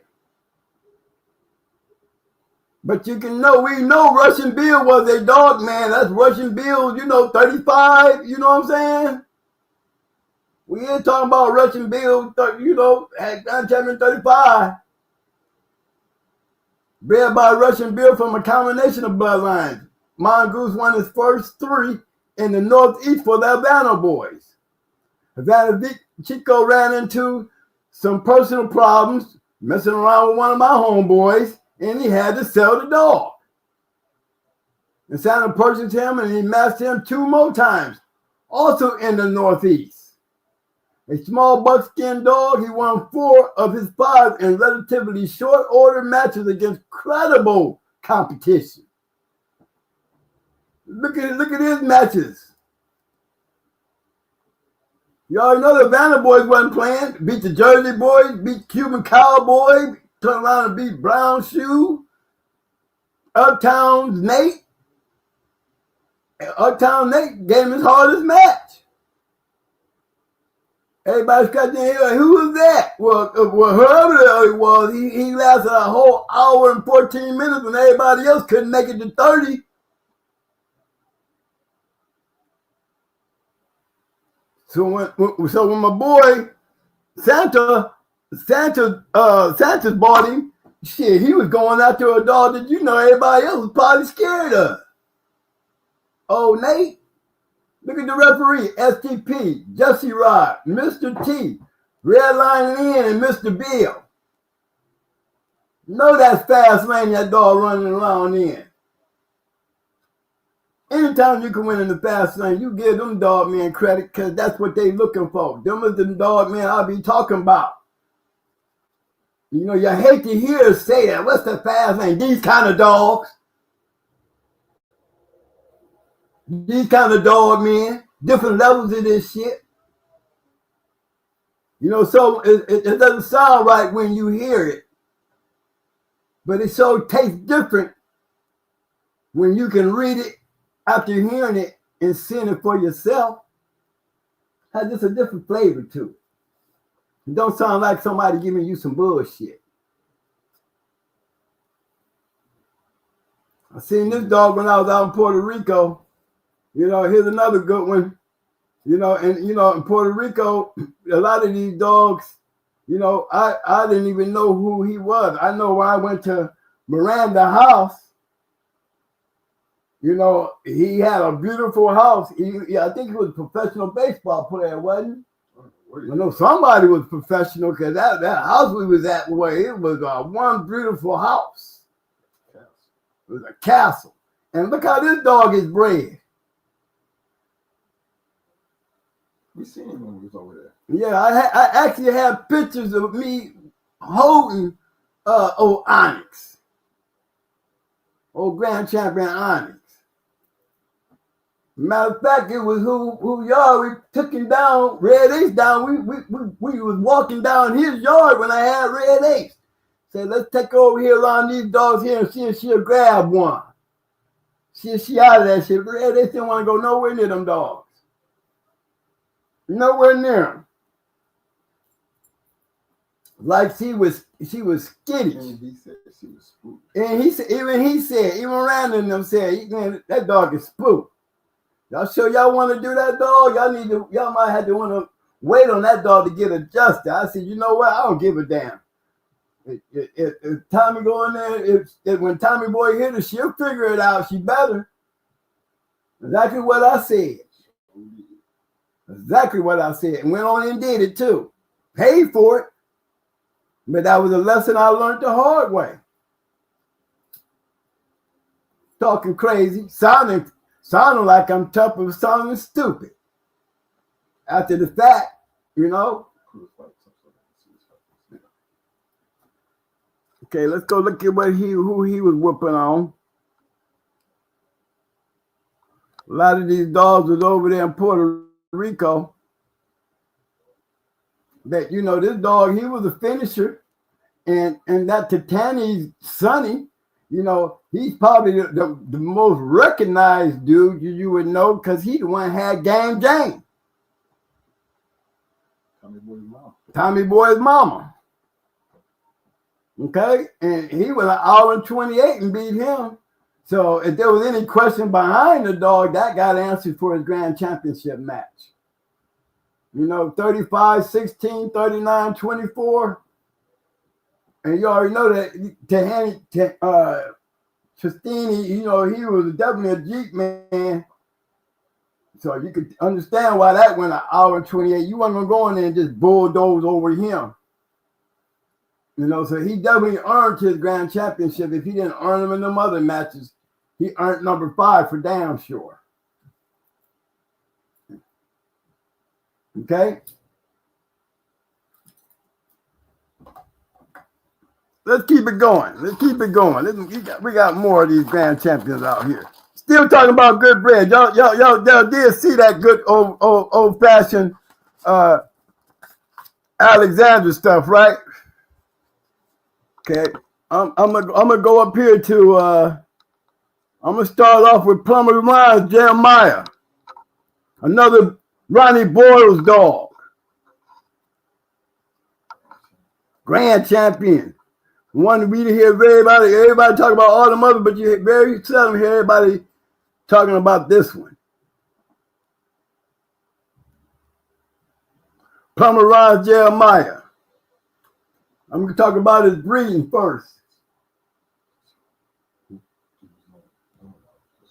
but you can know. We know Russian Bill was a dog man. That's Russian Bill, 35. You know what I'm saying? We ain't talking about Russian Bill, at champion 35. Bred by Russian Bill from a combination of bloodlines. Mongoose won his first 3 in the Northeast for the Havana boys. Havana Chico ran into some personal problems messing around with one of my homeboys, and he had to sell the dog. And Santa purchased him, and he matched him 2 more times, also in the Northeast. A small buckskin dog, he won 4 of his 5 in relatively short order matches against credible competition. Look at his matches. You already know the Havana boys wasn't playing. Beat the Jersey boys, beat Cuban Cowboy, turned around and beat Brown Shoe, Uptown's Nate. Uptown Nate gave him his hardest match. Everybody scratching their head like, who was that? Well, whoever it was, he lasted a whole hour and 14 minutes when everybody else couldn't make it to 30. So when my boy Santa's bought him, shit, he was going after a dog that everybody else was probably scared of. Oh, Nate, look at the referee, STP, Jesse Rod, Mr. T, Red Line in, and Mr. Bill. Know that's fast lane that dog running around in. Anytime you can win in the fast lane, you give them dog men credit because that's what they looking for. Them is the dog men I'll be talking about. You hate to hear us say that. What's the fast lane? These kind of dogs. These kind of dog men. Different levels of this shit. So it doesn't sound right when you hear it. But it so tastes different when you can read it after hearing it and seeing it for yourself. Has just a different flavor to it. It don't sound like somebody giving you some bullshit. I seen this dog when I was out in Puerto Rico. Here's another good one. In Puerto Rico, a lot of these dogs, I didn't even know who he was. I know when I went to Miranda House, he had a beautiful house. I think he was a professional baseball player, wasn't he? I know somebody was professional because that house we was at, it was one beautiful house. It was a castle. And look how this dog is bred. We seen him when we was over there. Yeah, I actually have pictures of me holding old Onyx. Old Grand Champion Onyx. Matter of fact, it was who yard we took him down, Red Ace down. We was walking down his yard when I had Red Ace. Said, let's take over here around these dogs here and see if she'll grab one. See if she out of that shit. Red Ace didn't want to go nowhere near them dogs. Nowhere near them. like she was skittish. And he said she was spooked. And even Randall and them said, man, that dog is spooked. Y'all sure y'all want to do that dog? Y'all might have to want to wait on that dog to get adjusted. I said, you know what? I don't give a damn. If Tommy go in there, if when Tommy boy hit her, she'll figure it out. She better. Exactly what I said. Exactly what I said. And went on and did it too. Paid for it. But that was a lesson I learned the hard way. Talking crazy, sounding like I'm tough, but sounding stupid. After the fact, you know. Okay, let's go look at who he was whooping on. A lot of these dogs was over there in Puerto Rico. That, you know, this dog, he was a finisher. And that Tatani's Sonny, you know, he's probably the most recognized dude you would know because he the one had Game Jane. Tommy Boy's mama. Okay? And he was an hour and 28 and beat him. So if there was any question behind the dog, that got answered for his grand championship match. You know, 35-16, 39-24. And you already know that Tristini, you know, he was definitely a Jeep man. So you could understand why that went an hour and 28. You wasn't going to go in there and just bulldoze over him. You know, so he definitely earned his grand championship. If he didn't earn them in them other matches, he earned number 5 for damn sure. Okay? Let's keep it going. We got more of these grand champions out here. Still talking about good bread. Y'all did see that good old fashioned Alexander stuff, right? Okay. I'm gonna go up here to I'm gonna start off with Plumber Ryan's Jeremiah. Another Ronnie Boyle's dog. Grand champion. One we hear everybody talk about all the others, but you very seldom hear everybody talking about this one. Plumber Ron's Jeremiah. I'm going to talk about his breeding first.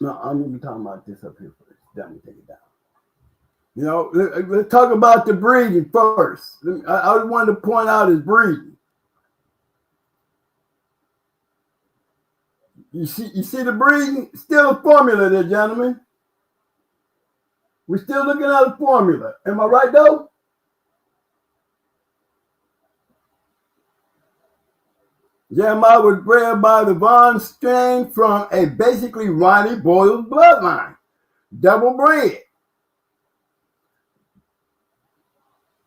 No, I'm going to be talking about this up here first. Then we take it down. You know, let's talk about the breeding first. I wanted to point out his breeding. You see the breeding? Still a formula there, gentlemen. We're still looking at a formula. Am I right, though? Jeremiah was bred by the Vaughn strain from a basically Ronnie Boyle's bloodline. Double bred.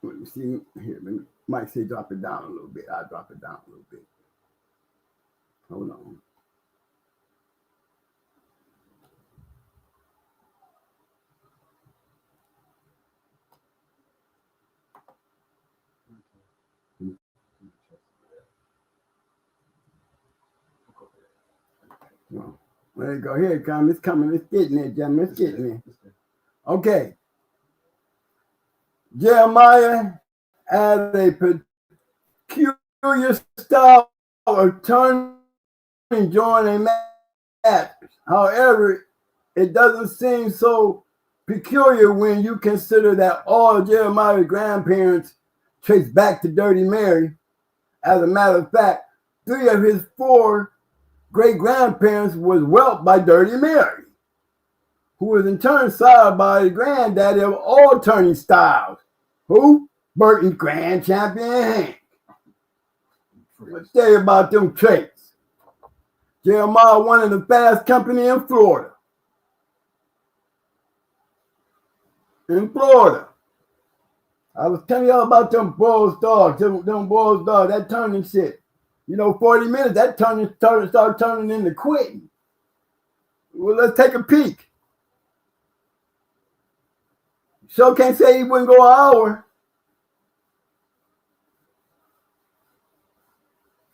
Let me see here. Might say drop it down a little bit. I'll drop it down a little bit. Hold on. There you go. Here it comes. It's coming. It's getting there, gentlemen. It's getting there. Okay. Jeremiah had a peculiar style of turning during a match. However, it doesn't seem so peculiar when you consider that all Jeremiah's grandparents trace back to Dirty Mary. As a matter of fact, 3 of his 4 great-grandparents was whelped by Dirty Mary, who was in turn sired by the granddaddy of all turning styles. Who? Burton's grand champion Hank. Let's tell you about them traits. Jeremiah won in the fast company in Florida. I was telling y'all about them Bulls dogs, them Bulls dogs, that turning shit. You know, 40 minutes, that started turning into quitting. Well, let's take a peek. Sure can't say he wouldn't go an hour.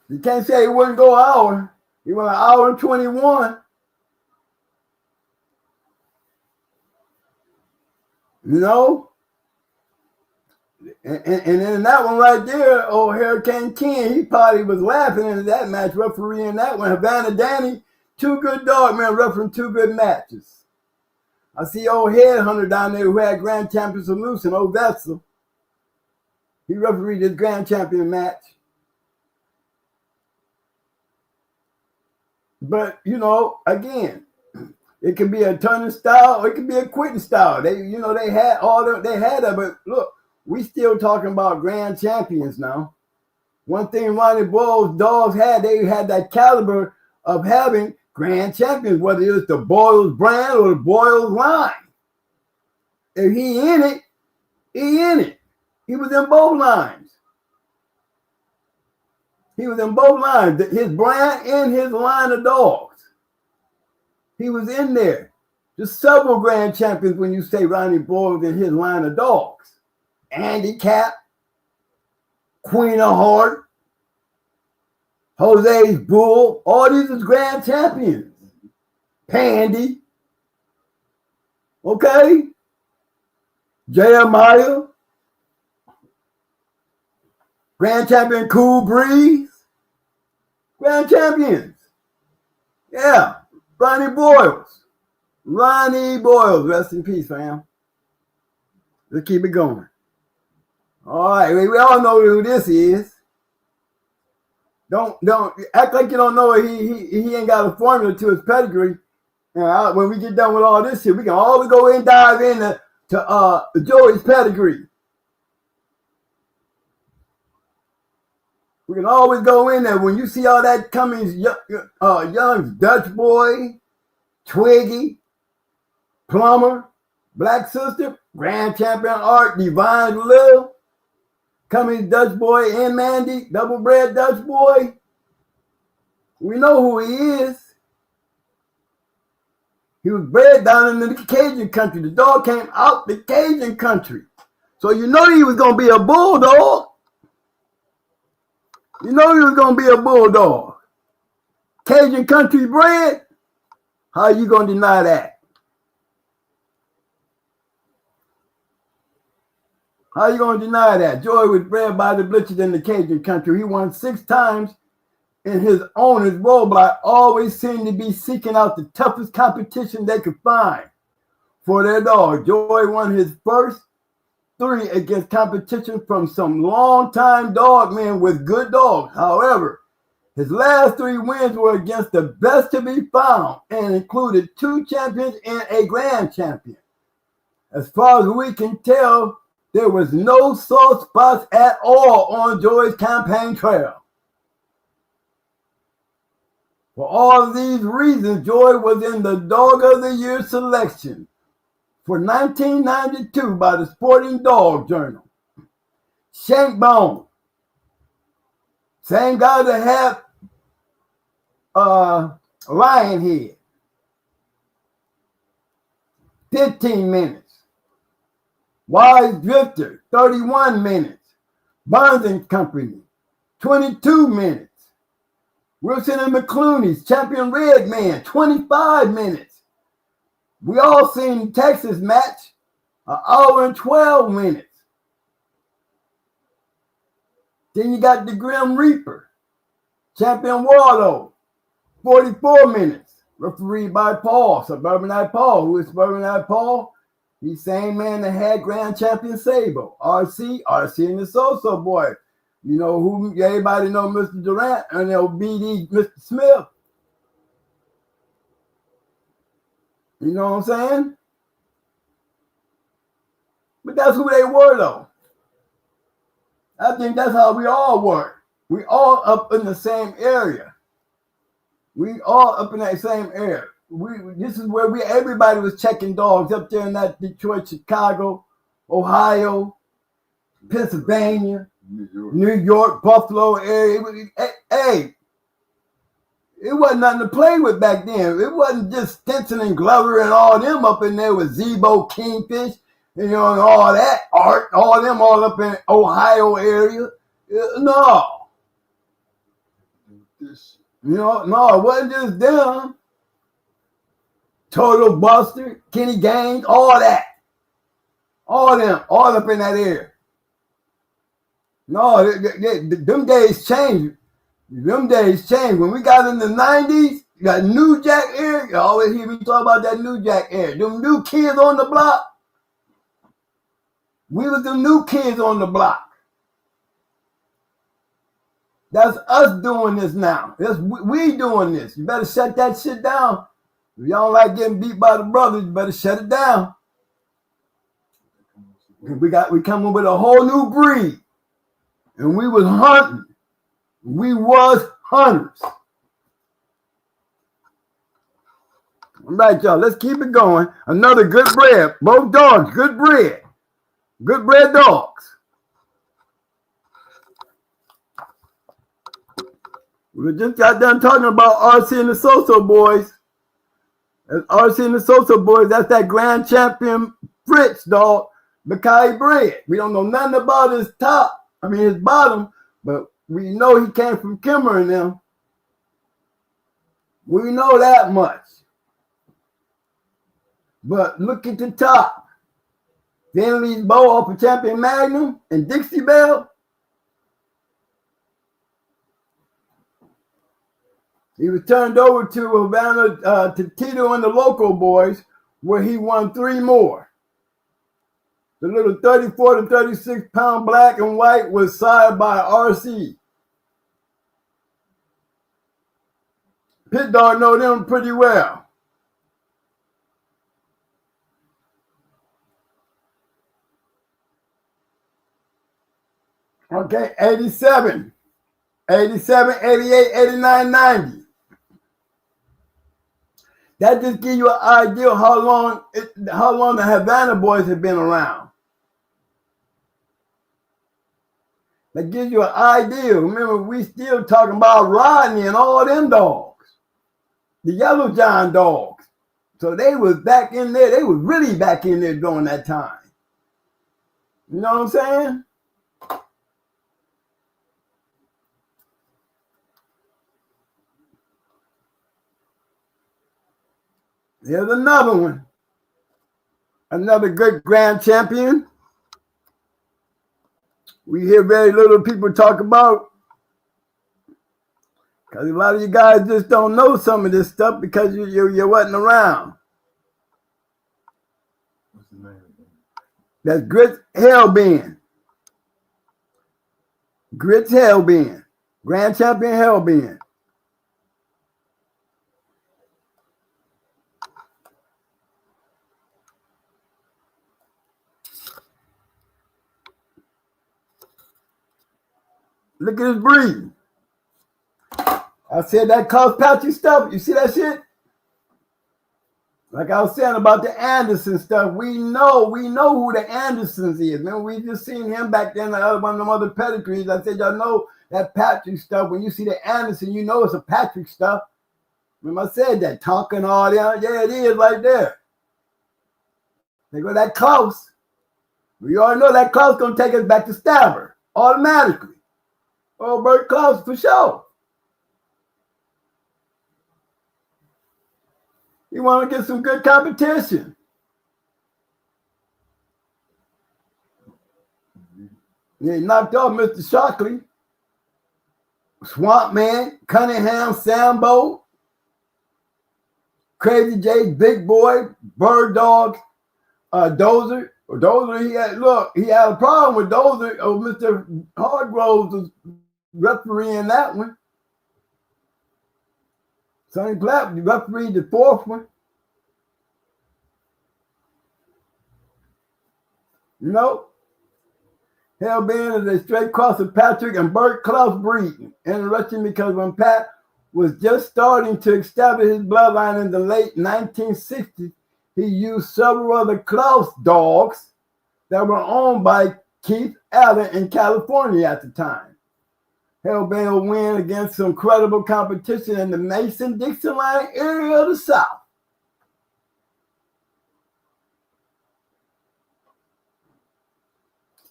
You can't say he wouldn't go an hour. He went an hour and 21. You know? And in that one right there, old Hurricane Ken, he probably was laughing in that match, refereeing that one. Havana Danny, two good dog men refereeing two good matches. I see old Headhunter down there who had Grand Champion Solution, old Vessel. He refereed his Grand Champion match. But, you know, again, it can be a turning style or it can be a quitting style. They had that, but look, we still talking about grand champions now. One thing Ronnie Boyle's dogs had, they had that caliber of having grand champions, whether it's the Boyles brand or the Boyles line. If he in it, he in it. He was in both lines. He was in both lines, his brand and his line of dogs. He was in there. Just several grand champions when you say Ronnie Boyles in his line of dogs. Andy Cap, Queen of Heart, Jose's Bull, all these is grand champions. Pandy, okay? Jeremiah, grand champion Cool Breeze, grand champions. Yeah, Ronnie Boyles. Ronnie Boyles, rest in peace, fam. Let's keep it going. All right, we all know who this is. Don't act like you don't know it. He ain't got a formula to his pedigree. And when we get done with all this shit, we can always go in and dive into Joey's pedigree. We can always go in there. When you see all that Cummings Young's Dutch Boy, Twiggy, Plumber, Black Sister, Grand Champion Art, Divine Lil, Cummings Dutch Boy, and Mandy, Double Bred Dutch Boy. We know who he is. He was bred down in the Cajun country. The dog came out the Cajun country. So you know he was going to be a bulldog. You know he was going to be a bulldog. Cajun country bred? How you going to deny that? How you going to deny that? Joy was bred by the Blitzers in the Cajun country. He won 6 times in his owner's roadblock. Always seemed to be seeking out the toughest competition they could find for their dog. Joy won his first 3 against competition from some long-time dog men with good dogs. However, his last 3 wins were against the best to be found and included 2 champions and a grand champion. As far as we can tell, there was no soft spots at all on Joy's campaign trail. For all of these reasons, Joy was in the Dog of the Year selection for 1992 by the Sporting Dog Journal. Shank Bone, same guy that had Lion Head, 15 minutes. Wise Drifter, 31 minutes. Barnes and Company, 22 minutes. Wilson and McClooney's Champion Red Man, 25 minutes. We all seen Texas match, 1 hour and 12 minutes. Then you got the Grim Reaper, Champion Waldo, 44 minutes. Refereed by Paul, Suburbanite Paul. Who is Suburbanite Paul? He's the same man that had Grand Champion Sable, RC and the So-So Boy. You know who? Everybody know Mr. Durant and LBD, Mr. Smith. You know what I'm saying? But that's who they were, though. I think that's how we all were. We all up in the same area. We all up in that same area. This is where everybody was checking dogs up there in that Detroit, Chicago, Ohio, Pennsylvania, New York, Buffalo area. It wasn't nothing to play with back then. It wasn't just Stinson and Glover and all them up in there with Zebo, Kingfish, and all that art, all them all up in Ohio area. No. this. You know, no, it wasn't just them. Total Buster, Kenny Gaines, all that. All of them, all up in that area. No, them days changed. Them days changed. When we got in the 90s, that New Jack era, you always hear me talk about that New Jack era. Them new kids on the block. We was the new kids on the block. That's us doing this now. That's we doing this. You better shut that shit down. If y'all don't like getting beat by the brothers, you better shut it down. We coming with a whole new breed. And we was hunting. We was hunters. All right, y'all, let's keep it going. Another good bread. Both dogs, good bread. Good bread dogs. We just got done talking about RC and the Soso boys. That's RC and the Soso boys, that's that grand champion Fritz dog, Mackay bread. We don't know nothing about his top, his bottom, but we know he came from Kimmer and them. We know that much. But look at the top. Finley's Bow off of Champion Magnum and Dixie Bell. He was turned over to Havana, to Tito and the local boys, where he won 3 more. The little 34 to 36 pound black and white was sired by RC. Pit Dog know them pretty well. Okay, 87, 88, 89, 90. That just gives you an idea of how long the Havana boys have been around. That gives you an idea. Remember, we still talking about Rodney and all them dogs. The Yellow John dogs. So they was back in there. They was really back in there during that time. You know what I'm saying? Here's another one. Another good grand champion. We hear very little people talk about, because a lot of you guys just don't know some of this stuff because you wasn't around. What's the name again? That's Grits Hellbend. Grits Hellbend. Grand champion Hellbend. Look at his breed. I said that cause patchy stuff. You see that shit? Like I was saying about the Anderson stuff, we know who the Andersons is. Remember, we just seen him back then, like one of them other pedigrees. I said, y'all know that Patrick stuff. When you see the Anderson, you know it's a Patrick stuff. Remember I said that, Tonka all that. Yeah, it is right there. They go that close. We already know that close gonna take us back to Stabber automatically. Oh, Bert Klaus for sure. You want to get some good competition. He knocked off Mr. Shockley, Swamp Man, Cunningham, Sambo, Crazy J, Big Boy, Bird Dog, Dozer. Dozer, he had a problem with Dozer. Oh, Mr. Hargroves was refereeing that one. Sonny Platt refereed the 4th one. You know, Hellbend is a straight cross of Patrick and Bert Klaus breed. Interesting because when Pat was just starting to establish his bloodline in the late 1960s, he used several other Klaus dogs that were owned by Keith Allen in California at the time. Hellbend will win against some credible competition in the Mason-Dixon line area of the South.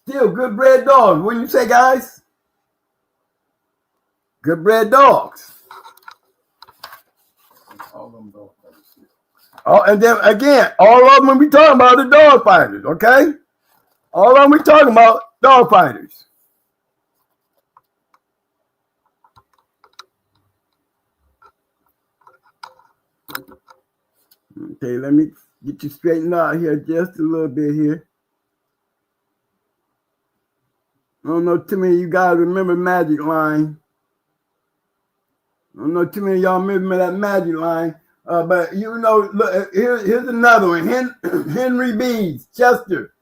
Still good bred dogs, wouldn't you say, guys? Good bred dogs. Oh, and then again, all of them we talking about the dog fighters, okay? All of them we talking about dog fighters. Okay, let me get you straightened out here just a little bit here. I don't know too many of you guys remember Magic Line. I don't know too many of y'all remember that Magic Line. But you know, look, here's another one. Henry Bees, Chester.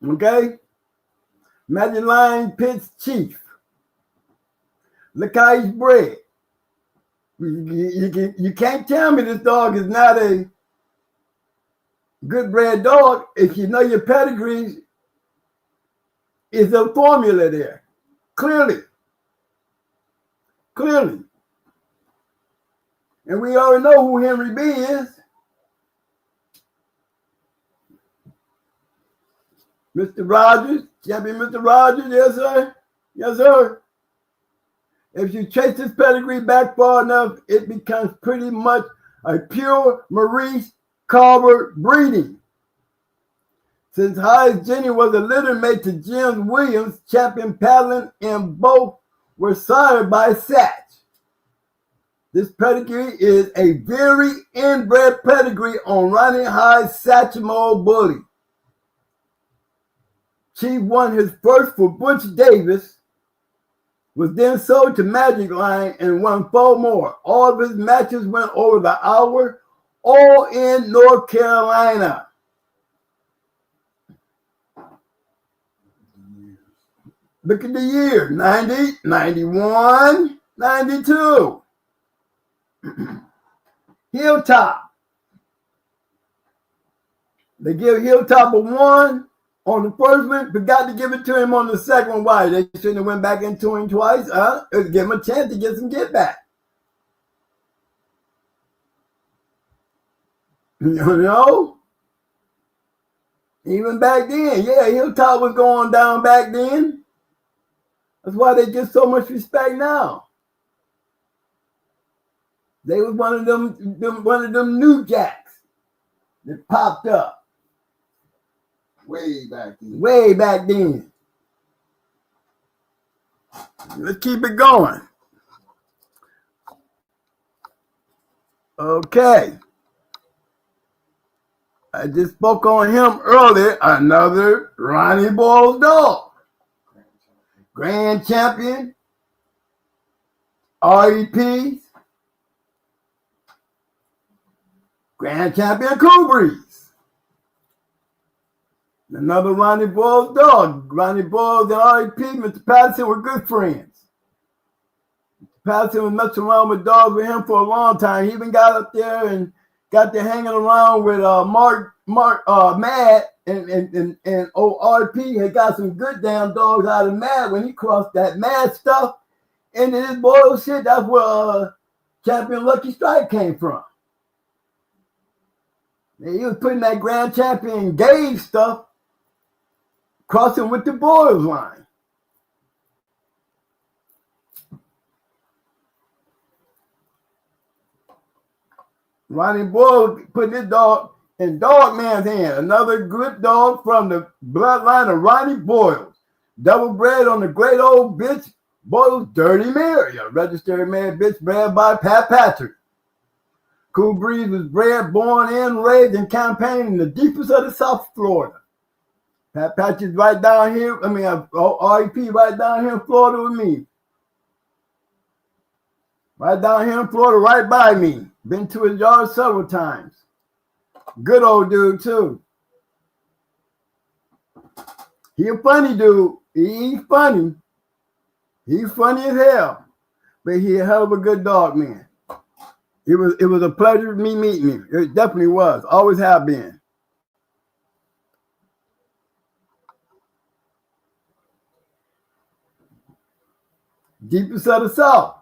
Okay? Magic Line Pitts Chief. Look how he's bred. You can't tell me this dog is not a good bred dog if you know your pedigree is a formula there. Clearly. And we already know who Henry B is. Mr. Rogers, champion Mr. Rogers, yes, sir. Yes, sir. If you chase this pedigree back far enough, it becomes pretty much a pure Maurice Carver breeding. Since Hyde's Jenny was a litter mate to Jim Williams, champion Paddling, and both were sired by Satch. This pedigree is a very inbred pedigree on Ronnie Hyde's Satchmo Bully. Chief won his first for Butch Davis, was then sold to Magic Line and won 4 more. All of his matches went over the hour, all in North Carolina. Look at the year, 90, 91, 92. Hilltop. They give Hilltop a 1 on the first one, forgot to give it to him on the second one. Why? They shouldn't have went back into him twice. It would give him a chance to get some get back. You know? Even back then, yeah, Hilltop was going down back then. That's why they get so much respect now. They was one of them new jacks that popped up. Way back then. Way back then. Let's keep it going. Okay. I just spoke on him earlier. Another Ronnie Boyle's dog. Grand champion. REPs. Grand champion Cool Breeze. Another Ronnie Boyle's dog. Ronnie Boyles and REP, Mr. Patterson were good friends. Mr. Patterson was messing around with dogs with him for a long time. He even got up there and got there hanging around with Mad and old RP had got some good damn dogs out of Mad when he crossed that Mad stuff into this Boyle shit. That's where champion Lucky Strike came from. And he was putting that grand champion Gage stuff crossing with the Boyles line. Ronnie Boyle put his dog in Dog Man's hand. Another good dog from the bloodline of Ronnie Boyles. Double bred on the great old bitch, Boyle's Dirty Mary, a registered mad bitch bred by Pat Patrick. Cool Breeze was bred, born, and raised and campaigned in the deepest of the South Florida. Pat Patrick's right down here. REP right down here in Florida with me. Right down here in Florida, right by me. Been to his yard several times. Good old dude, too. He a funny dude. He's funny. He's funny as hell. But he a hell of a good dog, man. It was a pleasure me meeting him. It definitely was. Always have been. Deepest of the South.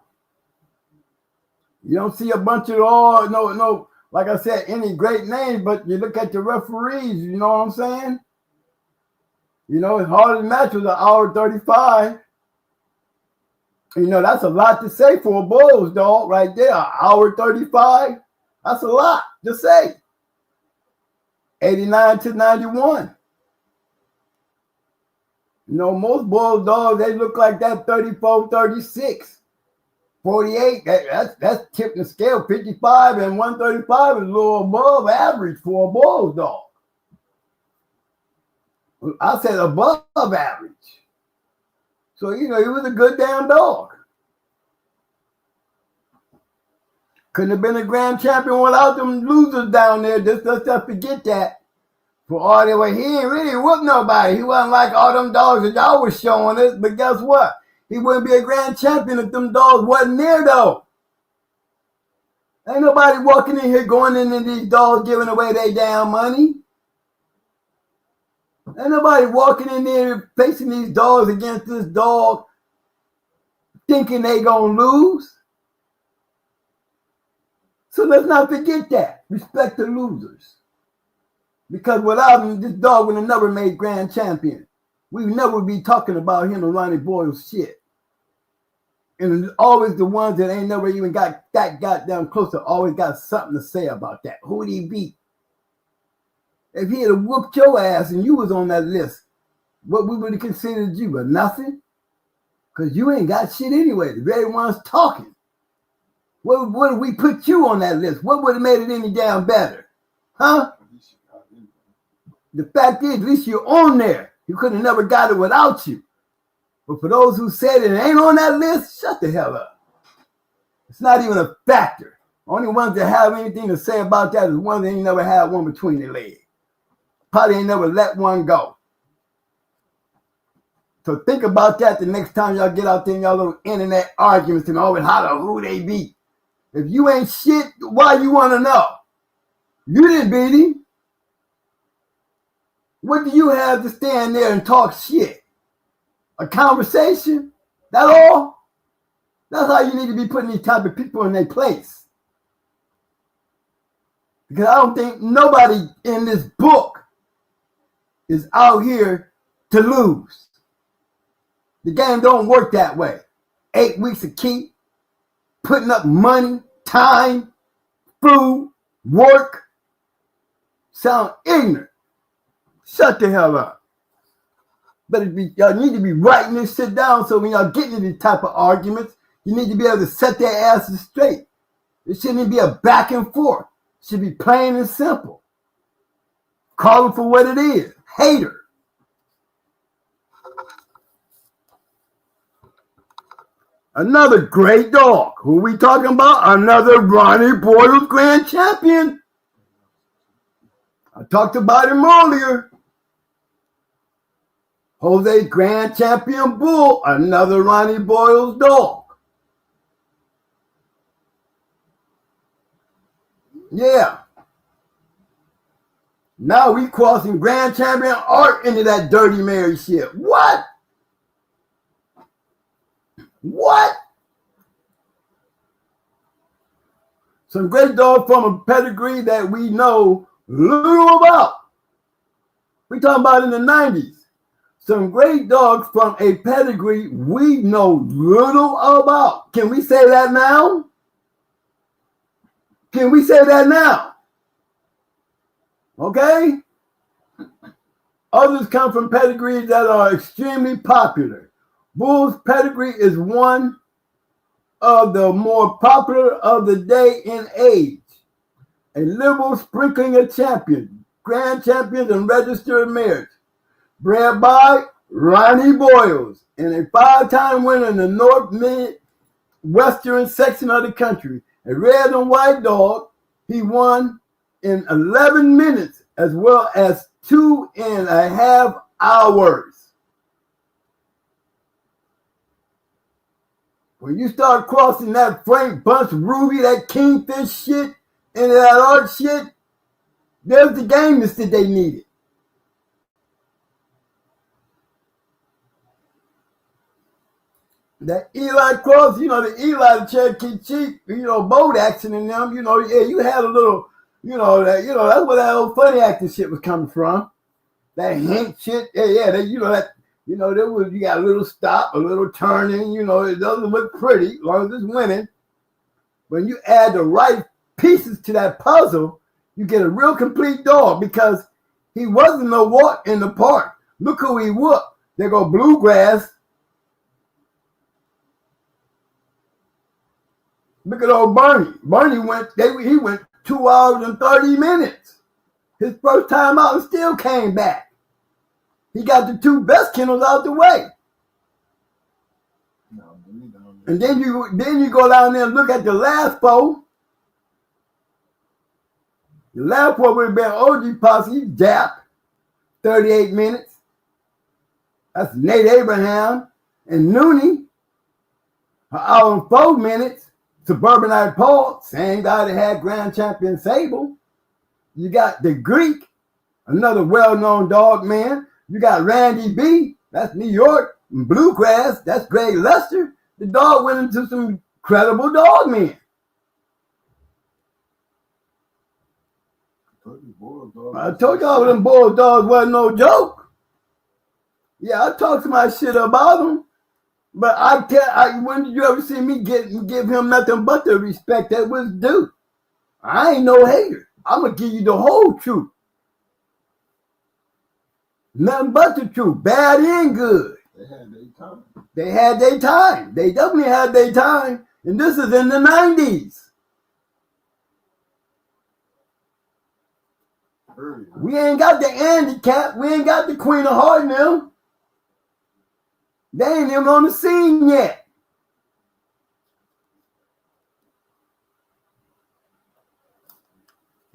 You don't see a bunch of no, like I said, any great names, but you look at the referees, you know what I'm saying? You know, his hardest match was an hour 35. You know, that's a lot to say for a Bulls dog right there. An hour 35. That's a lot to say. 89 to 91. You know, most Bulldogs, they look like that 34, 36, 48. That's tipping the scale. 55 and 135 is a little above average for a Bulldog. I said above average. So, you know, he was a good damn dog. Couldn't have been a grand champion without them losers down there. Just forget that. For all they were, he ain't really whooped nobody. He wasn't like all them dogs that y'all was showing us. But guess what? He wouldn't be a grand champion if them dogs wasn't there, though. Ain't nobody walking in here going into these dogs giving away their damn money. Ain't nobody walking in there facing these dogs against this dog thinking they gonna lose. So let's not forget that. Respect the losers. Because without him, this dog would have never made grand champion. We would never be talking about him and Ronnie Boyle's shit. And always the ones that ain't never even got that goddamn close to always got something to say about that. Who'd he beat? If he had whooped your ass and you was on that list, what we would have considered you? But nothing? Because you ain't got shit anyway. The very ones talking. What if we put you on that list? What would have made it any damn better? Huh? The fact is, at least you're on there. You could have never got it without you. But for those who said it ain't on that list, shut the hell up. It's not even a factor. Only ones that have anything to say about that is ones that ain't never had one between their legs. Probably ain't never let one go. So think about that the next time y'all get out there in y'all little internet arguments and always holler who they beat. If you ain't shit, why you want to know? You didn't beat him. What do you have to stand there and talk shit? A conversation? That all? That's how you need to be putting these type of people in their place. Because I don't think nobody in this book is out here to lose. The game don't work that way. 8 weeks of keep, putting up money, time, food, work. Sound ignorant. Shut the hell up. Y'all need to be writing this shit down so when y'all get into these type of arguments, you need to be able to set their asses straight. It shouldn't be a back and forth. It should be plain and simple. Call it for what it is. Hater. Another great dog. Who we talking about? Another Ronnie Boyle's grand champion. I talked about him earlier. Jose's grand champion bull. Another Ronnie Boyle's dog. Yeah. Now we crossing grand champion Art into that Dirty Mary shit. What? What? Some great dog from a pedigree that we know little about. We talking about in the 90s. Some great dogs from a pedigree we know little about. Can we say that now? Can we say that now? Okay? Others come from pedigrees that are extremely popular. Bull's pedigree is one of the more popular of the day in age. A liberal sprinkling of champions, grand champions, and registered mares. Bred by Ronnie Boyles, and a 5-time winner in the North Mid-Western section of the country. A red and white dog, he won in 11 minutes as well as 2.5 hours. When you start crossing that Frank Bunch Ruby, that Kingfish shit, into that Art shit, there's the gameness that they needed. That Eli Cross, you know, the Eli, the Cherokee Chief, you know, boat action in them, you know, yeah, you had a little, that's where that old funny acting shit was coming from. That hint shit, yeah, that, You know, you got a little stop, a little turning. You know, it doesn't look pretty as long as it's winning. When you add the right pieces to that puzzle, you get a real complete dog because he wasn't no walk in the park. Look who he whooped. They go Bluegrass. Look at old Bernie. Bernie he went 2 hours and 30 minutes. His first time out and still came back. He got the 2 best kennels out the way. And then you go down there and look at the last 4. The last 4 would have been OG Posse, Jap, 38 minutes. That's Nate Abraham and Nooney, 1 hour and 4 minutes. Suburbanite Paul, same guy that had Grand Champion Sable. You got the Greek, another well-known dog man. You got Randy B, that's New York. And Bluegrass, that's Greg Lester. The dog went into some credible dog men. I told y'all them Bulldogs wasn't no joke. Yeah, I talked my shit about them. But when did you ever see me give him nothing but the respect that was due? I ain't no hater. I'm going to give you the whole truth. Nothing but the truth. Bad and good. They had their time. They had their time. They definitely had their time. And this is in the 90s. We ain't got the handicap. We ain't got the Queen of Heart now. They ain't even on the scene yet.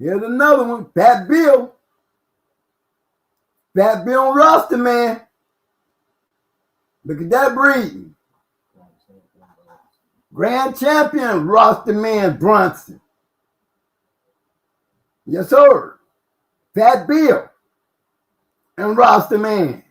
Here's another one. Fat Bill. Fat Bill roster man. Look at that breeding. Grand champion roster man Bronson. Yes, sir. Fat Bill and roster man.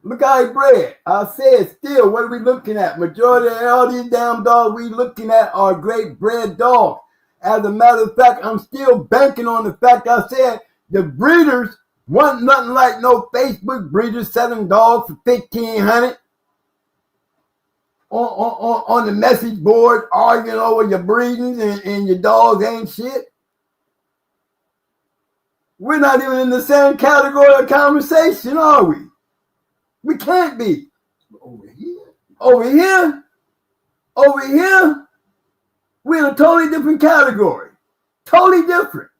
Look how he bred. I said still, what are we looking at? Majority of all these damn dogs we looking at are great bred dogs. As a matter of fact, I'm still banking on the fact I said the breeders want nothing like no Facebook breeders selling dogs for $1,500 on the message board, arguing over your breedings and your dogs ain't shit. We're not even in the same category of conversation, are we? We can't be. Over here, we're in a totally different category. Totally different.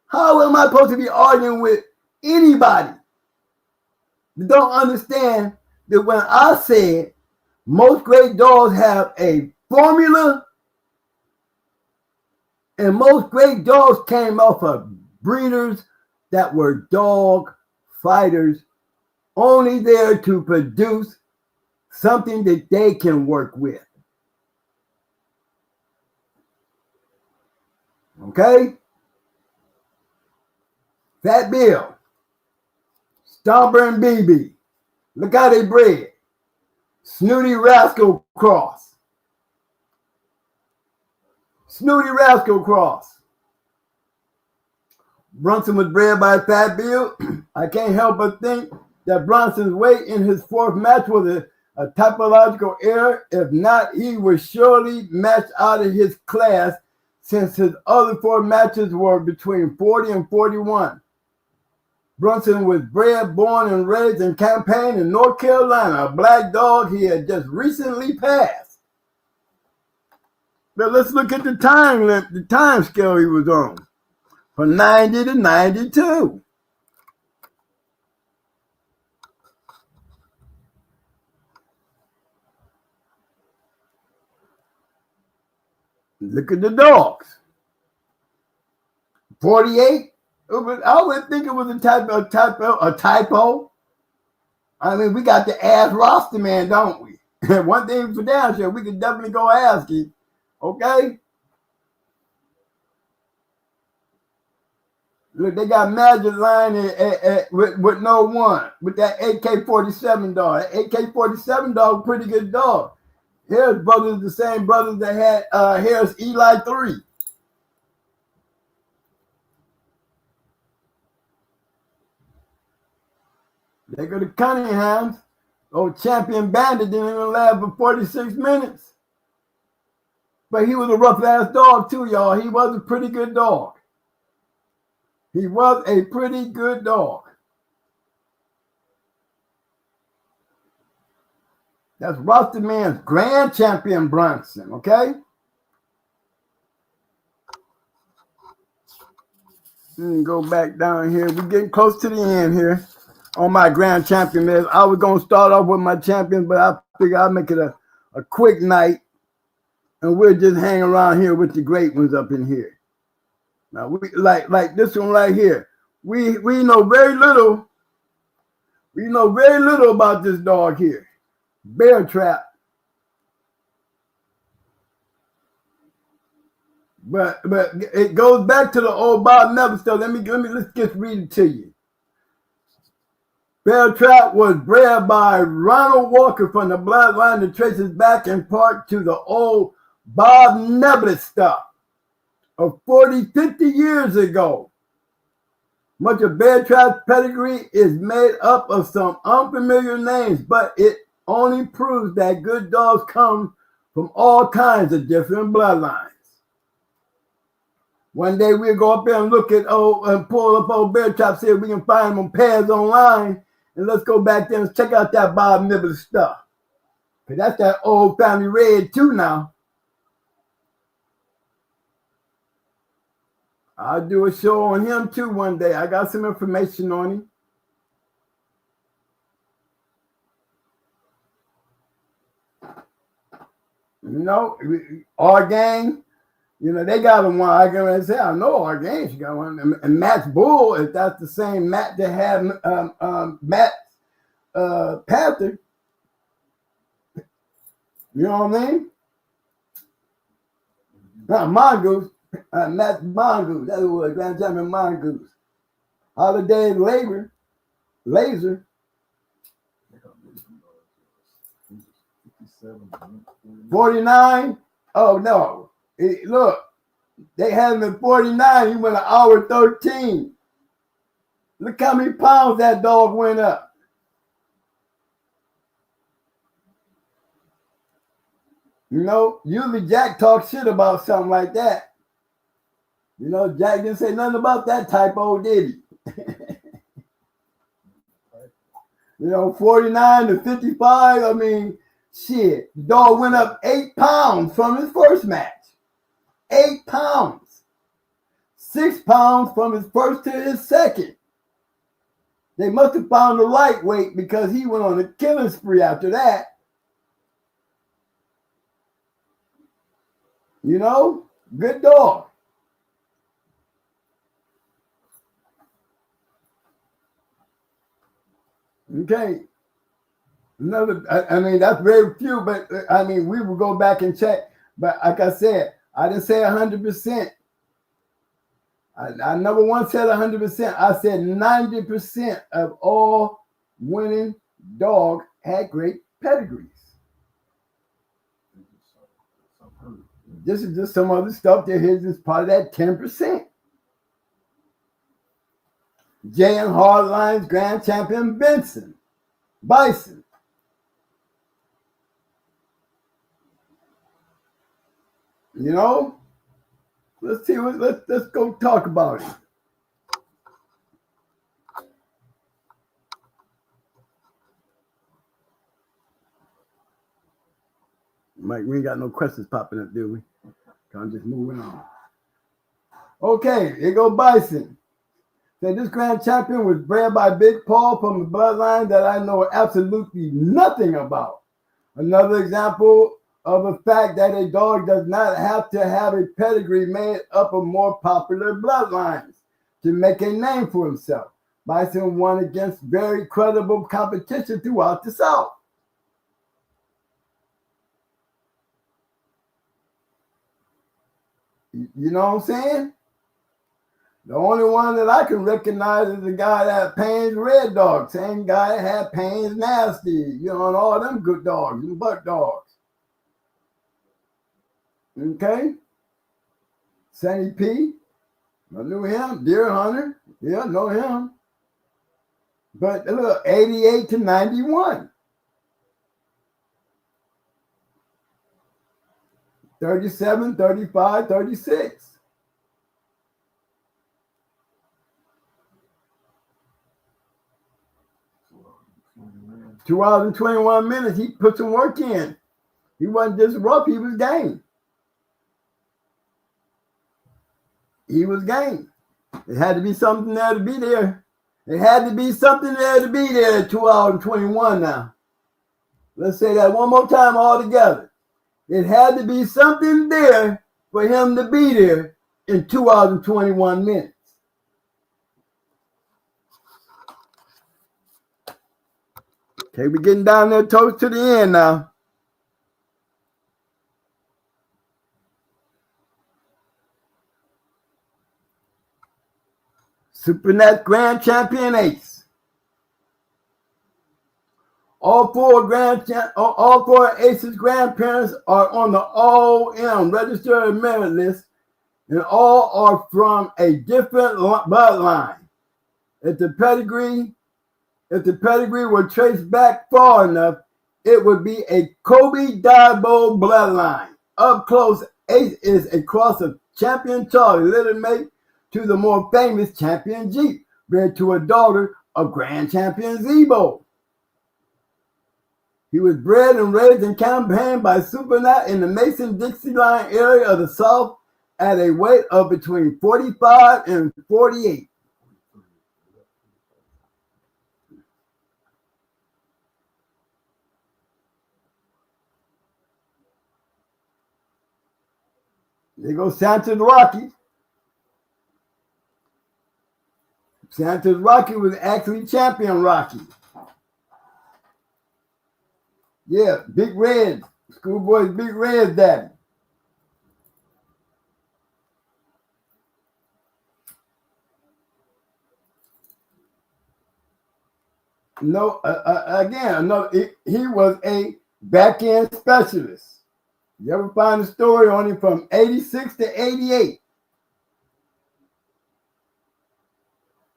How am I supposed to be arguing with anybody that don't understand that when I said most great dogs have a formula and most great dogs came off of breeders that were dog fighters only there to produce something that they can work with. Okay? Fat Bill, Stomper and BB. Look how they bred. Snooty Rascal Cross. Snooty Rascal Cross. Brunson was bred by Fat Bill. I can't help but think that Bronson's weight in his 4th match was a typological error. If not, he was surely matched out of his class since his other 4 matches were between 40 and 41. Brunson was bred, born, and raised and campaigned in North Carolina, a black dog he had just recently passed. But let's look at the time scale he was on, from 90 to 92. Look at the dogs. 48. I would think it was a typo. I mean, we got the ass roster man, don't we? One thing for damn sure, we can definitely go ask you. Okay? Look, they got Magic Line with no one, with that AK-47 dog. That AK-47 dog, pretty good dog. Harris brothers, the same brothers that had Harris Eli 3. They go to Cunningham's. Old champion bandit didn't even last for 46 minutes. But he was a rough-ass dog too, y'all. He was a pretty good dog. He was a pretty good dog. That's Roster Man's grand champion Brunson, okay? Go back down here. We're getting close to the end here on my grand champion list. I was going to start off with my champions, but I figure I'll make it a quick night, and we'll just hang around here with the great ones up in here. Now, we like this one right here. We know very little. We know very little about this dog here. Bear Trap. But it goes back to the old Bob Neville stuff. Let's just read it to you. Bear Trap was bred by Ronald Walker from the bloodline that traces back in part to the old Bob Neville stuff of 40, 50 years ago. Much of Bear Trap's pedigree is made up of some unfamiliar names, but it only proves that good dogs come from all kinds of different bloodlines. One day we'll go up there and look at and pull up old Bear Trap, see if we can find them on pairs online, and let's go back there and check out that Bob Nibble stuff. Because that's that old family red too now. I'll do a show on him too one day. I got some information on him. You know, our gang, you know, they got one. I can say, I know our gang, she got one. And Matt's Bull, if that's the same Matt that had Matt Panther. You know what I mean? Mongoose. Matt Mongoose. That was Grand Champion Mongoose. Holiday Laser. 49. Oh no. Look, they had him at 49. He went an hour 13. Look how many pounds that dog went up. You know, usually Jack talks shit about something like that. You know, Jack didn't say nothing about that typo, did he? You know, 49 to 55, I mean, shit. The dog went up 8 pounds from his first match. 8 pounds. 6 pounds from his first to his second. They must have found a lightweight because he went on a killing spree after that. You know, good dog. Okay. Another, I mean, that's very few, but I mean, we will go back and check. But like I said, I didn't say 100%. I never once said 100%. I said 90% of all winning dogs had great pedigrees. This is just some other stuff that is just part of that 10%. Jay and Hardline's Grand Champion Bison. You know, let's see. Let's go talk about it. Mike, we ain't got no questions popping up, do we? I'm just moving on. Okay, here go Bison. So this grand champion was bred by Big Paul from a bloodline that I know absolutely nothing about. Another example of a fact that a dog does not have to have a pedigree made up of more popular bloodlines to make a name for himself. Bison won against very credible competition throughout the South. You know what I'm saying? The only one that I can recognize is the guy that Payne's Red Dog. Same guy that had Payne's Nasty, you know, and all them good dogs and buck dogs. Okay? Sandy P. I knew him. Deer Hunter. Yeah, I know him. But look, 88 to 91. 37, 35, 36. $2 and 21 minutes. He put some work in. He wasn't just rough, he was game. He was game. It had to be something there to be there. It had to be something there to be there at 2 hours and 21 now. Let's say that one more time all together. It had to be something there for him to be there in 2 hours and 21 minutes. Okay, we're getting down there close to the end now. SuperNet Grand Champion Ace. All four Aces grandparents are on the OM registered merit list, and all are from a different bloodline. If the pedigree were traced back far enough, it would be a Kobe Dabo bloodline. Up close, Ace is a cross of Champion Charlie, little mate to the more famous Champion Jeep, bred to a daughter of Grand Champion Zebo. He was bred and raised and campaigned by SuperNet in the Mason-Dixie line area of the South at a weight of between 45 and 48. There goes Santos Rocky. Santos Rocky was actually Champion Rocky. Yeah, Big Red. Schoolboy's Big Red daddy. No, he was a back-end specialist. You ever find a story on him from 86 to 88?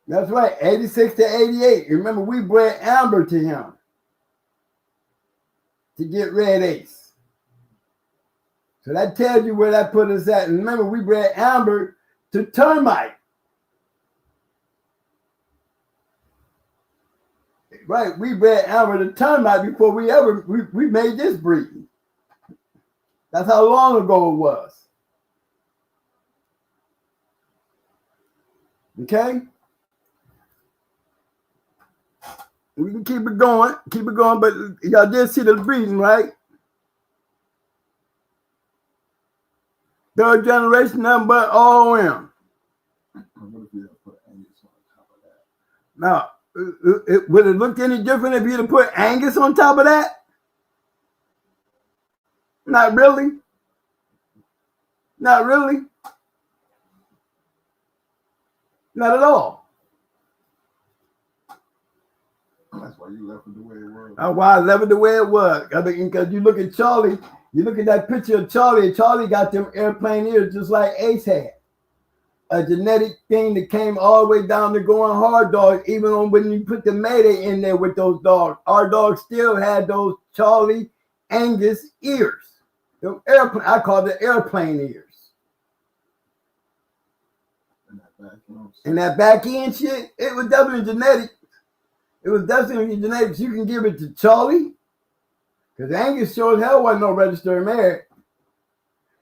That's right, 86 to 88. Remember, we bred Amber to him to get Red Ace. So that tells you where that put us at. And remember, we bred Amber to Termite. Right, we bred Amber to Termite before we made this breed. That's how long ago it was. Okay? We can keep it going, but y'all did see the breeding, right? Third generation, nothing but OM. Now, would it look any different if you'd have put Angus on top of that? Not really. Not really. Not at all. That's why you left it the way it was. That's why I left it the way it was. Because you look at Charlie, you look at that picture of Charlie, and Charlie got them airplane ears just like Ace had. A genetic thing that came all the way down to going hard dogs, even on when you put the Mayday in there with those dogs. Our dogs still had those Charlie Angus ears. Them airplane, I call it airplane ears. And that back end shit, it was definitely genetic. It was definitely genetics. You can give it to Charlie, because Angus sure as hell wasn't no registered mare.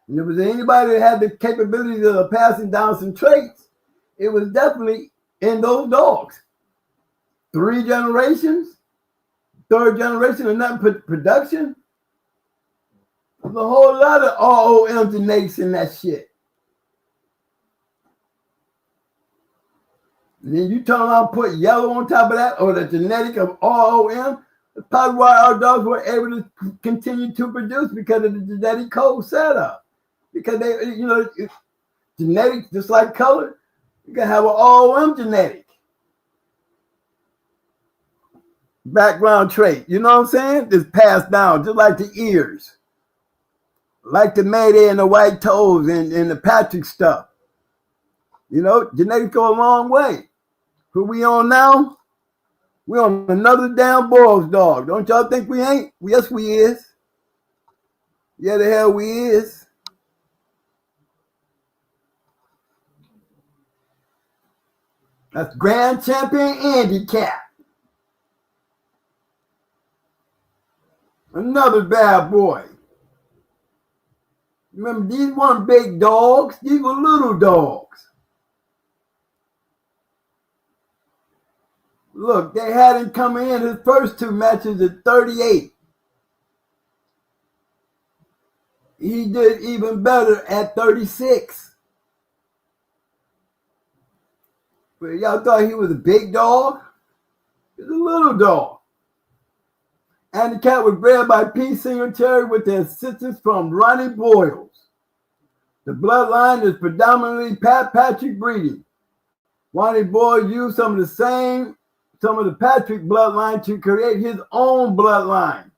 And if there was anybody that had the capabilities of passing down some traits, it was definitely in those dogs. 3 generations, third generation of nothing production. There's a whole lot of ROM genetics in that shit. And then you turn around and put yellow on top of that, or the genetic of ROM. That's probably why our dogs were able to continue to produce, because of the genetic code setup. Because they, genetics, just like color, you can have an ROM genetic background trait. You know what I'm saying? It's passed down, just like the ears, like the Mayday and the white toes and the Patrick stuff. Genetics go a long way. Who we on now? We on another damn Boils dog. Don't y'all think we ain't? Yes, we is. Yeah, the hell we is. That's Grand Champion Handicap. Another bad boy. Remember, these weren't big dogs. These were little dogs. Look, they had him coming in his first two matches at 38. He did even better at 36. But y'all thought he was a big dog? He's a little dog. And the cat was bred by P. Singletary with the assistance from Ronnie Boyles. The bloodline is predominantly Pat Patrick breeding. Ronnie Boyles used some of the Patrick bloodline to create his own bloodline.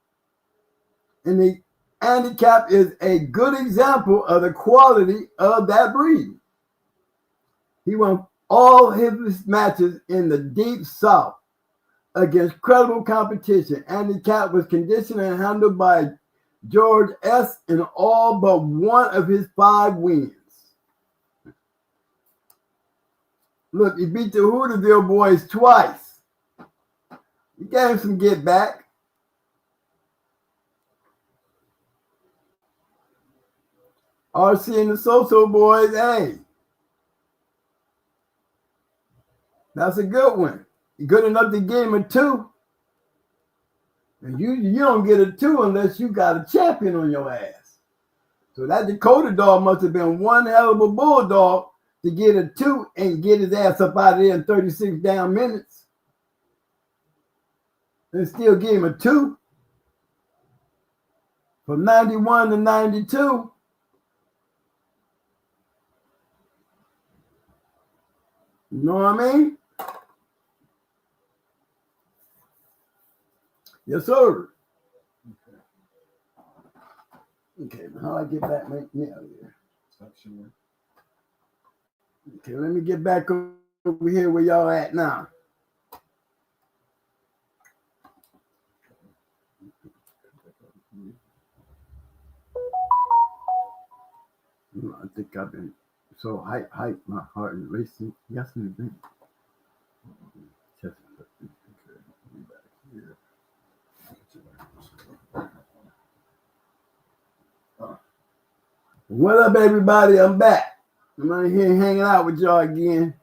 And the handicap is a good example of the quality of that breed. He won all his matches in the Deep South against credible competition. Handicap was conditioned and handled by George S. in all but one of his 5 wins. Look, he beat the Hooterville boys twice. He gave him some get back. RC and the So-So boys, hey. That's a good one. Good enough to give him a 2. And you don't get a 2 unless you got a champion on your ass. So that Dakota dog must have been one hell of a bulldog to get a 2 and get his ass up out of there in 36 damn minutes. And still give him a 2. From 91 to 92. You know what I mean? Yes, sir. Okay, how do I get back me out of here? Okay, let me get back over here where y'all at now. I think I've been so hype, my heart is racing. Yes, it's been. What up, everybody? I'm back. I'm out here hanging out with y'all again.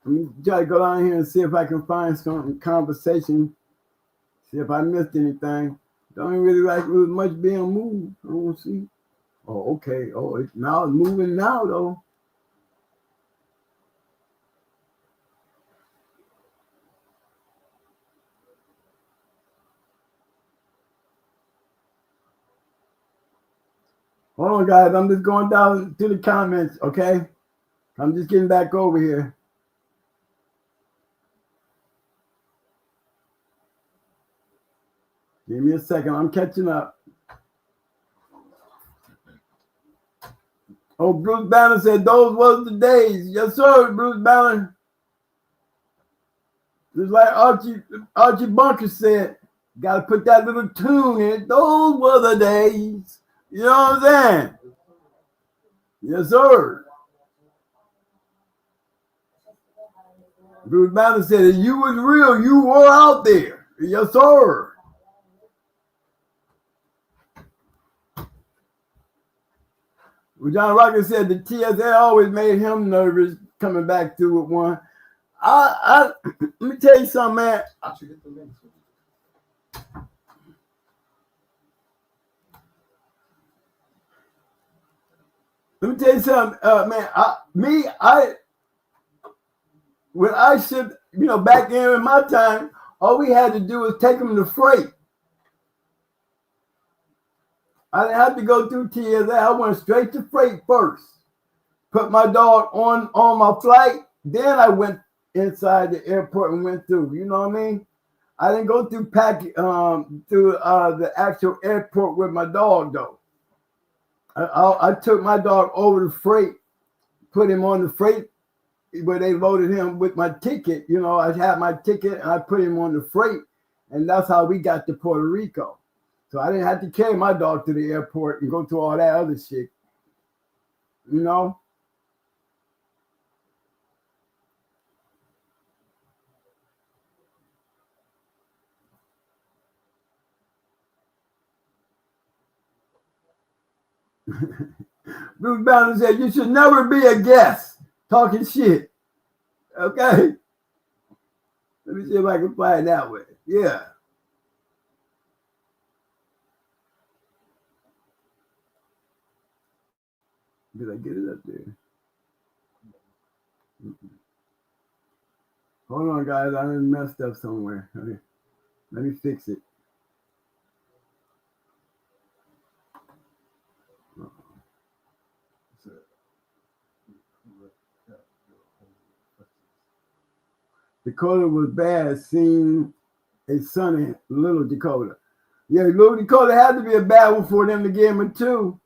I'm try to go down here and see if I can find some conversation. See if I missed anything. Don't really like much being moved. I don't see. Oh, okay. Oh, it's moving now, though. Hold on, guys. I'm just going down to the comments, okay? I'm just getting back over here. Give me a second. I'm catching up. Oh, Bruce Banner said those was the days. Yes, sir, Bruce Banner. Just like Archie Bunker said, got to put that little tune in. Those were the days. You know what I'm saying? Yes, sir. Bruce Banner said, if you was real, you were out there. Yes, sir. Well, John Rocket said the TSA always made him nervous coming back through with one. Let me tell you something, man. Let me tell you something, man. When I shipped, back in my time, all we had to do was take them to freight. I didn't have to go through TSA. I went straight to freight first. Put my dog on my flight. Then I went inside the airport and went through. You know what I mean? I didn't go through the actual airport with my dog, though. I took my dog over to freight, put him on the freight where they loaded him with my ticket. You know, I had my ticket and I put him on the freight, and that's how we got to Puerto Rico. So I didn't have to carry my dog to the airport and go through all that other shit. You know? Bruce Banner said, you should never be a guest talking shit. Okay? Let me see if I can find that way. Yeah. Did I get it up there? Hold on, guys. I done messed up somewhere. Okay. Let me fix it. Dakota was bad seeing a son in Little Dakota. Yeah, Little Dakota had to be a bad one for them to give him a 2.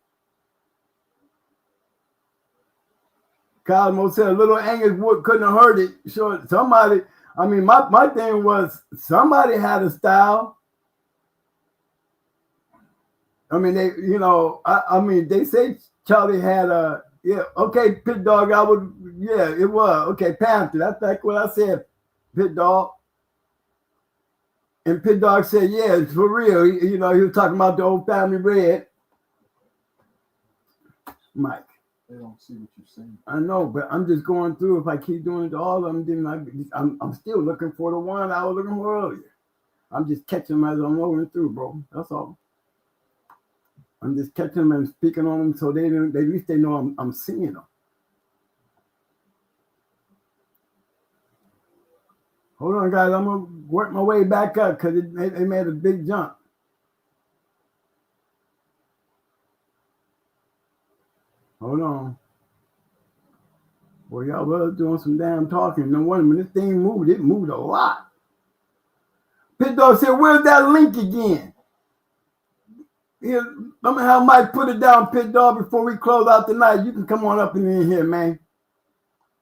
Cosmo said a little Angus Wood couldn't have heard it. Sure, somebody, I mean, my thing was somebody had a style. I mean, they, you know, I mean, they say Charlie had a, yeah, okay, Pit Dog, I would, yeah, it was. Okay, Panther, that's like what I said, Pit Dog. And Pit Dog said, yeah, it's for real. You know, he was talking about the old family bread. Mike. They don't see what you're saying. I know, but I'm just going through. If I keep doing it to all of them, then I'm still looking for the one I was looking for earlier. I'm just catching them as I'm rolling through, bro. That's all. I'm just catching them and speaking on them so they at least they know I'm seeing them. Hold on, guys. I'm gonna work my way back up because they made a big jump. Hold on. Boy, y'all was doing some damn talking. No wonder when this thing moved, it moved a lot. Pit Dog said, where's that link again? Here, let me have Mike put it down, Pit Dog, before we close out tonight. You can come on up in here, man.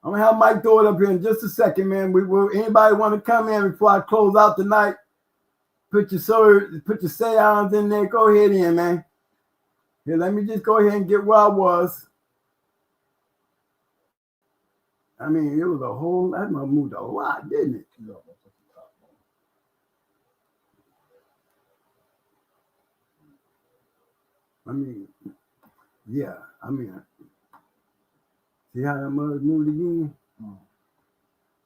I'm gonna have Mike throw it up here in just a second, man. Anybody want to come in before I close out tonight? Put your say-ons in there. Go ahead in, man. Here, let me just go ahead and get where I was. I mean, it was a whole, that moved a lot, didn't it? I mean, yeah, I mean, see how that mug moved again?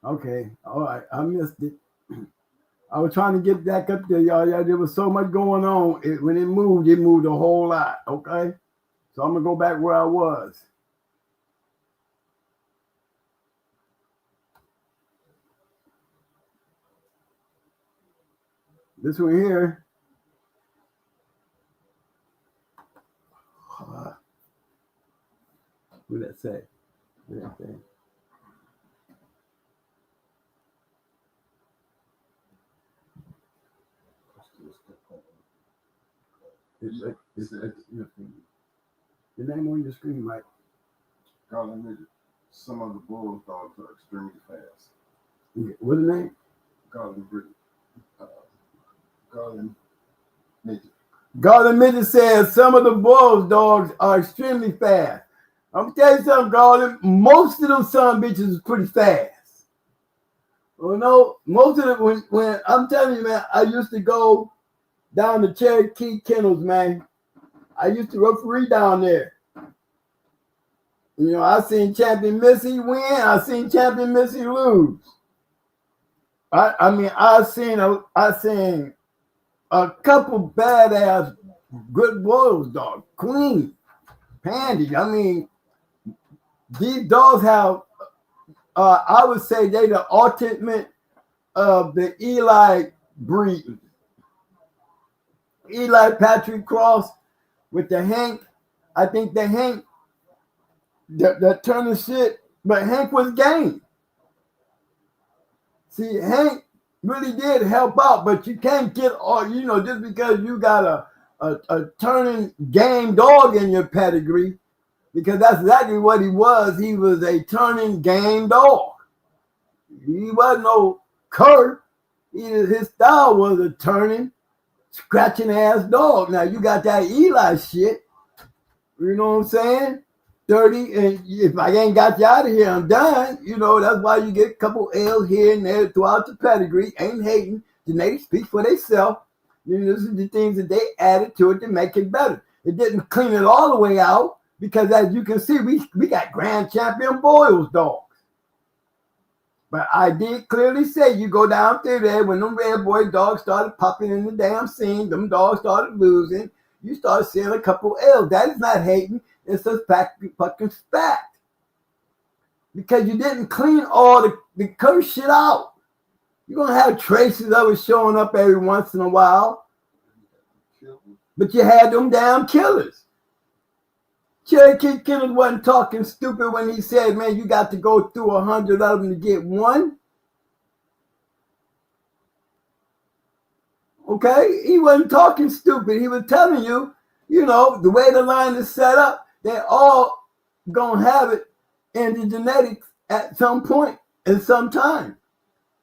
Okay, all right, I missed it. I was trying to get back up there, y'all. There was so much going on. When it moved a whole lot, okay? So I'm going to go back where I was. This one here. What did that say? What did that say? It's your name on your screen, Mike. Garland Midget. Some of the Bulldogs are extremely fast. Yeah. What's the name? Garland Midget. Garland Midget. Garland Midget says some of the Bulldogs are extremely fast. I'm gonna tell you something, Garland. Most of them son bitches is pretty fast. You know, most of them when I'm telling you, man, I used to go down to Cherokee Kennels, man. I used to referee down there. You know, I seen Champion Missy win. I seen Champion Missy lose. I mean, I seen a couple badass good Bulldogs, Queen, Pandy. I mean, these dogs have, I would say they the ultimate of the Eli breed. Eli Patrick Cross with the Hank. I think the Hank, the turn of shit, but Hank was game. See, Hank really did help out, but you can't get all, you know, just because you got a turning game dog in your pedigree, because that's exactly what he was. He was a turning game dog. He wasn't no cur. His style was a turning, scratching ass dog. Now you got that Eli shit. You know what I'm saying? 30, and if I ain't got you out of here, I'm done. You know, that's why you get a couple L's here and there throughout the pedigree. Ain't hating. Genetics speak for themselves. You know, these are the things that they added to it to make it better. It didn't clean it all the way out because, as you can see, we got grand champion Boyles dogs. But I did clearly say you go down through there when them red boy dogs started popping in the damn scene, them dogs started losing. You start seeing a couple L's. That is not hating. It's a fucking fact. Because you didn't clean all the curse shit out. You're going to have traces of it showing up every once in a while. But you had them damn killers. Cherokee Kennels wasn't talking stupid when he said, man, you got to go through 100 of them to get one. Okay? He wasn't talking stupid. He was telling you, you know, the way the line is set up, they're all going to have it in the genetics at some point and some time.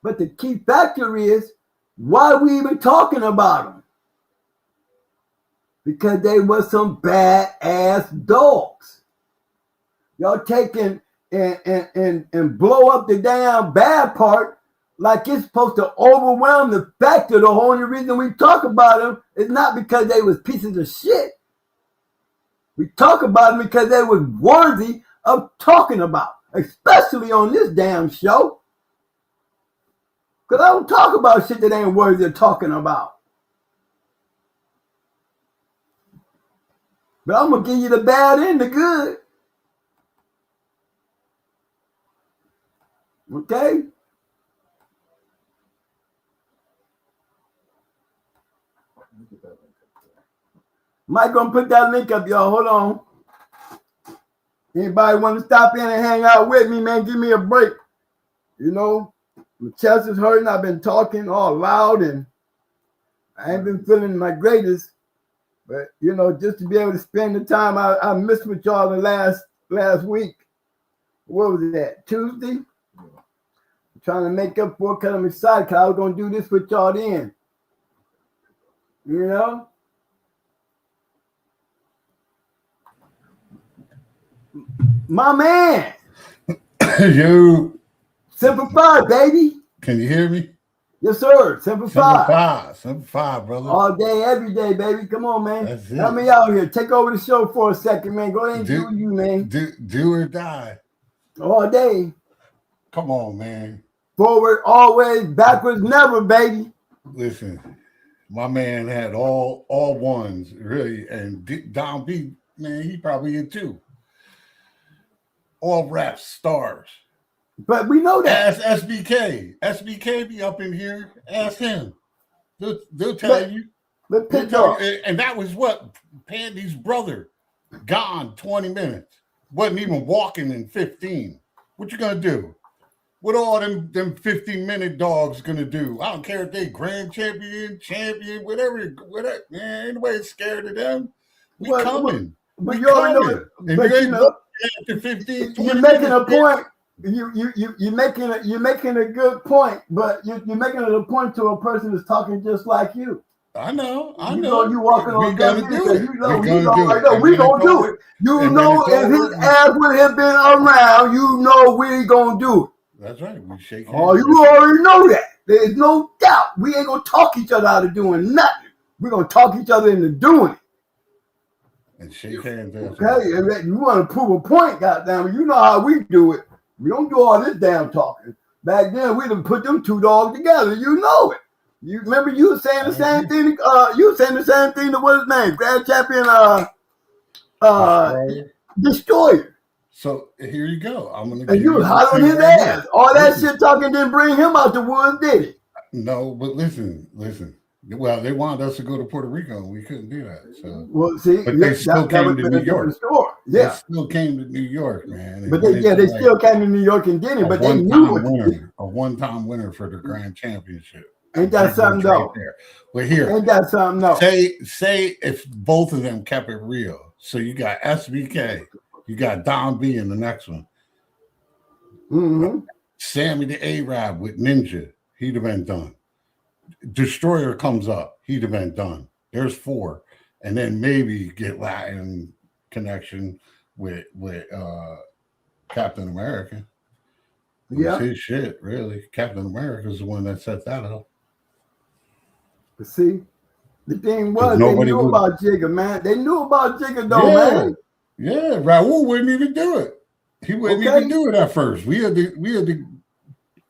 But the key factor is, why are we even talking about them? Because they were some bad-ass dogs. Y'all taking and blow up the damn bad part like it's supposed to overwhelm the fact that the only reason we talk about them is not because they was pieces of shit. We talk about them because they was worthy of talking about, especially on this damn show. Because I don't talk about shit that ain't worthy of talking about. But I'm going to give you the bad and the good. Okay? Mike going to put that link up, y'all. Hold on. Anybody want to stop in and hang out with me, man? Give me a break. You know, my chest is hurting. I've been talking all loud and I ain't been feeling my greatest. But, you know, just to be able to spend the time I missed with y'all the last week. What was that? Tuesday? I'm trying to make up for it because I'm excited because I was going to do this with y'all then. You know? My man. You. Semper Fi, baby. Can you hear me? Yes, sir. Semper Fi. Semper Fi, brother. All day, every day, baby. Come on, man. That's it. Help me out here. Take over the show for a second, man. Go ahead and do you, man. Do or die. All day. Come on, man. Forward, always. Backwards, never, baby. Listen, my man had all ones, really. And Don B, man, he probably in two. All rap stars. But we know that. Ask SBK. SBK be up in here. Ask him. They'll tell you. But pick up. And that was what? Pandy's brother. Gone 20 minutes. Wasn't even walking in 15. What you gonna do? What all them 15-minute dogs gonna do? I don't care if they grand champion, whatever. Man, anybody's scared of them. We coming. But you already know it. But you know, after 15, you're making a point. You're making a good point, but you're making it a point to a person that's talking just like you. I know. You know you walking on gonna do it. We gonna do it. You know if his ass would have been around, you know we gonna do it. That's right. We shake hands. Oh, you already know that. There's no doubt. We ain't gonna talk each other out of doing nothing. We're gonna talk each other into doing it. And shake hands. Okay, and you want to prove a point, goddamn. You know how we do it. We don't do all this damn talking. Back then, we done put them two dogs together. You know it. You remember you were saying the same thing. You were saying the same thing to what's his name, grand champion, Destroyer. So here you go. I'm gonna. And you was hot on his ass. All that shit talking didn't bring him out the woods, did it? No, but listen. Well, they wanted us to go to Puerto Rico, and we couldn't do that. So, well, see, but they still came to New York. Yeah, they still came to New York, man. But they still came to New York and did it. But they knew what to do. A one-time winner for the grand championship. Ain't that something though? But here, ain't that something though? Say if both of them kept it real. So you got SBK, You got Don B in the next one. Mm-hmm. Sammy the Arab with Ninja. He'd have been done. Destroyer comes up. He'd have been done. There's 4. And then maybe get Latin connection with Captain America. Yeah. His shit, really. Captain America's the one that set that up. But see, the thing was, they knew about Jigga, man. They knew about Jigga, though, man. Yeah, Raul wouldn't even do it. He wouldn't even do it at first. We had to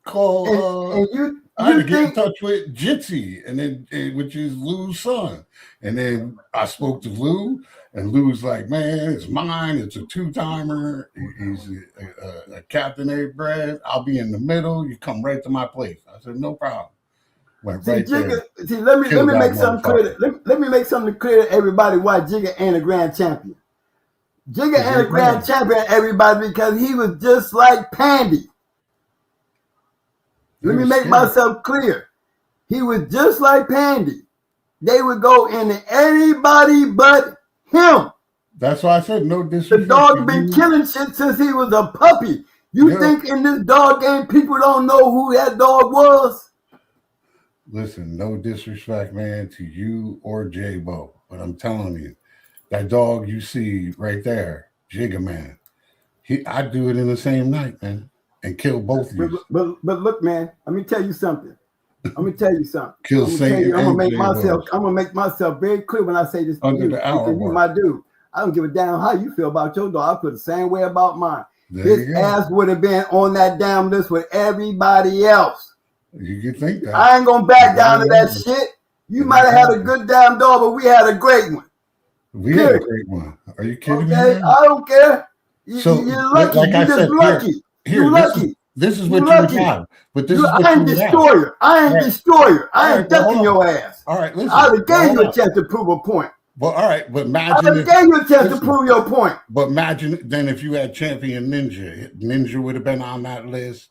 call. And you I had to get in touch with Jitsi, and then which is Lou's son. And then I spoke to Lou, and Lou's like, "Man, it's mine. It's a 2-timer. He's a Captain A bread. I'll be in the middle. You come right to my place." I said, "No problem." Went right there. See, let me make something clear. Let me make something clear to everybody why Jigga ain't a grand champion. Jigga ain't a grand champion, everybody, because he was just like Pandy. Let me make myself clear. He was just like Pandy. They would go into anybody but him. That's why I said no disrespect. The dog been killing shit since he was a puppy. You think in this dog game people don't know who that dog was? Listen, no disrespect, man, to you or J-Bo, but I'm telling you, that dog you see right there, Jigga Man, I'd do it in the same night, man, and kill both of you. But look, man, let me tell you something. Kill Satan. I'm gonna make myself very clear when I say this to you. You my dude. I don't give a damn how you feel about your dog. I feel the same way about mine. His ass would have been on that damn list with everybody else. You can think that. I ain't gonna back down to that shit. You might have had a good damn dog, but we had a great one. We had a great one. Are you kidding me? I don't care. You're lucky. Like you're just lucky. You're lucky. This is what you have. But this is what I ain't destroyer. I ain't destroyer. I ain't ducking your ass. All right, listen. I gave you a chance to prove a point. Well, all right, but imagine. I gave you a chance to prove your point. But imagine then if you had Champion Ninja would have been on that list.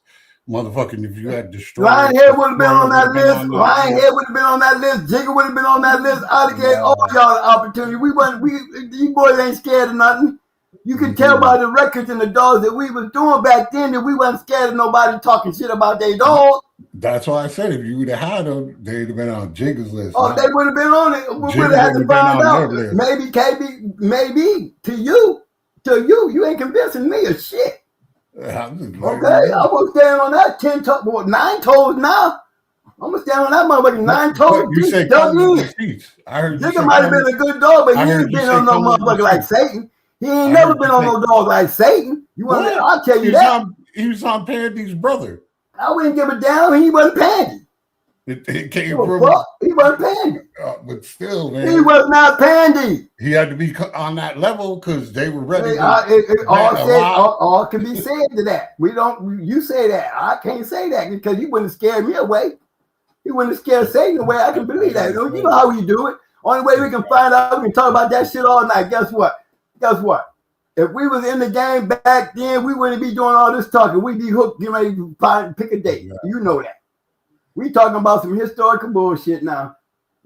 Motherfucking, if you had destroyed. Lionhead would have been on that list. Lionhead would have been on that list. Jigga would have been on that list. I'd have gave all y'all the opportunity. You boys ain't scared of nothing. You can tell by the records and the dogs that we was doing back then that we wasn't scared of nobody talking shit about their dogs. That's why I said if you would have had them, they'd have been on Jigga's list. Oh, they would have been on it. We would have had to find out. Maybe, KB, maybe to you, you ain't convincing me of shit. Okay, I'm gonna stand on that 9 toes now. I'm gonna stand on that motherfucking 9 toes. You said I heard Jigga might have been a good dog, but he ain't been on no motherfucker like Satan. He ain't never been on no dog like Satan. I'll tell you that. He was on Pandy's brother. I wouldn't give a damn. He wasn't Pandy. It came from he wasn't Pandy. But still, man. He was not Pandy. He had to be on that level because they were ready. All can be said to that. You say that. I can't say that because he wouldn't scare me away. He wouldn't scare Satan away. I can believe that. You know how we do it. Only way we can find out, we can talk about that shit all night. Guess what? If we was in the game back then, we wouldn't be doing all this talking. We'd be hooked, getting ready to pick a date. You know that. We talking about some historical bullshit now.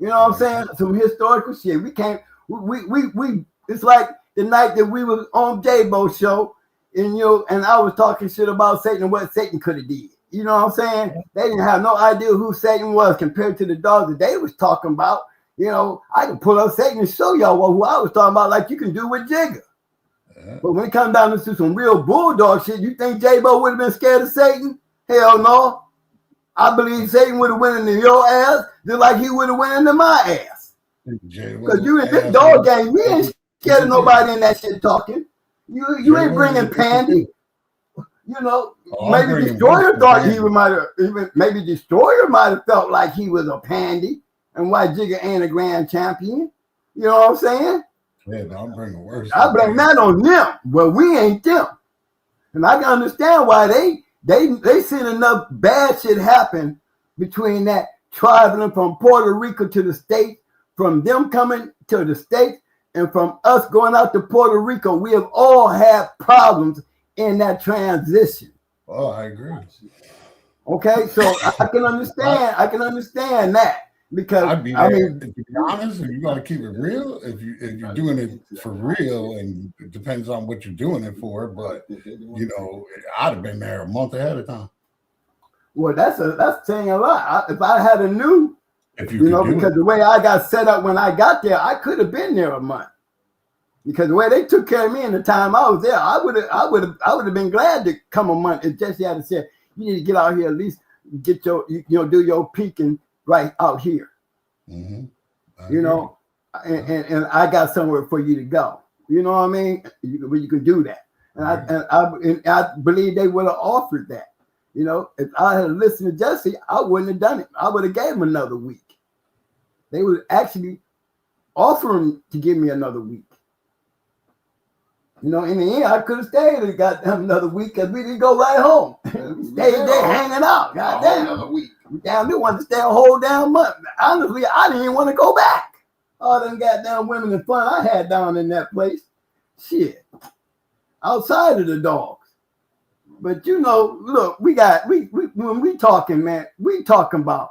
You know what I'm saying? Some historical shit. We can't. We. It's like the night that we was on J-Bo's show, and I was talking shit about Satan and what Satan could have did. You know what I'm saying? They didn't have no idea who Satan was compared to the dog that they was talking about. I can pull up Satan and show y'all who I was talking about, like you can do with Jigga. But when it comes down to some real bulldog shit, you think J-Bo would have been scared of Satan? Hell no. I believe Satan would have went into your ass just like he would have went into my ass. Because you in this dog game, we ain't scared of nobody in that shit talking. You ain't bringing Pandy. Maybe Destroyer thought maybe Destroyer might have felt like he was a Pandy and why Jigga ain't a grand champion. You know what I'm saying? Yeah, I'm bringing worse. I blame that on them. Well, we ain't them. And I can understand why they seen enough bad shit happen between that traveling from Puerto Rico to the States, from them coming to the States, and from us going out to Puerto Rico. We have all had problems in that transition. Oh, I agree. Okay, so I can understand that. Because I'd be there. To be honest, if you got to keep it real, if you're doing it for real, and it depends on what you're doing it for, but I'd have been there a month ahead of time. Well, that's saying a lot. If I had a knew, if you know, because the way I got set up when I got there, I could have been there a month. Because the way they took care of me in the time I was there, I would have been glad to come a month. If Jesse had said, you need to get out here at least get your do your peeking right out here. Mm-hmm. And I got somewhere for you to go. You know what I mean? Where you could do that. And I believe they would have offered that. If I had listened to Jesse, I wouldn't have done it. I would have gave him another week. They would actually offer him to give me another week. In the end, I could have stayed and got them another week because we didn't go right home. We stayed there hanging out. Goddamn. Another week. Damn, we wanted to stay a whole damn month. Honestly, I didn't even want to go back. All them goddamn women and fun I had down in that place. Shit. Outside of the dogs. But look, we when we talking, man, we talking about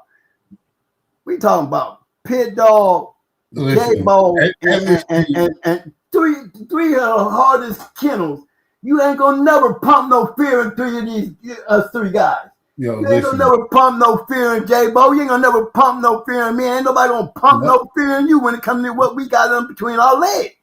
pit dog, J-Bo, and three of the hardest kennels. You ain't gonna never pump no fear into these us three guys. You ain't gonna never pump no fear in J-Bo. You ain't gonna never pump no fear in me. Ain't nobody gonna pump no fear in you when it comes to what we got in between our legs.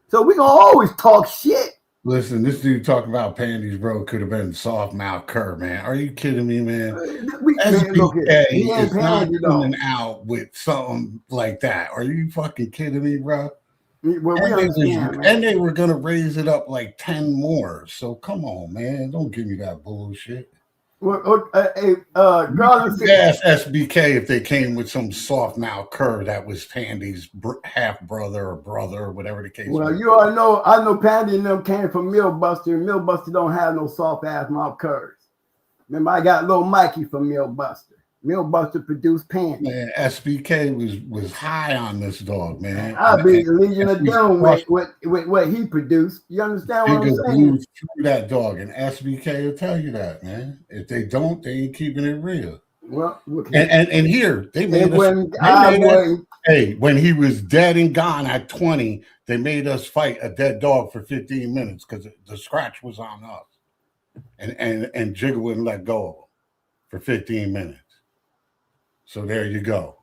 So we gonna always talk shit. Listen, this dude talking about panties, bro, could have been soft mouth Kerr, man. Are you kidding me, man? SBK is not coming out with something like that. Are you fucking kidding me, bro? Well, and they were gonna raise it up like 10 more. So come on, man. Don't give me that bullshit. Well, ask SBK if they came with some soft mouth Kerr that was Pandy's half brother or brother or whatever the case. Well, you already know. I know Pandy and them came from Millbuster. And Millbuster don't have no soft ass mouth Kerrs. Remember, I got little Mikey from Millbuster. Millbuster produced Pandy. Man, SBK was high on this dog, man. I'll be the Legion of Doom with what he produced. You understand what I'm saying? Through that dog, and SBK will tell you that, man. If they don't, they ain't keeping it real. Well, and here they made when he was dead and gone at 20, they made us fight a dead dog for 15 minutes because the scratch was on us, and Jigga wouldn't let go of him for 15 minutes. So there you go.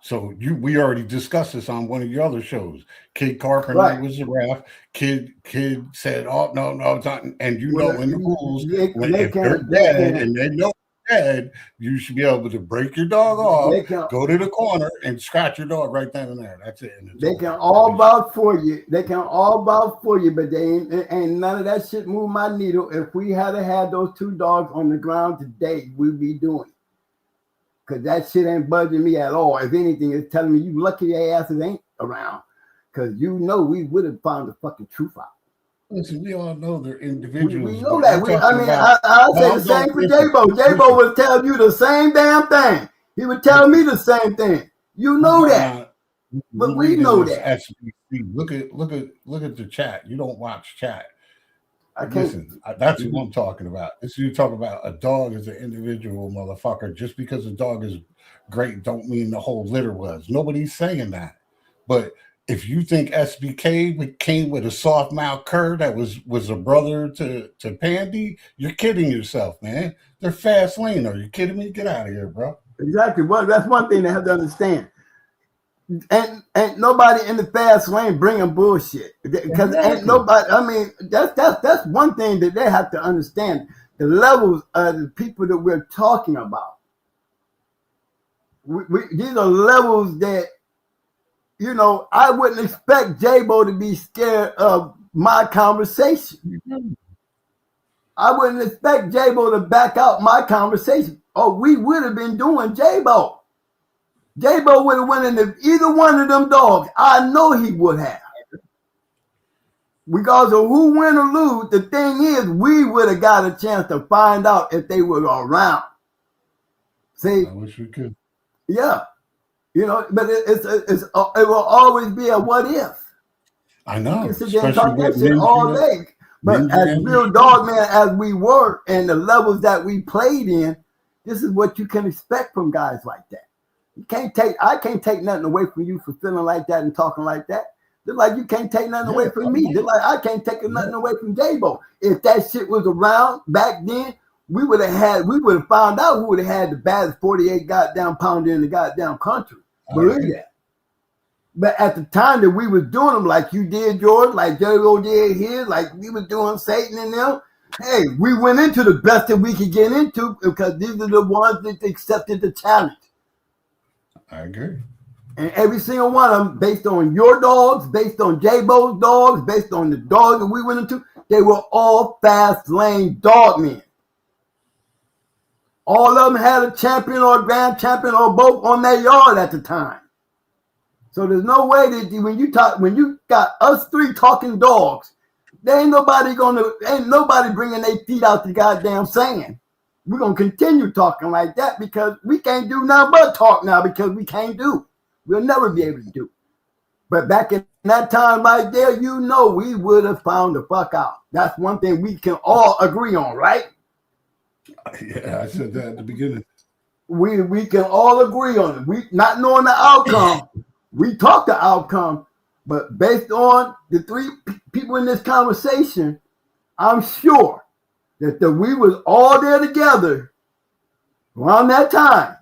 So we already discussed this on one of your other shows. Kid Carpenter was a ref. Kid said, "Oh no, it's not." And in the rules, if they're dead and they know they're dead, you should be able to break your dog off, go to the corner, and scratch your dog right then and there. That's it. They can all vouch for you. They can all vouch for you, but they ain't none of that shit move my needle. If we had those two dogs on the ground today, we'd be doing it. Because that shit ain't budging me at all. If anything, it's telling me you lucky your asses ain't around. Because we would have found the fucking truth out. Listen, we all know they're individuals. We know that. I say the same for J-Bo. J-Bo would tell you the same damn thing. He would tell me the same thing. You know that. But we know that. Look at the chat. You don't watch chat. Listen, that's what I'm talking about. This you talk about a dog as an individual, motherfucker. Just because a dog is great don't mean the whole litter was. Nobody's saying that. But if you think SBK came with a soft mouth Kerr that was a brother to Pandy, you're kidding yourself, man. They're fast lane. Are you kidding me? Get out of here, bro. Exactly. Well, that's one thing they have to understand. Ain't nobody in the fast lane bringing bullshit because ain't nobody. I mean, that's one thing that they have to understand. The levels of the people that we're talking about. These are levels that I wouldn't expect J-Bo to be scared of my conversation. I wouldn't expect J-Bo to back out my conversation. Oh, we would have been doing J-Bo. J-Bo would have went into either one of them dogs. I know he would have. Because of who win or lose, the thing is, we would have got a chance to find out if they were around. See? I wish we could. Yeah. But it will always be a what if. I know. You can sit there and talk that shit all day. But as real dog man as we were and the levels that we played in, this is what you can expect from guys like that. I can't take nothing away from you for feeling like that and talking like that. Just like you can't take nothing away from me. Just like I can't take nothing away from J-Bo. If that shit was around back then, we would have found out who would have had the baddest 48 goddamn pounder in the goddamn country. Believe that. But at the time that we was doing them like you did yours, like J-Bo did his, like we was doing Satan and them, hey, we went into the best that we could get into because these are the ones that accepted the challenge. I agree. And every single one of them, based on your dogs, based on J-Bo's dogs, based on the dogs that we went into, they were all fast lane dog men. All of them had a champion or a grand champion or both on their yard at the time. So there's no way that when you got us three talking dogs, there ain't nobody bringing their feet out the goddamn sand. We're gonna continue talking like that because we can't do nothing but talk now because we can't do. We'll never be able to do. But back in that time right there, we would have found the fuck out. That's one thing we can all agree on, right? Yeah, I said that at the beginning. We can all agree on it. We not knowing the outcome, we talk the outcome, but based on the three people in this conversation, I'm sure that we was all there together around that time.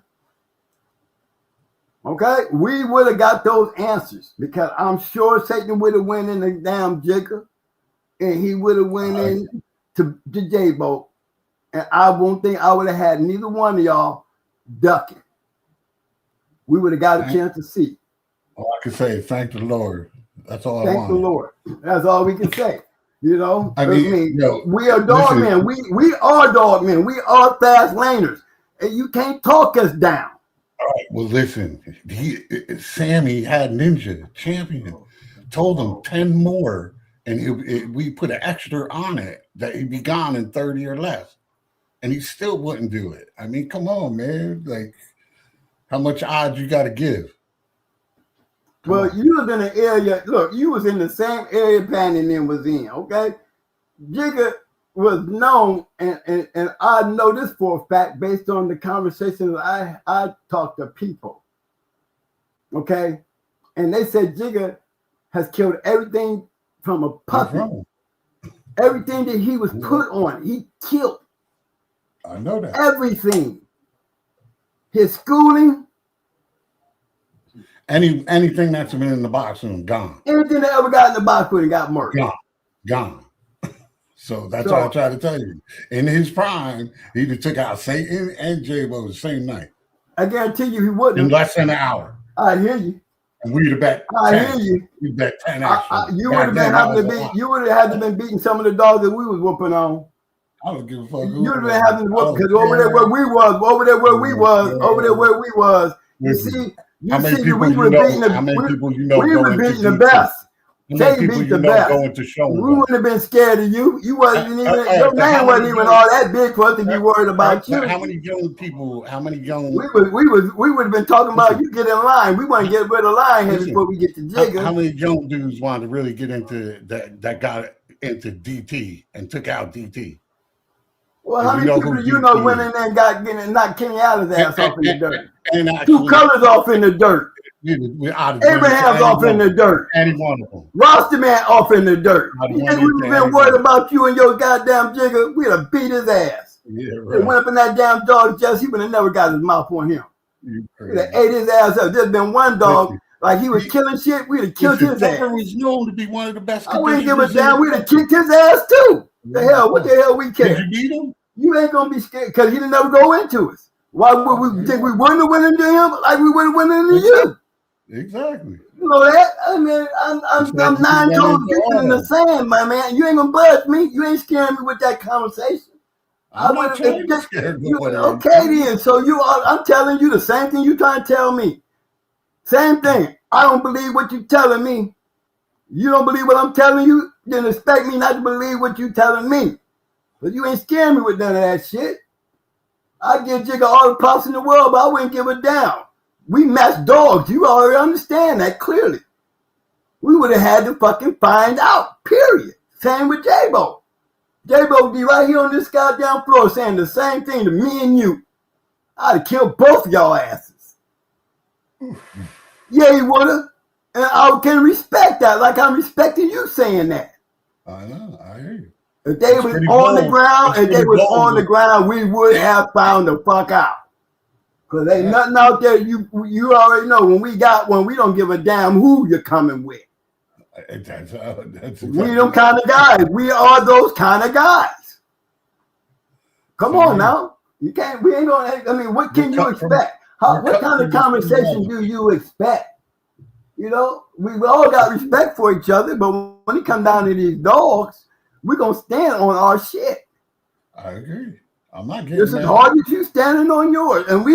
Okay, we would have got those answers because I'm sure Satan would have went in the damn jigger, and he would have went in to J-Bo, and I won't think I would have had neither one of y'all ducking. We would have got a chance to see. All I can say is thank the Lord. That's all I want. Thank the Lord. That's all we can say. I mean, we are dog men. We are dog men. We are fast laners, and you can't talk us down. All right. Well, listen. Sammy had Ninja champion. Told him 10 more, and we put an extra on it that he'd be gone in 30 or less, and he still wouldn't do it. I mean, come on, man. Like, how much odds you got to give? Well, you was in an area. Look, you was in the same area Paddington was in. Okay, Jigga was known, and I know this for a fact based on the conversations I talked to people. Okay, and they said Jigga has killed everything from a puppy. Everything that he was put on, he killed. I know that. Everything. His schooling. Anything that's been in the box room, gone. Anything that ever got in the box room got murdered. Gone. So that's all I try to tell you. In his prime, he just took out Satan and J-Bo the same night. I guarantee you he wouldn't. In less than an hour. I hear you. And we'd have bet 10. I hear you. We bet 10 actually. You would have had to been beating some of the dogs that we was whooping on. I don't give a fuck. You would have been having to whoop because over there where we was, you see, how many people you know? We were beating the best. They beat the best. We wouldn't have been scared of you. You wasn't even. Your man wasn't even all that big for us to be worried about you. How many young people? How many young? We would have been talking about you get in line. We want to get rid of line here before we get to Jigga. How many young dudes wanted to really get into that got into DT and took out DT? Well, how many people do you know went in there and knocked Kenny Allen's ass off in the dirt? And actually, 2 colors off in the dirt. Abraham's off in the dirt. Any one of them. Roster man off in the dirt. You think we would have been worried about you and your goddamn Jigga? We'd have beat his ass. Yeah, right. They went up in that damn dog chest. He would have never got his mouth on him. We'd have ate his ass up. There's been one dog, like he was killing shit. We'd have killed his ass. Was known to be one of the best. I wouldn't give a damn. We'd have kicked his ass too. What the hell we care? Did you beat him? You ain't gonna be scared because he didn't never go into us. Why would we think we wouldn't have went into him like we would have went into you? Exactly. You know that? I mean, I'm 9 toes deep in the sand, my man. You ain't gonna budge me. You ain't scaring me with that conversation. Okay, then. So I'm telling you the same thing you trying to tell me. Same thing. I don't believe what you telling me. You don't believe what I'm telling you, then expect me not to believe what you telling me. But you ain't scaring me with none of that shit. I give Jigga all the props in the world, but I wouldn't give a damn. We match dogs. You already understand that clearly. We would have had to fucking find out, period. Same with J-Bo. J-Bo would be right here on this goddamn floor saying the same thing to me and you. I'd have killed both of y'all asses. Yeah, he would have. And I can respect that, like I'm respecting you saying that. I know. I hear you. If they It's was pretty on the bold. ground, It's if they pretty was bold, on the though. ground, we would have found the fuck out. Cause ain't nothing out there. You already know when we don't give a damn who you're coming with. That's We exactly them kind of guys. We are those kind of guys. Come on now. You can't. We ain't gonna. I mean, what can you expect? What kind of conversation do you expect? You know, we all got respect for each other, but when it comes down to these dogs, we're gonna stand on our shit. I agree. I'm not getting Just as mad. hard as you standing on yours, and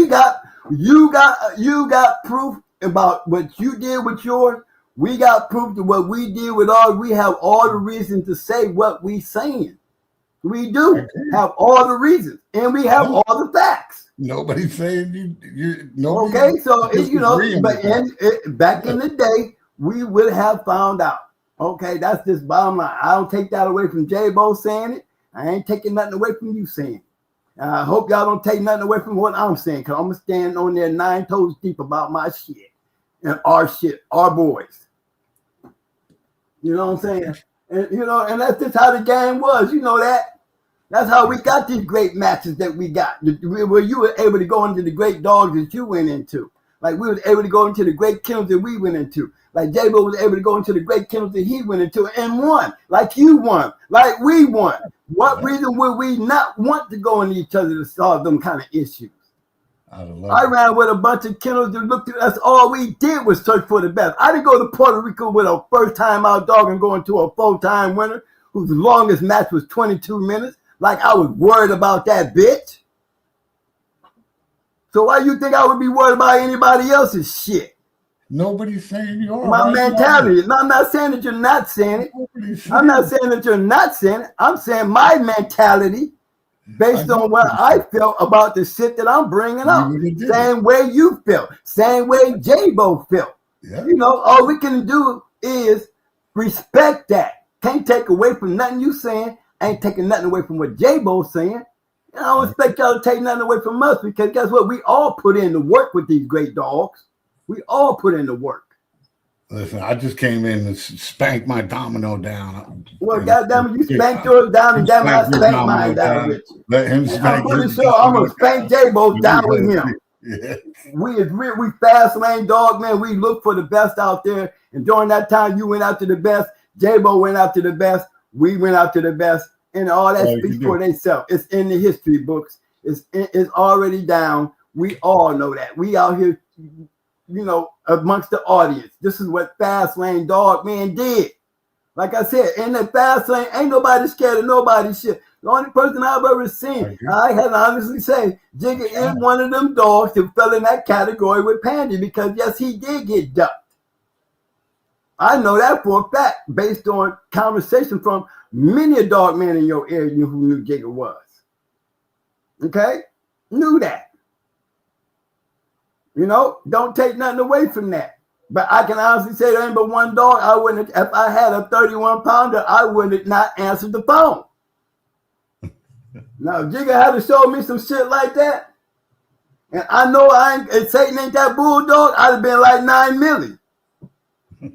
you got proof about what you did with yours. We got proof to what we did with ours. We have all the reason to say what we saying. We do have all the reasons, and we have all the facts. Nobody's saying you. Nobody. Okay, so but back in the day, we would have found out. Okay, that's just bottom line. I don't take that away from J-Bo saying it. I ain't taking nothing away from you saying it. I hope y'all don't take nothing away from what I'm saying, because I'm going to stand on there 9 toes deep about my shit and our shit, our boys. You know what I'm saying? And that's just how the game was. You know that. That's how we got these great matches that we got, where you were able to go into the great dogs that you went into. Like we was able to go into the great kennels that we went into. Like J-Bo was able to go into the great kennels that he went into and won. Like you won. Like we won. What reason would we not want to go into each other to solve them kind of issues? I ran with a bunch of kennels that looked at us. All we did was search for the best. I didn't go to Puerto Rico with a first-time out dog and go into a full-time winner whose longest match was 22 minutes. Like I was worried about that bitch. So why you think I would be worried about anybody else's shit? nobody's saying you are. My mentality. No, I'm not saying that you're not saying it. I'm not saying that you're not saying it. I'm saying my mentality based on what I felt about the shit that I'm bringing up. Same way you felt. Same way J-Bo felt. Yeah. You know, all we can do is respect that. Can't take away from nothing you saying. Ain't taking nothing away from what J-Bo's saying. And I don't expect y'all to take nothing away from us, because guess what? We all put in the work with these great dogs. We all put in the work. Listen, I just came in and spanked my domino down. Well, goddamn it, you spanked yours down, and damn it, I spanked mine down with you. Let him spank. I'm pretty sure I'm gonna spank J-Bo down with him. Yeah. We fast lane dog, man. We look for the best out there, and during that time, you went out to the best. J-Bo went out to the best. We went out to the best, and all that speaks for themselves. It's in the history books. It's already down. We all know that. We out here, you know, amongst the audience. This is what Fast Lane Dog Man did. Like I said, in the fast lane, ain't nobody scared of nobody's shit. The only person I've ever seen, I can honestly say, Jigga is one of them dogs that fell in that category with Pandy, because yes, he did get ducked. I know that for a fact, based on conversation from many a dog man in your area who knew Jigga was. Okay? Knew that. You know, don't take nothing away from that. But I can honestly say there ain't but one dog. I wouldn't, if I had a 31-pounder, I would not answer the phone. Now, if Jigga had to show me some shit like that, and I know if Satan ain't that bulldog, I'd have been like 9 million.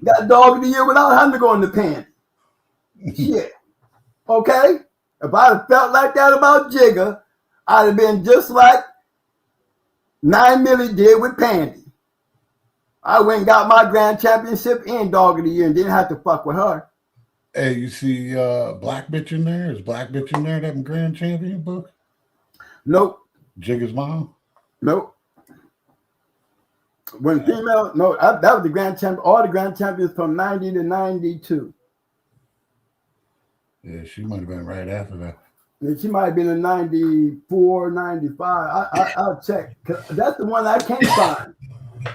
Got dog of the year without having to go in the pen. Shit. Okay? If I'd have felt like that about Jigga, I'd have been just like 9 million did with Pandy. I went and got my grand championship and dog of the year and didn't have to fuck with her. Hey, you see Black Bitch in there? Is Black Bitch in there, that grand champion book? Nope. Jigga's mom? Nope. When female, no, that was the grand champion. All the grand champions from 90 to 92. Yeah, she might have been right after that. And she might have been in 94, 95. I'll check. That's the one I can't find.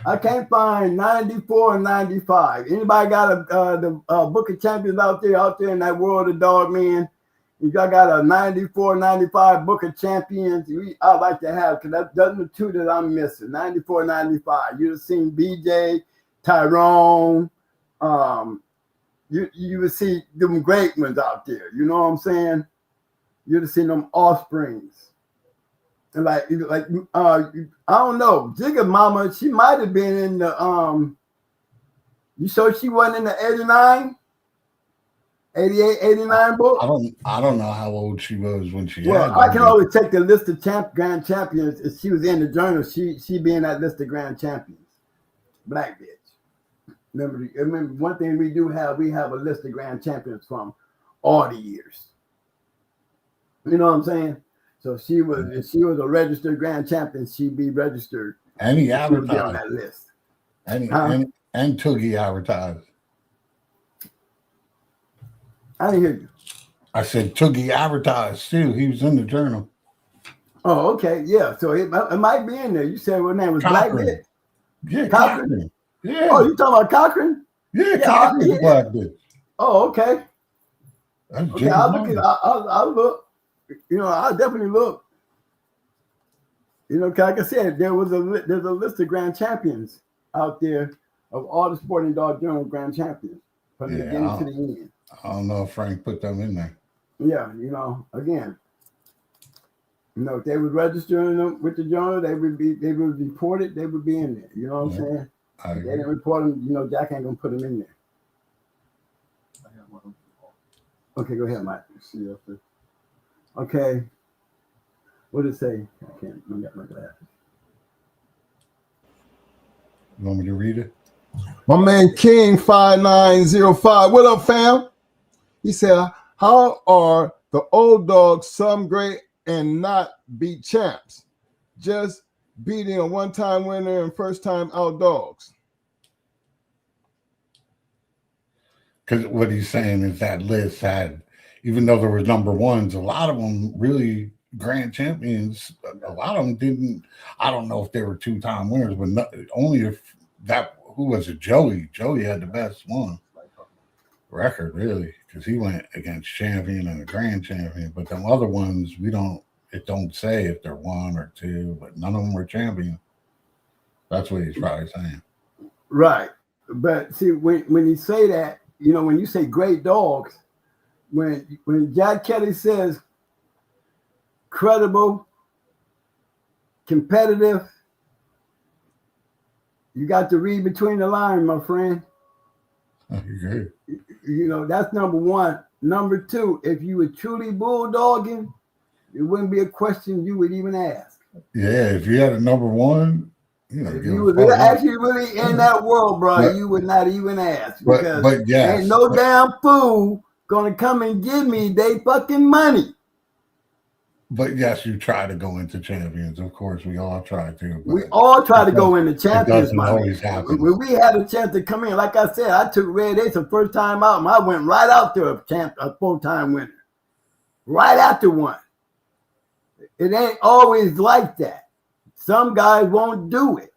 I can't find 94 and 95. Anybody got the Book of Champions out there in that world of dog men? If y'all got a 94, 95 Book of Champions, I'd like to have, because that's the two that I'm missing. 94, 95. You've seen BJ, Tyrone. You would see them great ones out there. You know what I'm saying? You'd have seen them offsprings. like I don't know, Jigga Mama, she might have been in the you sure she wasn't in the 89, 88, 89 book? I don't know how old she was when she Well, had I them. can only take the list of grand champions. If she was in the journal, she be in that list of grand champions. Black bitch. Remember one thing we have a list of grand champions from all the years. You know what I'm saying? So if she was a registered grand champion, she'd be registered. And he She would be advertised on that list. And Toogie advertised. I didn't hear you. I said Toogie advertised too. He was in the journal. Oh, okay, yeah. So it might be in there. You said her name was Black Bitch. Yeah, Cochran. Yeah. Oh, you talking about Cochran? Yeah, Cochran's Black Bitch. Oh, okay. Okay, I'll look. You know, I'll definitely look. You know, like I said, there's a list of grand champions out there of all the Sporting Dog Journal grand champions from the beginning to the end. I don't know if Frank put them in there. Yeah, you know, again, you know, if they would register them with the journal, they would report it, they would be in there. You know what I'm saying? If they didn't report them, you know, Jack ain't gonna put them in there. Okay, go ahead, Mike. See up there. Okay. What did it say? I can't look at my glasses. You want me to read it? My man King 5905. What up, fam? He said, how are the old dogs some great and not beat champs? Just beating a one-time winner and first-time out dogs. Because what he's saying is that list had, even though there was number ones, a lot of them really grand champions. A lot of them didn't. I don't know if they were two-time winners, but only if that. Who was it? Joey. Joey had the best one record, really, because he went against champion and a grand champion. But them other ones, it don't say if they're one or two, but none of them were champion. That's what he's probably saying. Right. But see, when you say that, you know, when you say great dogs, when Jack Kelly says credible, competitive, you got to read between the lines, my friend. I agree. You know, that's number one. Number two, if you were truly bulldogging, it wouldn't be a question you would even ask. Yeah, if you had a number one, if you were actually really in that world, bro, you would not even ask. Because ain't no damn fool gonna come and give me they fucking money. But yes, you try to go into champions. Of course, we all try to. We all try to go into champions. It doesn't always happen. When we had a chance to come in, like I said, I took Red Ace the first time out, and I went right out to a full-time winner. Right after one. It ain't always like that. Some guys won't do it.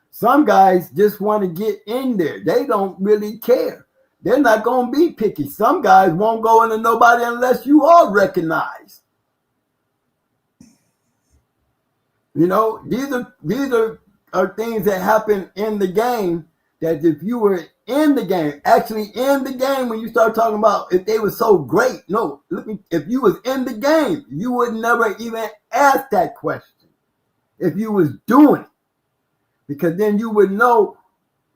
Some guys just want to get in there. They don't really care. They're not going to be picky. Some guys won't go into nobody unless you are recognized. You know, these are things that happen in the game that if you were in the game, actually in the game, when you start talking about if they were so great, no, if you was in the game, you would never even ask that question if you was doing it, because then you would know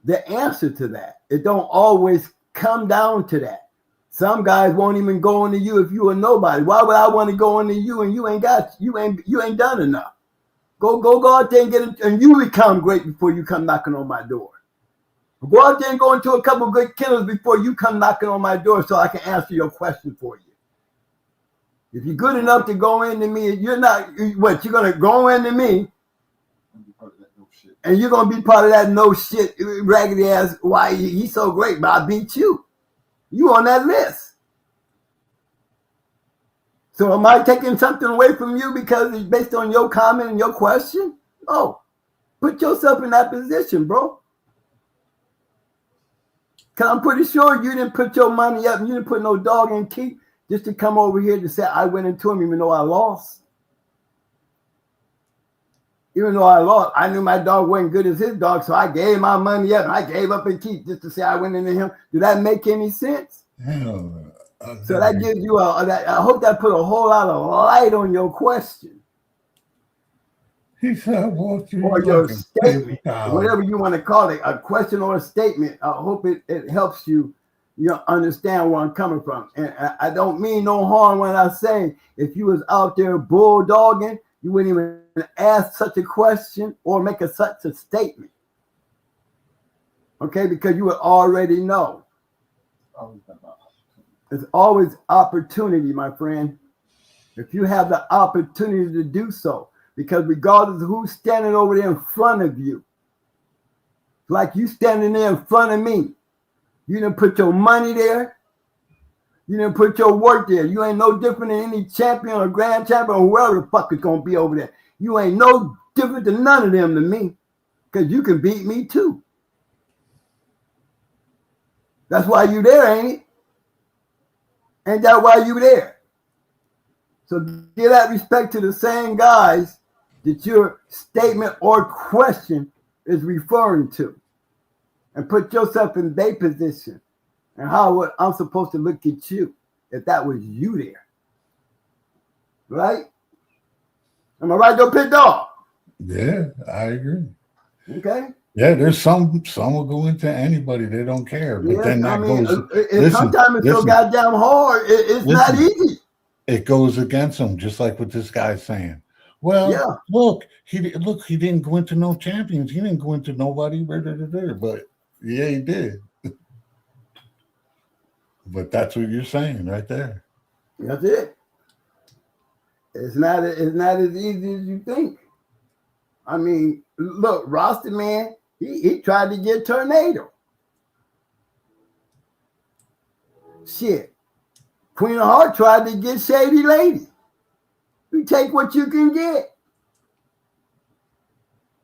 the answer to that. It don't always come down to that. Some guys won't even go into you if you are nobody. Why would I want to go into you and you ain't done enough? Go out there and get it, and you become great before you come knocking on my door. Go out there and go into a couple of good killers before you come knocking on my door so I can answer your question for you. If you're good enough to go into me, you're going to go into me and you're going to be part of that no shit, raggedy ass, why he's so great, but I beat you. You on that list. So am I taking something away from you because it's based on your comment and your question? No. Put yourself in that position, bro. Because I'm pretty sure you didn't put your money up and you didn't put no dog in keep just to come over here to say I went into him even though I lost. Even though I lost, I knew my dog wasn't good as his dog, so I gave my money up and I gave up and keep just to say I went into him. Did that make any sense? Hell, so that gives you I hope that put a whole lot of light on your question. He said, I walked through or you your like a paper statement, towel. whatever you want to call it, a question or a statement. I hope it helps you, understand where I'm coming from. And I don't mean no harm when I say if you was out there bulldogging, you wouldn't even ask such a question or make such a statement. Okay, because you would already know. It's always opportunity, my friend. If you have the opportunity to do so, because regardless of who's standing over there in front of you, like you standing there in front of me, you didn't put your money there, you didn't put your work there. You ain't no different than any champion or grand champion or whoever the fuck is gonna be over there. You ain't no different than none of them to me, because you can beat me too. That's why you there, ain't it? Ain't that why you there? So give that respect to the same guys that your statement or question is referring to. And put yourself in their position and how I'm supposed to look at you if that was you there. Right? Am I right, though, Pit Dog? Yeah, I agree. Okay. Yeah, there's some will go into anybody. They don't care. But then that goes. Sometimes it's so goddamn hard. It's not easy. It goes against them, just like what this guy's saying. Well, look, he didn't go into no champions. He didn't go into nobody. But yeah, he did. But that's what you're saying right there. That's it. It's not as easy as you think. I mean, look, Roster Man, he tried to get Tornado. Shit. Queen of Heart tried to get Shady Lady. You take what you can get.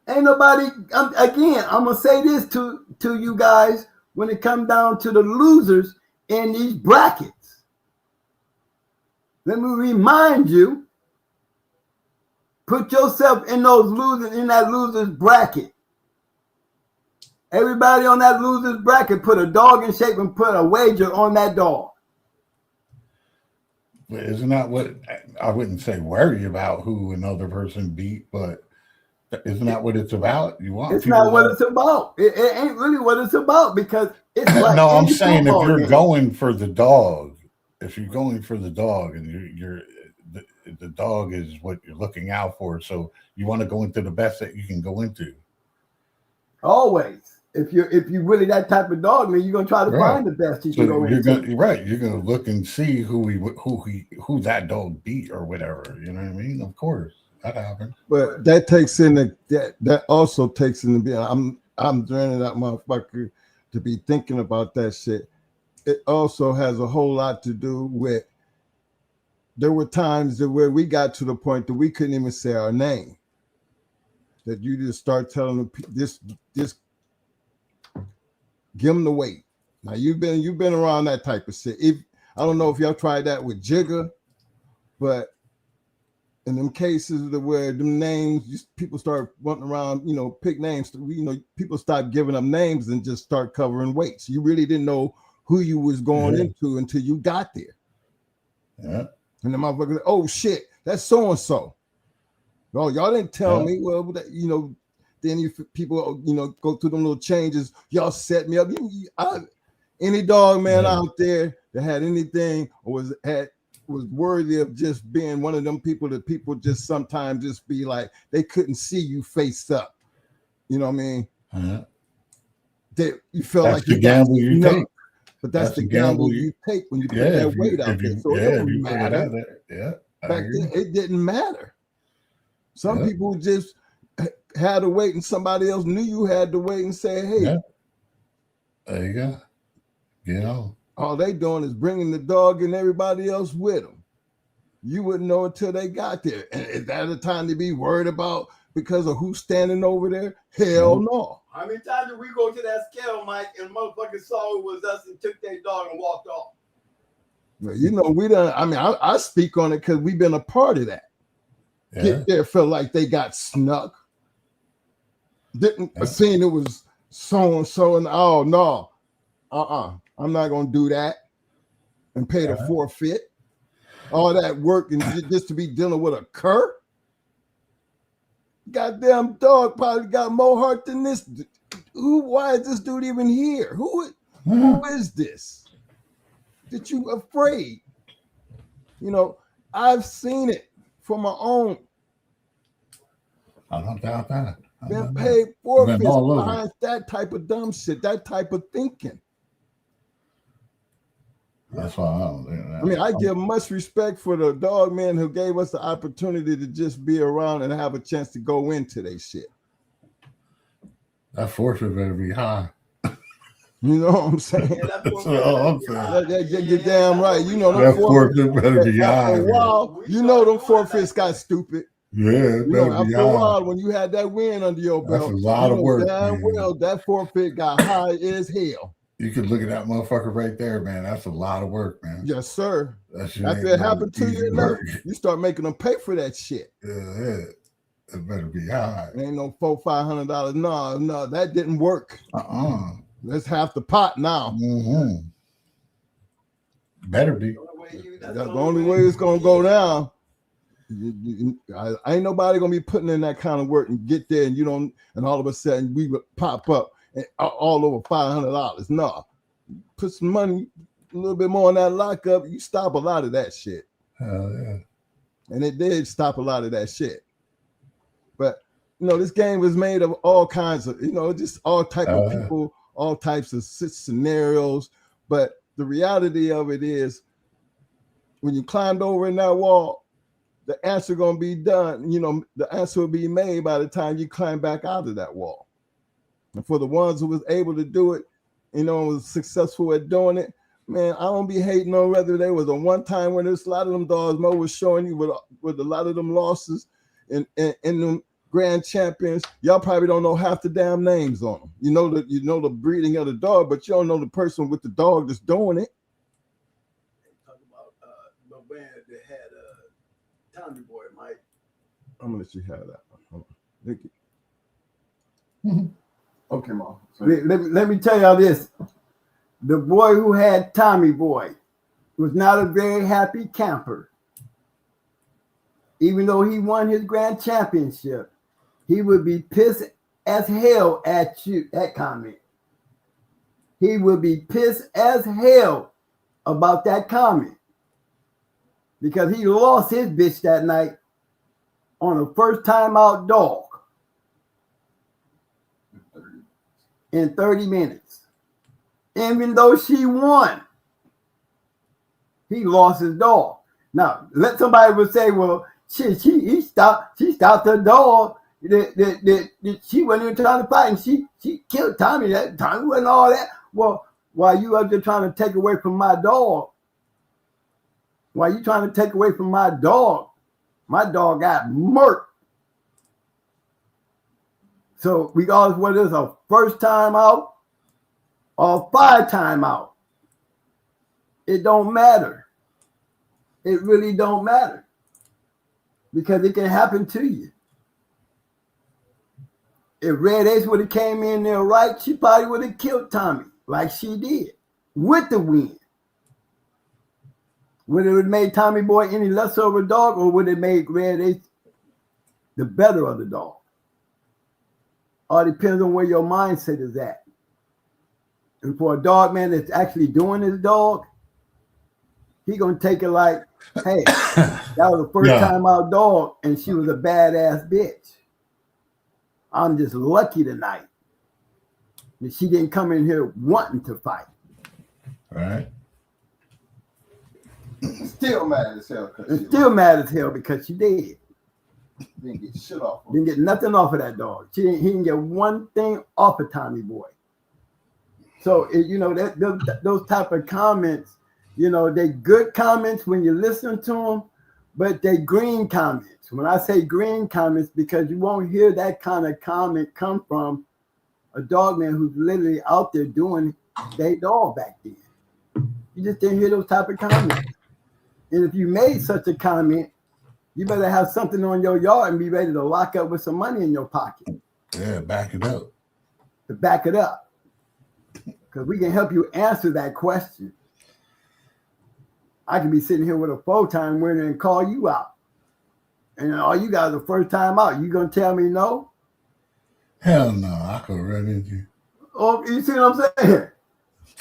Ain't nobody, again, I'm going to say this to you guys when it comes down to the losers in these brackets. Let me remind you, put yourself in that losers bracket. Everybody on that losers bracket put a dog in shape and put a wager on that dog. But isn't that what, I wouldn't say worry about who another person beat, but isn't that what it's about? It's not what it's about. It ain't really what it's about, because it's like no, I'm saying if you're game. going for the dog, if you're going for the dog and the dog is what you're looking out for, so you want to go into the best that you can go into. Always. If you're really that type of dog, man, you're gonna try to find the best you can go into. You're gonna look and see who that dog beat or whatever. You know what I mean? Of course, that happens. But that takes in that also takes in the being. I'm draining that motherfucker to be thinking about that shit. It also has a whole lot to do with. There were times where we got to the point that we couldn't even say our name. That you just start telling them this give them the weight. Now you've been around that type of shit. I don't know if y'all tried that with Jigger, but in them cases where them names, people start running around, pick names. People start giving them names and just start covering weights. You really didn't know who you was going into until you got there. Yeah. And the motherfucker, oh shit, that's so and so. No, y'all didn't tell me. Well, then you people, go through them little changes. Y'all set me up. Any dog man out there that had anything or was worthy of just being one of them people that people just sometimes just be like they couldn't see you face up. You know what I mean? You feel that's like the gamble you take. But that's the gamble you take when you put that weight out there. So it don't matter. Back then, it didn't matter. Some people just had to wait, and somebody else knew you had to wait and say, "Hey, there you go." All they doing is bringing the dog and everybody else with them. You wouldn't know until they got there. And is that a time to be worried about because of who's standing over there? Hell no. How many times did we go to that scale, Mike, and motherfuckers saw it was us and took their dog and walked off? Well, we done. I mean, I speak on it because we've been a part of that. Get there, felt like they got snuck. Didn't seen it was so and so, and oh no, I'm not gonna do that and pay the forfeit. All that work and just to be dealing with a cur. goddamn dog probably got more heart than this. Why is this dude even here? Who is this? That you afraid? You know, I've seen it for my own. I don't doubt that. Been paid forfeits behind that type of dumb shit, that type of thinking. That's why I don't do that. I mean, I give much respect for the dog man who gave us the opportunity to just be around and have a chance to go into their shit. That forfeit better be high. You know what I'm saying? That's all I'm saying. You're damn right. You know that forfeit better be high. After a while, you know them forfeits got stupid. Yeah, after a while, when you had that win under your belt, that's a lot of work. Damn well, that forfeit got high as hell. You could look at that motherfucker right there, man. That's a lot of work, man. Yes, sir. After it happened to you enough, you start making them pay for that shit. Yeah. It better be high. Ain't no $400-500. No, that didn't work. That's half the pot now. Mm-hmm. Better be. That's the only way it's gonna go down. Ain't nobody gonna be putting in that kind of work and get there, and you don't, and all of a sudden we would pop up and all over $500. No, put some money, a little bit more on that lockup. You stop a lot of that shit. Hell yeah. And it did stop a lot of that shit. But you know, this game was made of all kinds of, you know, just all type of people, all types of scenarios. But the reality of it is, when you climbed over in that wall, the answer gonna be done. You know, the answer will be made by the time you climb back out of that wall. And for the ones who was able to do it, you know, was successful at doing it, man, I don't be hating on whether there was a one time when there's a lot of them dogs Mo was showing you with a lot of them losses in them grand champions. Y'all probably don't know half the damn names on them. You know the breeding of the dog, but you don't know the person with the dog that's doing it. Talking about the band that had Tommy Boy, Mike. I'm gonna let you have that one. Hold on. Thank you. Mm-hmm. Okay, Mom. Let me tell y'all this. The boy who had Tommy Boy was not a very happy camper. Even though he won his grand championship, he would be pissed as hell at you, that comment. He would be pissed as hell about that comment because he lost his bitch that night on a first time out dog in 30 minutes. Even though she won, he lost his dog. Now, let somebody would say, well, she stopped the dog. She wasn't even trying to fight, and she killed Tommy. That Tommy wasn't all that. Well, while you up there trying to take away from my dog, my dog got murked. So regardless whether it's a first time out or 5-time out, it don't matter. It really don't matter because it can happen to you. If Red Ace would have came in there right, she probably would have killed Tommy like she did with the win. Would it have made Tommy Boy any less of a dog, or would it make Red Ace the better of the dog? All depends on where your mindset is at. And for a dog man that's actually doing his dog, he gonna take it like, hey, that was a first time out dog, and she was a badass bitch. I'm just lucky tonight that she didn't come in here wanting to fight. Right. Still mad as hell. Mad as hell because she did. Didn't get shit off. Didn't get nothing off of that dog. He didn't get one thing off of Tommy Boy. So those type of comments, they good comments when you listen to them, but they green comments. When I say green comments, because you won't hear that kind of comment come from a dog man who's literally out there doing their dog back then. You just didn't hear those type of comments. And if you made such a comment, you better have something on your yard and be ready to lock up with some money in your pocket. Yeah, back it up. To back it up. Because we can help you answer that question. I can be sitting here with a full-time winner and call you out and all you guys are first time out. You gonna tell me no? Hell no, I could run into you. Oh, you see what I'm saying?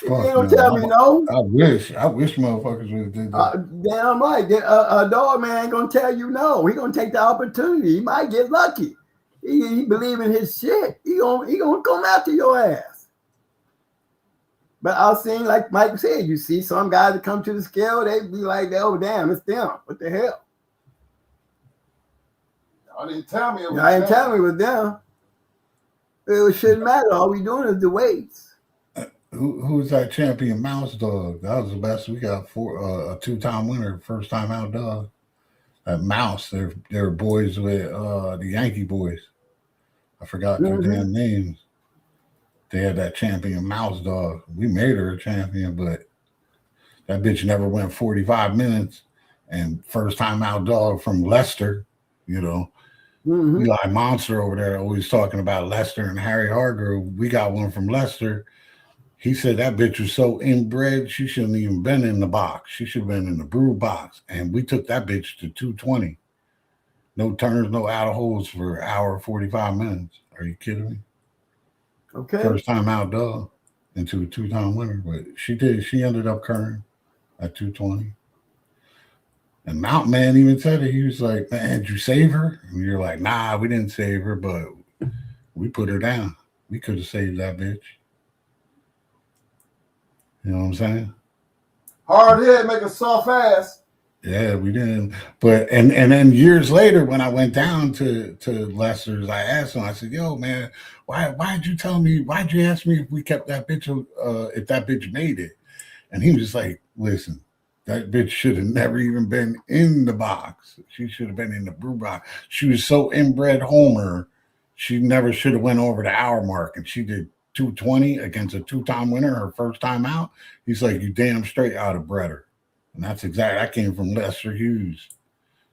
You ain't Fuck gonna tell no. me no. I wish motherfuckers would have did that. Damn right. A dog man ain't gonna tell you no. He gonna take the opportunity. He might get lucky. He believe in his shit. He gonna come after your ass. But I've seen, like Mike said, you see some guys that come to the scale, they be like, oh damn, it's them. What the hell? I didn't tell me it was I didn't tell me it was them. It shouldn't matter. All we doing is the weights. Who's that champion mouse dog? That was the best we got for a 2-time winner, first time out dog. That mouse, they're boys with the Yankee boys. I forgot their damn names. They had that champion mouse dog. We made her a champion, but that bitch never went 45 minutes. And first time out dog from Leicester, you know. Eli Monster over there always talking about Leicester and Harry Hargrove. We got one from Leicester. He said that bitch was so inbred, she shouldn't even been in the box. She should have been in the brew box. And we took that bitch to 220. No turns, no out of holes for an hour 45 minutes. Are you kidding me? Okay. First time out dog into a 2-time winner. But she did. She ended up curring at 220. And Mountain Man even said it. He was like, man, did you save her? And you're like, nah, we didn't save her, but we put her down. We could have saved that bitch. You know what I'm saying? Hard head make a soft ass. Yeah, we didn't. But and then years later, when I went down to Lester's, I asked him. I said, "Yo, man, why'd you tell me? Why'd you ask me if we kept that bitch? If that bitch made it?" And he was just like, "Listen, that bitch should have never even been in the box. She should have been in the brew box. She was so inbred Homer. She never should have went over the hour mark, and she did 220 against a 2-time winner, her first time out." He's like, "You damn straight out of bred her." And that's exactly, I came from Lester Hughes.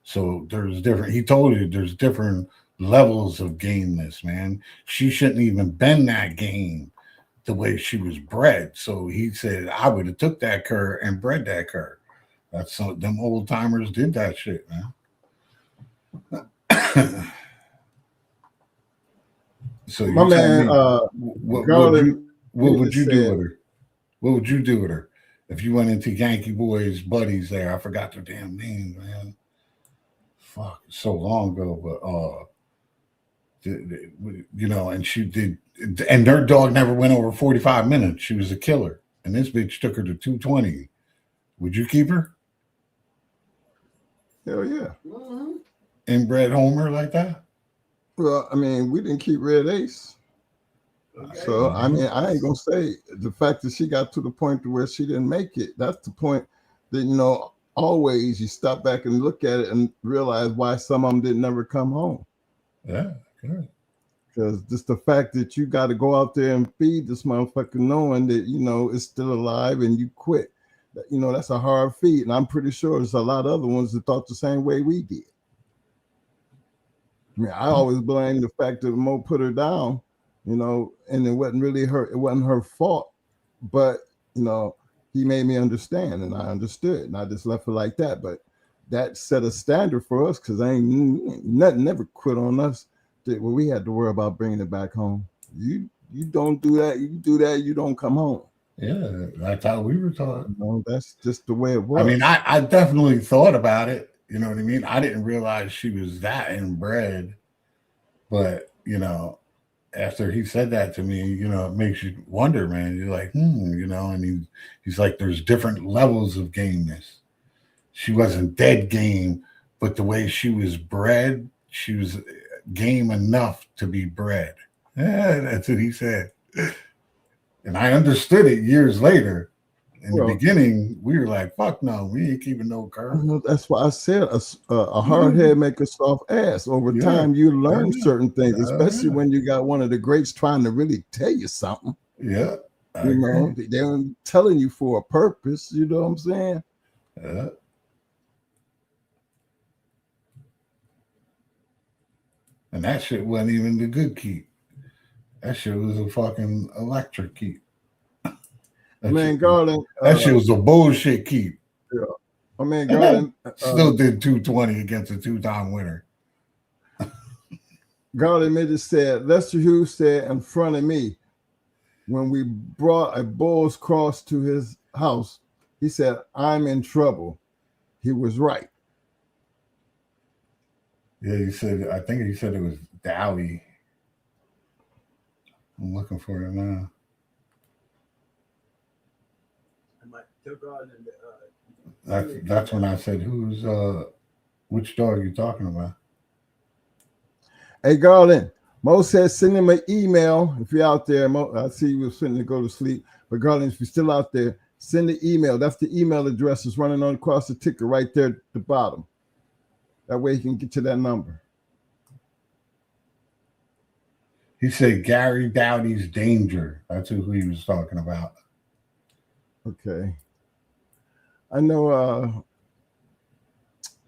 So there's different, he told you there's different levels of gameness, man. She shouldn't even been that game the way she was bred. So he said, I would have took that cur and bred that cur. That's some, them old timers did that shit, man. So my man, what would you do with her? What would you do with her if you went into Yankee Boys buddies there? I forgot their damn names, man. Fuck, so long ago, but you know, and she did, and their dog never went over 45 minutes. She was a killer, and this bitch took her to 220. Would you keep her? Hell yeah. Inbred Homer like that? Well, I mean, we didn't keep Red Ace. Okay. So, I mean, I ain't going to say the fact that she got to the point to where she didn't make it. That's the point that, you know, always you stop back and look at it and realize why some of them didn't never come home. Yeah, good. Because just the fact that you got to go out there and feed this motherfucker knowing that, you know, it's still alive and you quit. You know, that's a hard feat. And I'm pretty sure there's a lot of other ones that thought the same way we did. I mean, I always blame the fact that Mo put her down, you know, and it wasn't really her fault, but, you know, he made me understand and I understood and I just left it like that. But that set a standard for us because nothing never quit on us that we had to worry about bringing it back home. You don't do that. You do that, you don't come home. Yeah, that's how we were taught. You know, that's just the way it was. I mean, I definitely thought about it. You know what I mean? I didn't realize she was that inbred. But, you know, after he said that to me, you know, it makes you wonder, man. You're like, you know, and he's like, there's different levels of gameness. She wasn't dead game, but the way she was bred, she was game enough to be bred. Yeah, that's what he said. And I understood it years later. In the beginning, we were like, fuck no, we ain't keeping no cur. That's why I said a hard head make a soft ass. Over time, you learn certain things, especially when you got one of the greats trying to really tell you something. Yeah. You know, they're telling you for a purpose. You know what I'm saying? Yeah. And that shit wasn't even the good keep. That shit was a fucking electric keep. Man, Garland. That shit was a bullshit keep. Yeah. I mean, Garland still did 220 against a 2-time winner. Garland Midget said, Lester Hughes said in front of me, when we brought a bull's cross to his house, he said, I'm in trouble. He was right. Yeah, I think he said it was Dowdy. I'm looking for it now. That's when I said, which dog are you talking about? Hey, Garland, Mo said send him an email if you're out there. Mo, I see you were sitting to go to sleep. But Garland, if you're still out there, send the email. That's the email address that's running on across the ticker right there at the bottom. That way he can get to that number. He said Gary Dowdy's Danger. That's who he was talking about. Okay. I know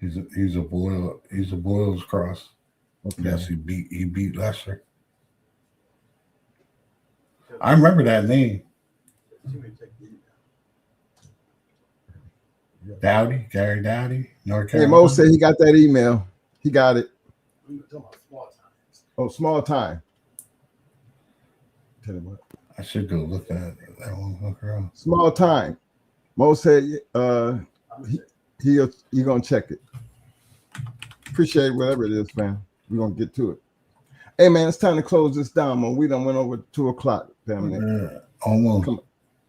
he's a Boyle's cross. Okay. Yes, he beat Lester. I remember that name. Dowdy, Gary Dowdy, North Carolina. Hey, Mo said he got that email. He got it. Oh, small time. Tell you what. I should go look at that one. Look around. Small time. Mo said he gonna check it. Appreciate whatever it is, man. We're gonna get to it. Hey man, it's time to close this down, man. We done went over 2:00, family. Almost.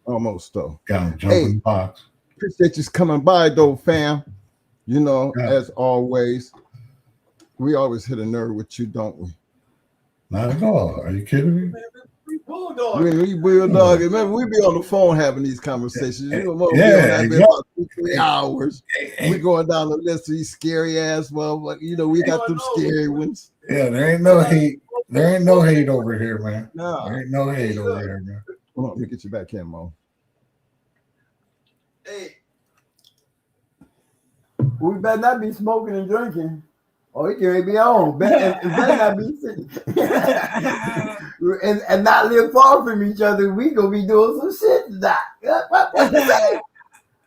Almost though. Got jumping box. Appreciate you coming by though, fam. You know, as always, we always hit a nerve with you, don't we? Not at all. Are you kidding me? We bulldog. Remember, we be on the phone having these conversations. You know, exactly. About 2-3 hours. We going down the list of these scary ass. Well, you know, we got them scary ones. Yeah, there ain't no hate. There ain't no hate over here, man. No, there ain't no hate over here, man. Hold on, let me get you back in, Mo. Hey, we better not be smoking and drinking. Oh, he can't be on. Better not be sitting. and not live far from each other. We gonna be doing some shit tonight. What you say?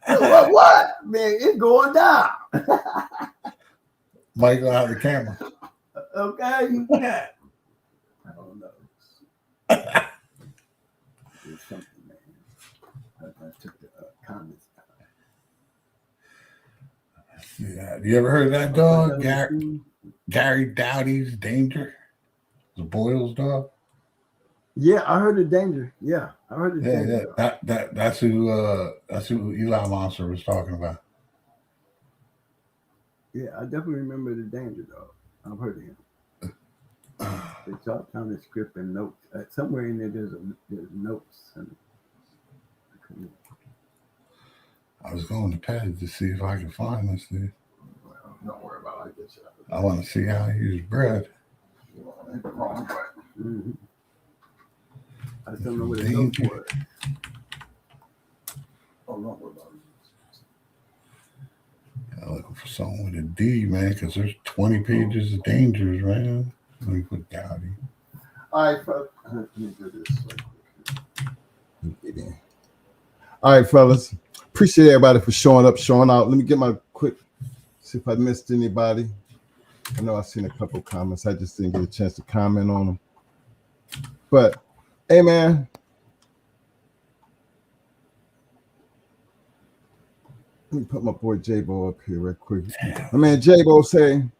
What? Man, it's going down. Might go out the camera. Okay. I don't know. There's something, man. I took the comments. Yeah. You ever heard of that dog? Gary Dowdy's Danger? The Boyle's dog? Yeah, I heard the Danger. Yeah, I heard the Danger. Yeah. That's who Eli Monster was talking about. Yeah, I definitely remember the Danger dog. I've heard of him. They talk down the script and notes. Somewhere in there, there's notes. And I was going to Ped to see if I could find this dude. Well, don't worry about it. I get you. I want to see how he used bread. mm-hmm. I just don't know what the notes were. Oh, don't worry about it. I'm looking for someone with a D, man, because there's 20 pages of dangers, man. Let me put Dowdy. All right, fellas. Let me do this. All right, fellas. Appreciate everybody for showing up, showing out. Let me get my quick, see if I missed anybody. I know I've seen a couple comments. I just didn't get a chance to comment on them. But, hey, man. Let me put my boy J-Bo up here real quick. My man J-Bo saying,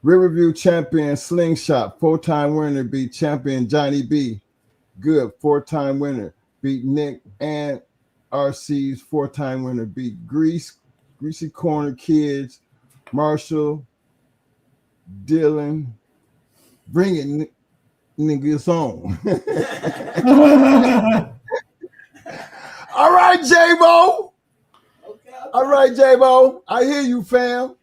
Riverview champion Slingshot, 4-time winner, beat champion Johnny B. Good, 4-time winner, beat Nick and RC's 4-time winner, beat Greasy Corner Kids, Marshall, Dylan, bring it niggas on. All right, J-Bo. Okay. All right, J-Bo. I hear you, fam.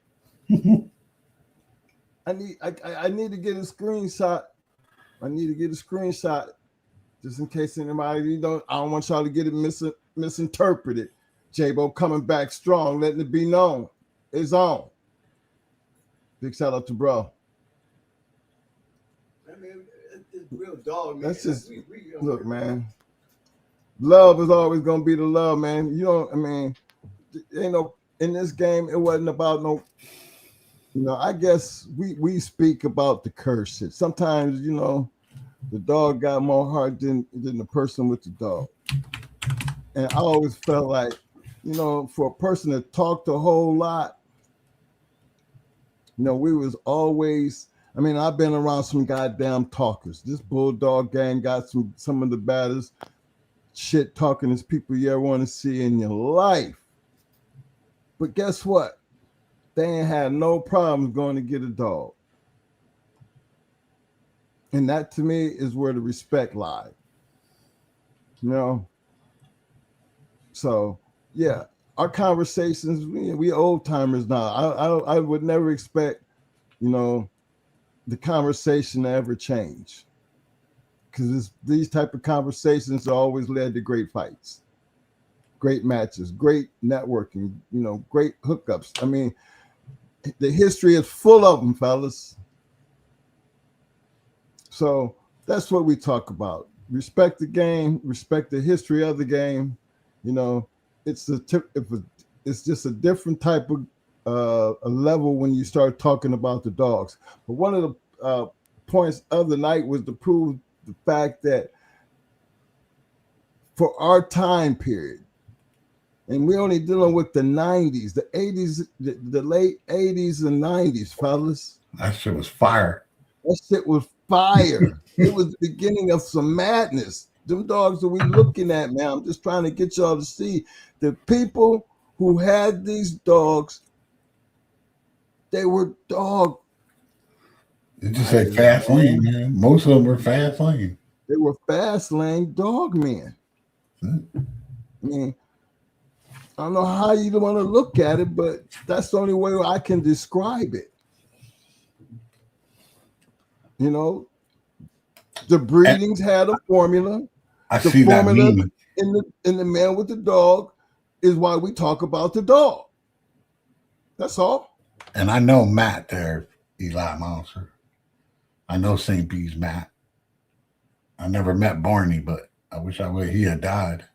I need to get a screenshot. I need to get a screenshot just in case anybody I don't want y'all to get it misinterpreted. J-Bo coming back strong, letting it be known. It's on. Big shout out to bro. I mean, it's real dog, man. That's just look, man. Love is always gonna be the love, man. You know, I mean, ain't no in this game, it wasn't about I guess we speak about the curse shit. Sometimes, the dog got more heart than the person with the dog. And I always felt like, for a person that talked a whole lot, we was always, I've been around some goddamn talkers. This bulldog gang got some of the baddest shit talking as people you ever want to see in your life. But guess what? They ain't had no problems going to get a dog. And that to me is where the respect lies. So yeah, our conversations, we old timers now. I would never expect, the conversation to ever change. Because these type of conversations always led to great fights, great matches, great networking, great hookups. The history is full of them, fellas. So that's what we talk about. Respect the game, respect the history of the game. It's just a different type of a level when you start talking about the dogs. But one of the points of the night was to prove the fact that for our time period, and we're only dealing with the 90s, the 80s, the late 80s and 90s, fellas. That shit was fire. That shit was fire. It was the beginning of some madness. Them dogs that we looking at, man. I'm just trying to get y'all to see the people who had these dogs. They were dog. It just said fast lane, man. Most of them were fast lane. They were fast lane dog men. I don't know how you want to look at it, but that's the only way I can describe it. The breedings had a formula. I the see formula that in the man with the dog is why we talk about the dog. That's all. And I know Matt there, Eli Monster. I know St. B's Matt. I never met Barney, but I wish I would. He had died.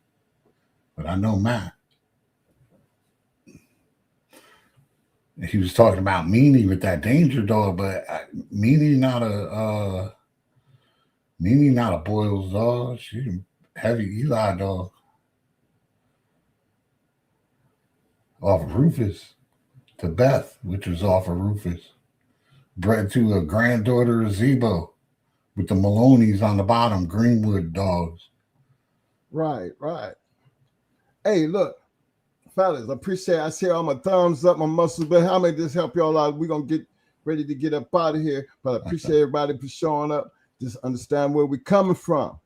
But I know Matt. He was talking about Meanie with that danger dog, but Meanie not a Boyle's dog. She's a heavy Eli dog. Off of Rufus to Beth, which was off of Rufus. Bred to a granddaughter of Zebo with the Maloney's on the bottom, Greenwood dogs. Right. Hey, look, fellas, I appreciate I see all my thumbs up, my muscles, but how may this help y'all out? We're going to get ready to get up out of here, but I appreciate everybody for showing up. Just understand where we're coming from.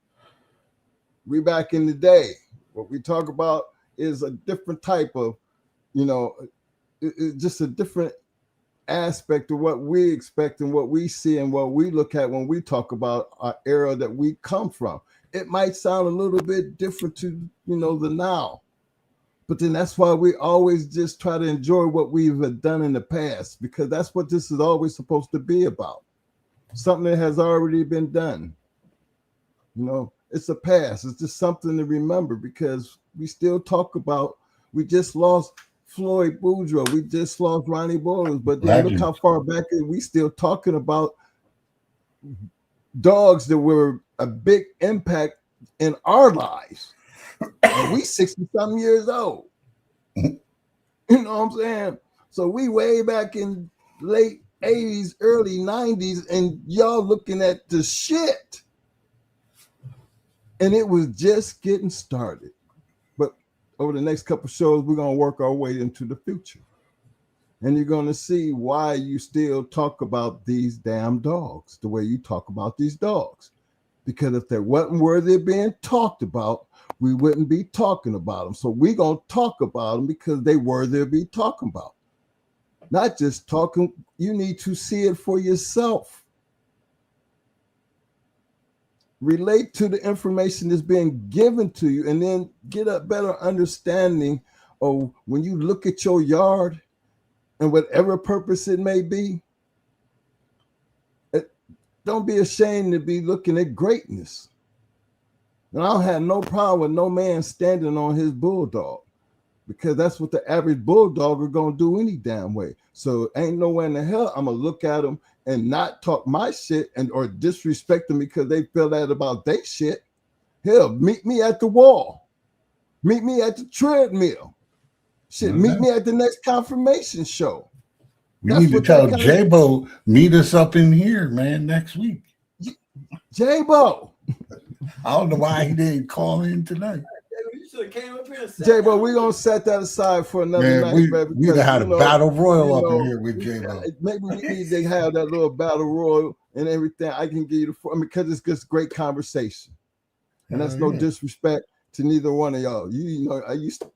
We back in the day. What we talk about is a different type of, it's just a different aspect of what we expect and what we see and what we look at when we talk about our era that we come from. It might sound a little bit different to, the now. But then that's why we always just try to enjoy what we've done in the past, because that's what this is always supposed to be about. Something that has already been done. It's a past. It's just something to remember, because we still talk about, we just lost Floyd Boudreaux. We just lost Ronnie Bowles. But then look how far back we still talking about dogs that were a big impact in our lives. And we 60-something years old. You know what I'm saying? So we way back in late 80s, early 90s, and y'all looking at the shit. And it was just getting started. But over the next couple shows, we're going to work our way into the future. And you're going to see why you still talk about these damn dogs the way you talk about these dogs. Because if they wasn't worthy of being talked about, we wouldn't be talking about them. So we're going to talk about them because they worthy of be talking about. Not just talking, you need to see it for yourself. Relate to the information that's being given to you, and then get a better understanding of when you look at your yard and whatever purpose it may be. Don't be ashamed to be looking at greatness. And I don't have no problem with no man standing on his bulldog. because that's what the average bulldog are gonna do any damn way. So ain't nowhere in the hell I'm gonna look at them and not talk my shit and or disrespect them because they feel that about their shit. Hell, meet me at the wall, meet me at the treadmill, shit, meet me at the next confirmation show. We need to tell J-Bo meet us up in here, man, next week. J-Bo. I don't know why he didn't call in tonight. You should have came up here and said J-Bo, we're going to set that aside for another night. We'd have had a battle royal up in here with J-Bo. Maybe we need to have that little battle royal and everything. I can give you because it's just great conversation. And that's no disrespect to neither one of y'all. You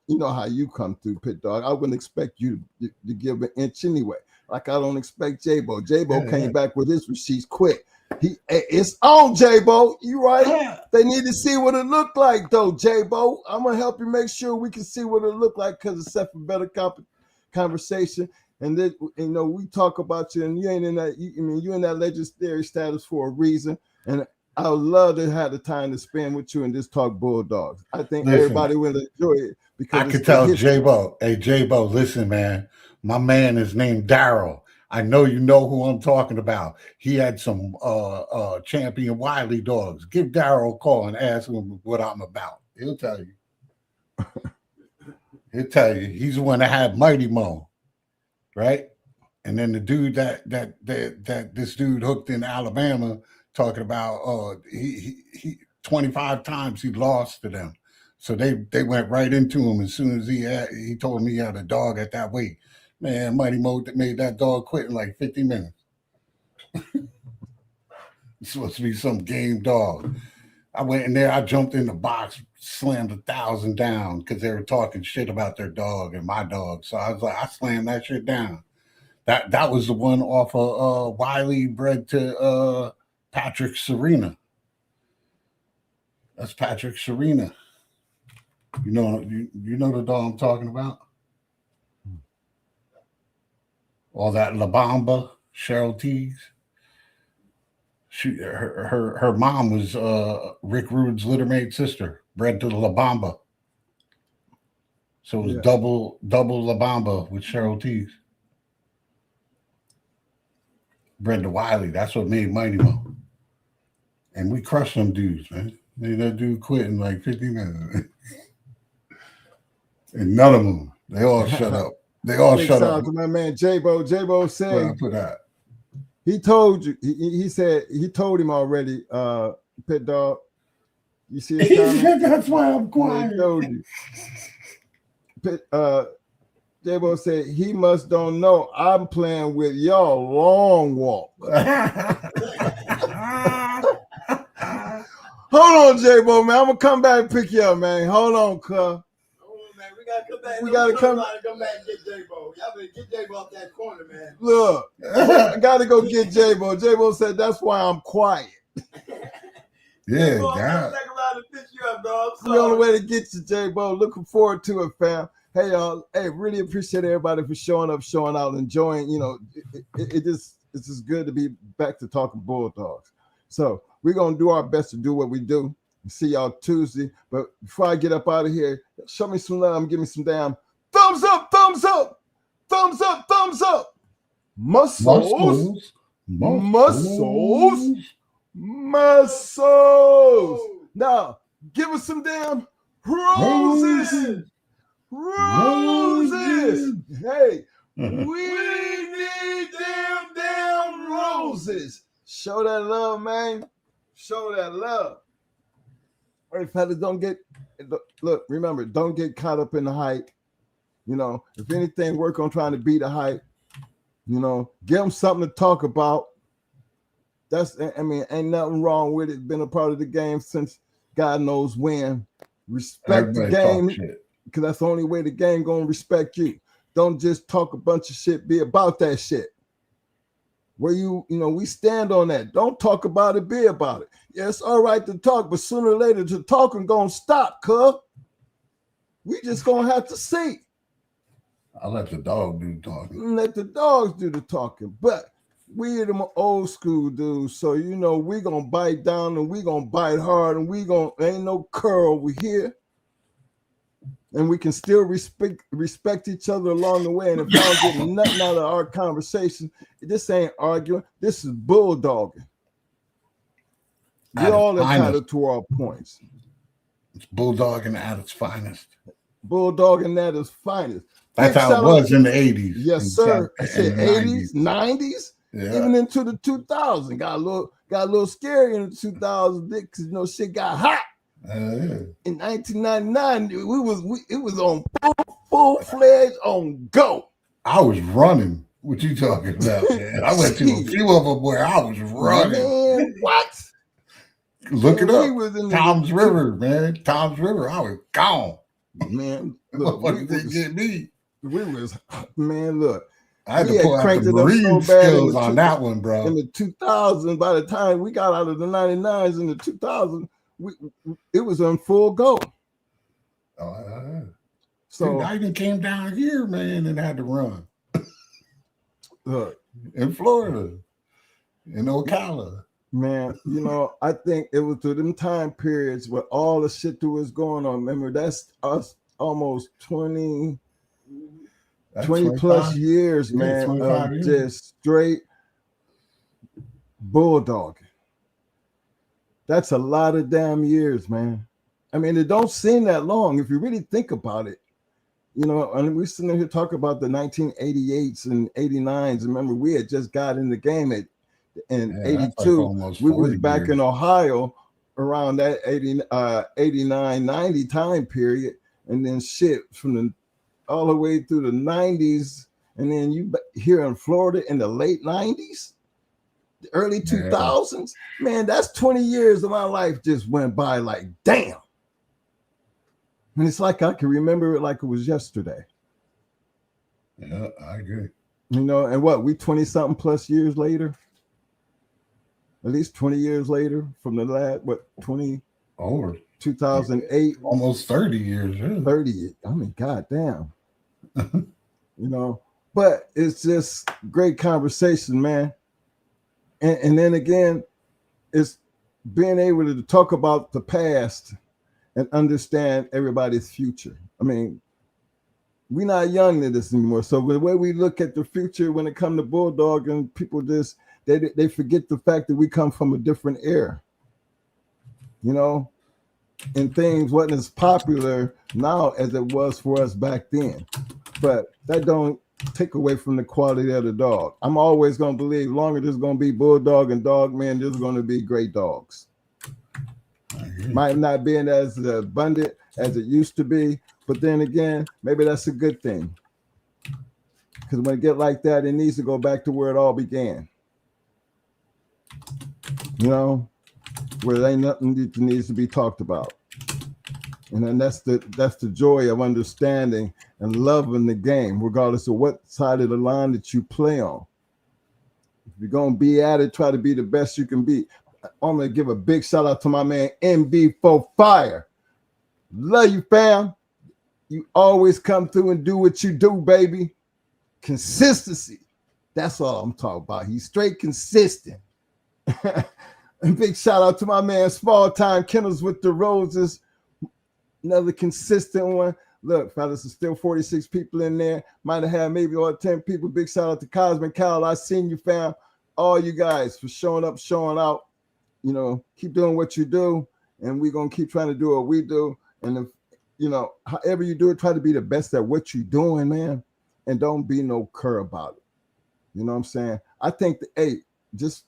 know how you come through, Pit Dog. I wouldn't expect you to give an inch anyway. Like I don't expect J-Bo. J-Bo came back with his receipts quick. It's on, J-Bo. You right? Yeah. They need to see what it looked like, though, J-Bo. I'm gonna help you make sure we can see what it looked like because it's set for better conversation. And then we talk about you, and you ain't in that. You're in that legendary status for a reason. And I would love to have the time to spend with you and just talk Bulldogs. I think everybody will enjoy it because I could tell J-Bo. Hey, J-Bo, listen, man. My man is named Daryl. I know you know who I'm talking about. He had some champion Wiley dogs. Give Daryl a call and ask him what I'm about. He'll tell you. He'll tell you. He's the one that had Mighty Mo, right? And then the dude that this dude hooked in Alabama talking about he 25 times he lost to them. So they went right into him as soon as he told me he had a dog at that weight. Man, Mighty Mo made that dog quit in like 50 minutes. It's supposed to be some game dog. I went in there, I jumped in the box, slammed 1,000 down because they were talking shit about their dog and my dog. So I was like, I slammed that shit down. That was the one off of Wiley bred to Patrick Serena. That's Patrick Serena. You know the dog I'm talking about? All that La Bamba, Cheryl Teagues. Her mom was Rick Rude's littermate sister, bred to La Bamba. So it was double La Bamba with Cheryl Teagues. Bred to Wiley. That's what made Mighty Mo. And we crushed them dudes, man. Made that dude quit in like 50 minutes. And none of them, they all shut up. They all shut up. To my man J-Bo. J-Bo said he told you. He said he told him already. Pit Dog. You see his comment? That's why I'm quiet. He told you. J-Bo said he must don't know I'm playing with y'all long walk. Hold on, J-Bo, man. I'm gonna come back and pick you up, man. Hold on, cuz. We gotta come back and get J-Bo. Y'all better get J-Bo off that corner, man. Look, I gotta go get J-Bo. J-Bo said that's why I'm quiet. Yeah, God. We're on the way to get you, J-Bo. Looking forward to it, fam. Hey, y'all. Hey, really appreciate everybody for showing up, showing out, enjoying. It's just good to be back to talking Bulldogs. So we're gonna do our best to do what we do. See y'all Tuesday. But before I get up out of here, show me some love. Give me some damn thumbs up, thumbs up, thumbs up, thumbs up. Muscles. Now, give us some damn roses. Hey, we need them damn roses. Show that love, man. Show that love. Hey, fellas, remember, don't get caught up in the hype. If anything, work on trying to beat the hype. Give them something to talk about. Ain't nothing wrong with it. Been a part of the game since God knows when. Respect the game, because that's the only way the game gonna respect you. Don't just talk a bunch of shit, be about that shit. Where we stand on that. Don't talk about it, be about it. Yeah, it's all right to talk, but sooner or later the talking gonna stop, cuz. We just gonna have to see. I'll let the dog do the talking. Let the dogs do the talking. But we them old school dudes, so we gonna bite down and we gonna bite hard and ain't no curl over here. and we can still respect each other along the way. And if y'all getting nothing out of our conversation, this ain't arguing. This is bulldogging. We all entitled to our points. It's bulldogging at its finest. Bulldogging at its finest. That's how it was in the 80s. Yes, sir. I said 80s, 90s, even into the 2000s. Got a little scary in the 2000s because shit got hot. In 1999, it was on full-fledged on go. I was running. What you talking about, man? I went to a few of them where I was running. Man, what? Look it up. Tom's River, man. Tom's River. I was gone. Man, look, look. I had to pull out the Marine skills on that one, bro. In the 2000s, by the time we got out of the 99s in the 2000s, it was on full go. So I even came down here, man, and had to run. Look, in Florida, in Ocala. Man, I think it was to them time periods where all the shit that was going on. Remember, that's us almost 20 plus years, man, of just straight bulldogging. That's a lot of damn years, man. I mean, it don't seem that long if you really think about it. And we're sitting here talking about the 1988s and 89s. Remember, we had just got in the game in 82. Like we was back in Ohio around that 89, 90 time period. And then shit from all the way through the 90s. And then you here in Florida in the late 90s. The early 2000s, man, that's 20 years of my life just went by like, damn. And it's like I can remember it like it was yesterday. Yeah, I agree. And what, we 20-something plus years later? At least 20 years later from the last, 2008? Almost 30 years. Yeah. 30, I mean, goddamn. But it's just great conversation, man. And then again, it's being able to talk about the past and understand everybody's future. I mean, we're not young to this anymore. So the way we look at the future when it comes to bulldogging, people just, they forget the fact that we come from a different era. And things wasn't as popular now as it was for us back then. But that don't take away from the quality of the dog. I'm always going to believe longer there's going to be bulldog and dog, man, there's going to be great dogs. Might not be as abundant as it used to be, but then again, maybe that's a good thing. Because when it get like that, it needs to go back to where it all began. Where there ain't nothing that needs to be talked about. And then that's the joy of understanding and loving the game, regardless of what side of the line that you play on. If you're going to be at it, try to be the best you can be. I'm going to give a big shout out to my man, MB4 Fire. Love you, fam. You always come through and do what you do, baby. Consistency. That's all I'm talking about. He's straight consistent. And big shout out to my man, Small Time Kennels with the Roses. Another consistent one. Look, fellas, there's still 46 people in there. Might have had maybe all 10 people. Big shout out to Cosmic Cal. I seen you, fam. All you guys for showing up, showing out. Keep doing what you do. And we're going to keep trying to do what we do. And if, however you do it, try to be the best at what you're doing, man. And don't be no cur about it. You know what I'm saying? I think just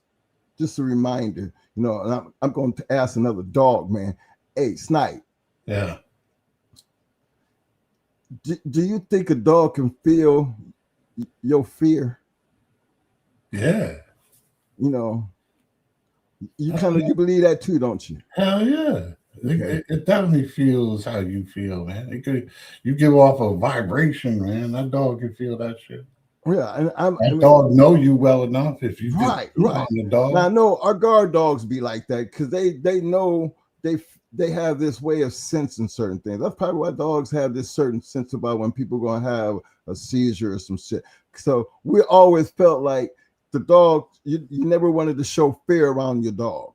a reminder, and I'm going to ask another dog, man. Hey, Snipe. Yeah. Do you think a dog can feel your fear? Yeah. You you believe that too, don't you? Hell yeah. It definitely feels how you feel, man. You give off a vibration, man. That dog can feel that shit. Yeah, and dog know you well enough if you right. The dog. Now I know our guard dogs be like that because they know they have this way of sensing certain things. That's probably why dogs have this certain sense about when people are gonna have a seizure or some shit. So we always felt like the dog, you never wanted to show fear around your dog.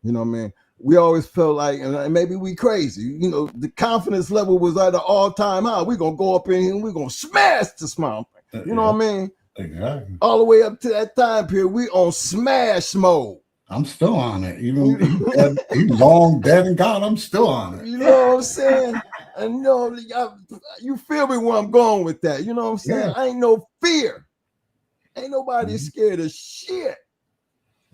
You know what I mean? we always felt like, and maybe we crazy, you know, the confidence level was at an all-time high. We're going to go up in here and we're going to smash the smile. You know what I mean? Exactly. All the way up to that time period, we on smash mode. I'm still on it. Even he's long dead and gone, I'm still on it. You know what I'm saying? And you know, you feel me where I'm going with that. You know what I'm saying? Yeah. I ain't no fear. Ain't nobody scared of shit.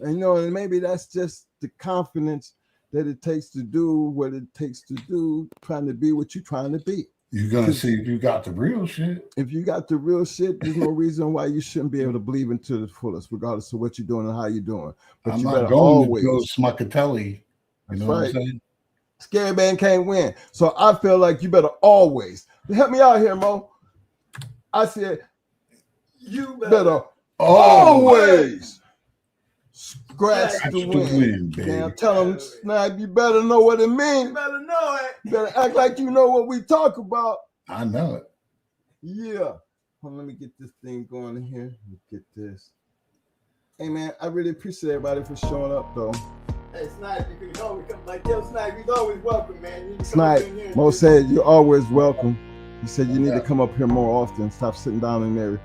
And you know, and maybe that's just the confidence that it takes to do what it takes to do, trying to be what you're trying to be. You're gonna see if you got the real shit. If you got the real shit, there's no reason why you shouldn't be able to believe into the fullest, regardless of what you're doing and how you're doing. But I'm you not better going always to Joe Smuckatelli. You know what I'm saying? Scary man can't win. So I feel like you better always help me out here, Mo. I said you better always scratch the wind. Now tell them, Snap, you better know what it means. You better know it. You better act like you know what we talk about. I know it. Yeah. Well, let me get this thing going in here. Let me get this. Hey man, I really appreciate everybody for showing up though. Hey, Snipe, you can always come. Like, tell Snipe, he's always welcome, man. Snipe, Mo said you're always welcome. He said you need to come up here more often. Stop sitting down in there.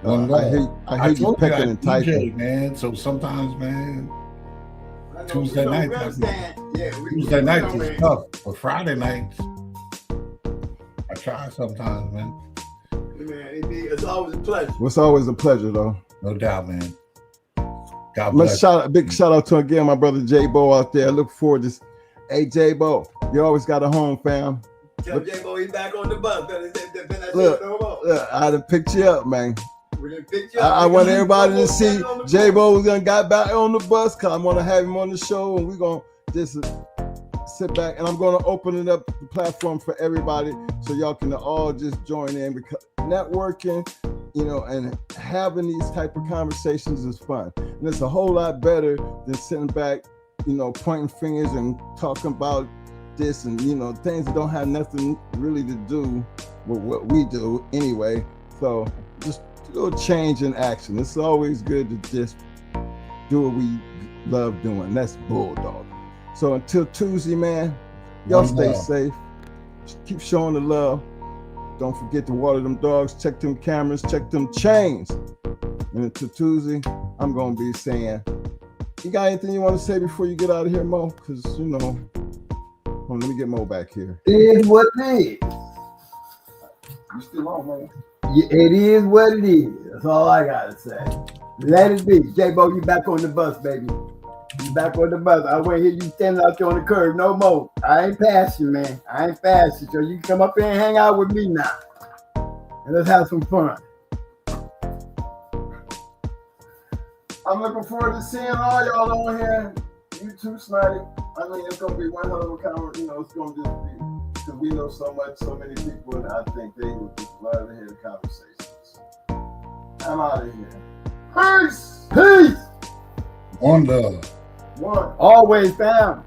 I hate you pecking and typing, man. So sometimes, man, Tuesday nights is tough. But Friday nights, I try sometimes, man. Man, it's always a pleasure. It's always a pleasure, though. No doubt, man. God bless. Big shout out to again my brother J Bo out there. I look forward to. Hey J Bo, you always got a home, fam. Tell J Bo he's back on the bus. Look, I done picked you up, man. Pick you up. I want everybody to see J Bo was gonna got back on the bus because I want to have him on the show, and we're gonna just sit back, and I'm gonna open it up the platform for everybody so y'all can all just join in, because networking, you know, and having these type of conversations is fun, and it's a whole lot better than sitting back, you know, pointing fingers and talking about this and, you know, things that don't have nothing really to do with what we do anyway. So just do a change in action. It's always good to just do what we love doing. That's bulldog. So until Tuesday, man, y'all stay safe. Keep showing the love. Don't forget to water them dogs, check them cameras, check them chains. And until Tuesday, I'm going to be saying, you got anything you want to say before you get out of here, Mo? Because, you know, let me get Mo back here. It is what it is. You still on, man? Yeah, it is what it is. That's all I got to say. Let it be. J-Bo, you back on the bus, baby. You back on the bus. I won't hear you standing out there on the curb no more. I ain't passing, man. I ain't passing. So you can come up here and hang out with me now. And let's have some fun. I'm looking forward to seeing all y'all on here. You too, Snotty. I mean, it's gonna be one hell of a conversation. You know, it's gonna just be, because we know so many people, and I think they would just love to hear the conversations. I'm out of here. Peace. Peace. One love. One. Always, fam.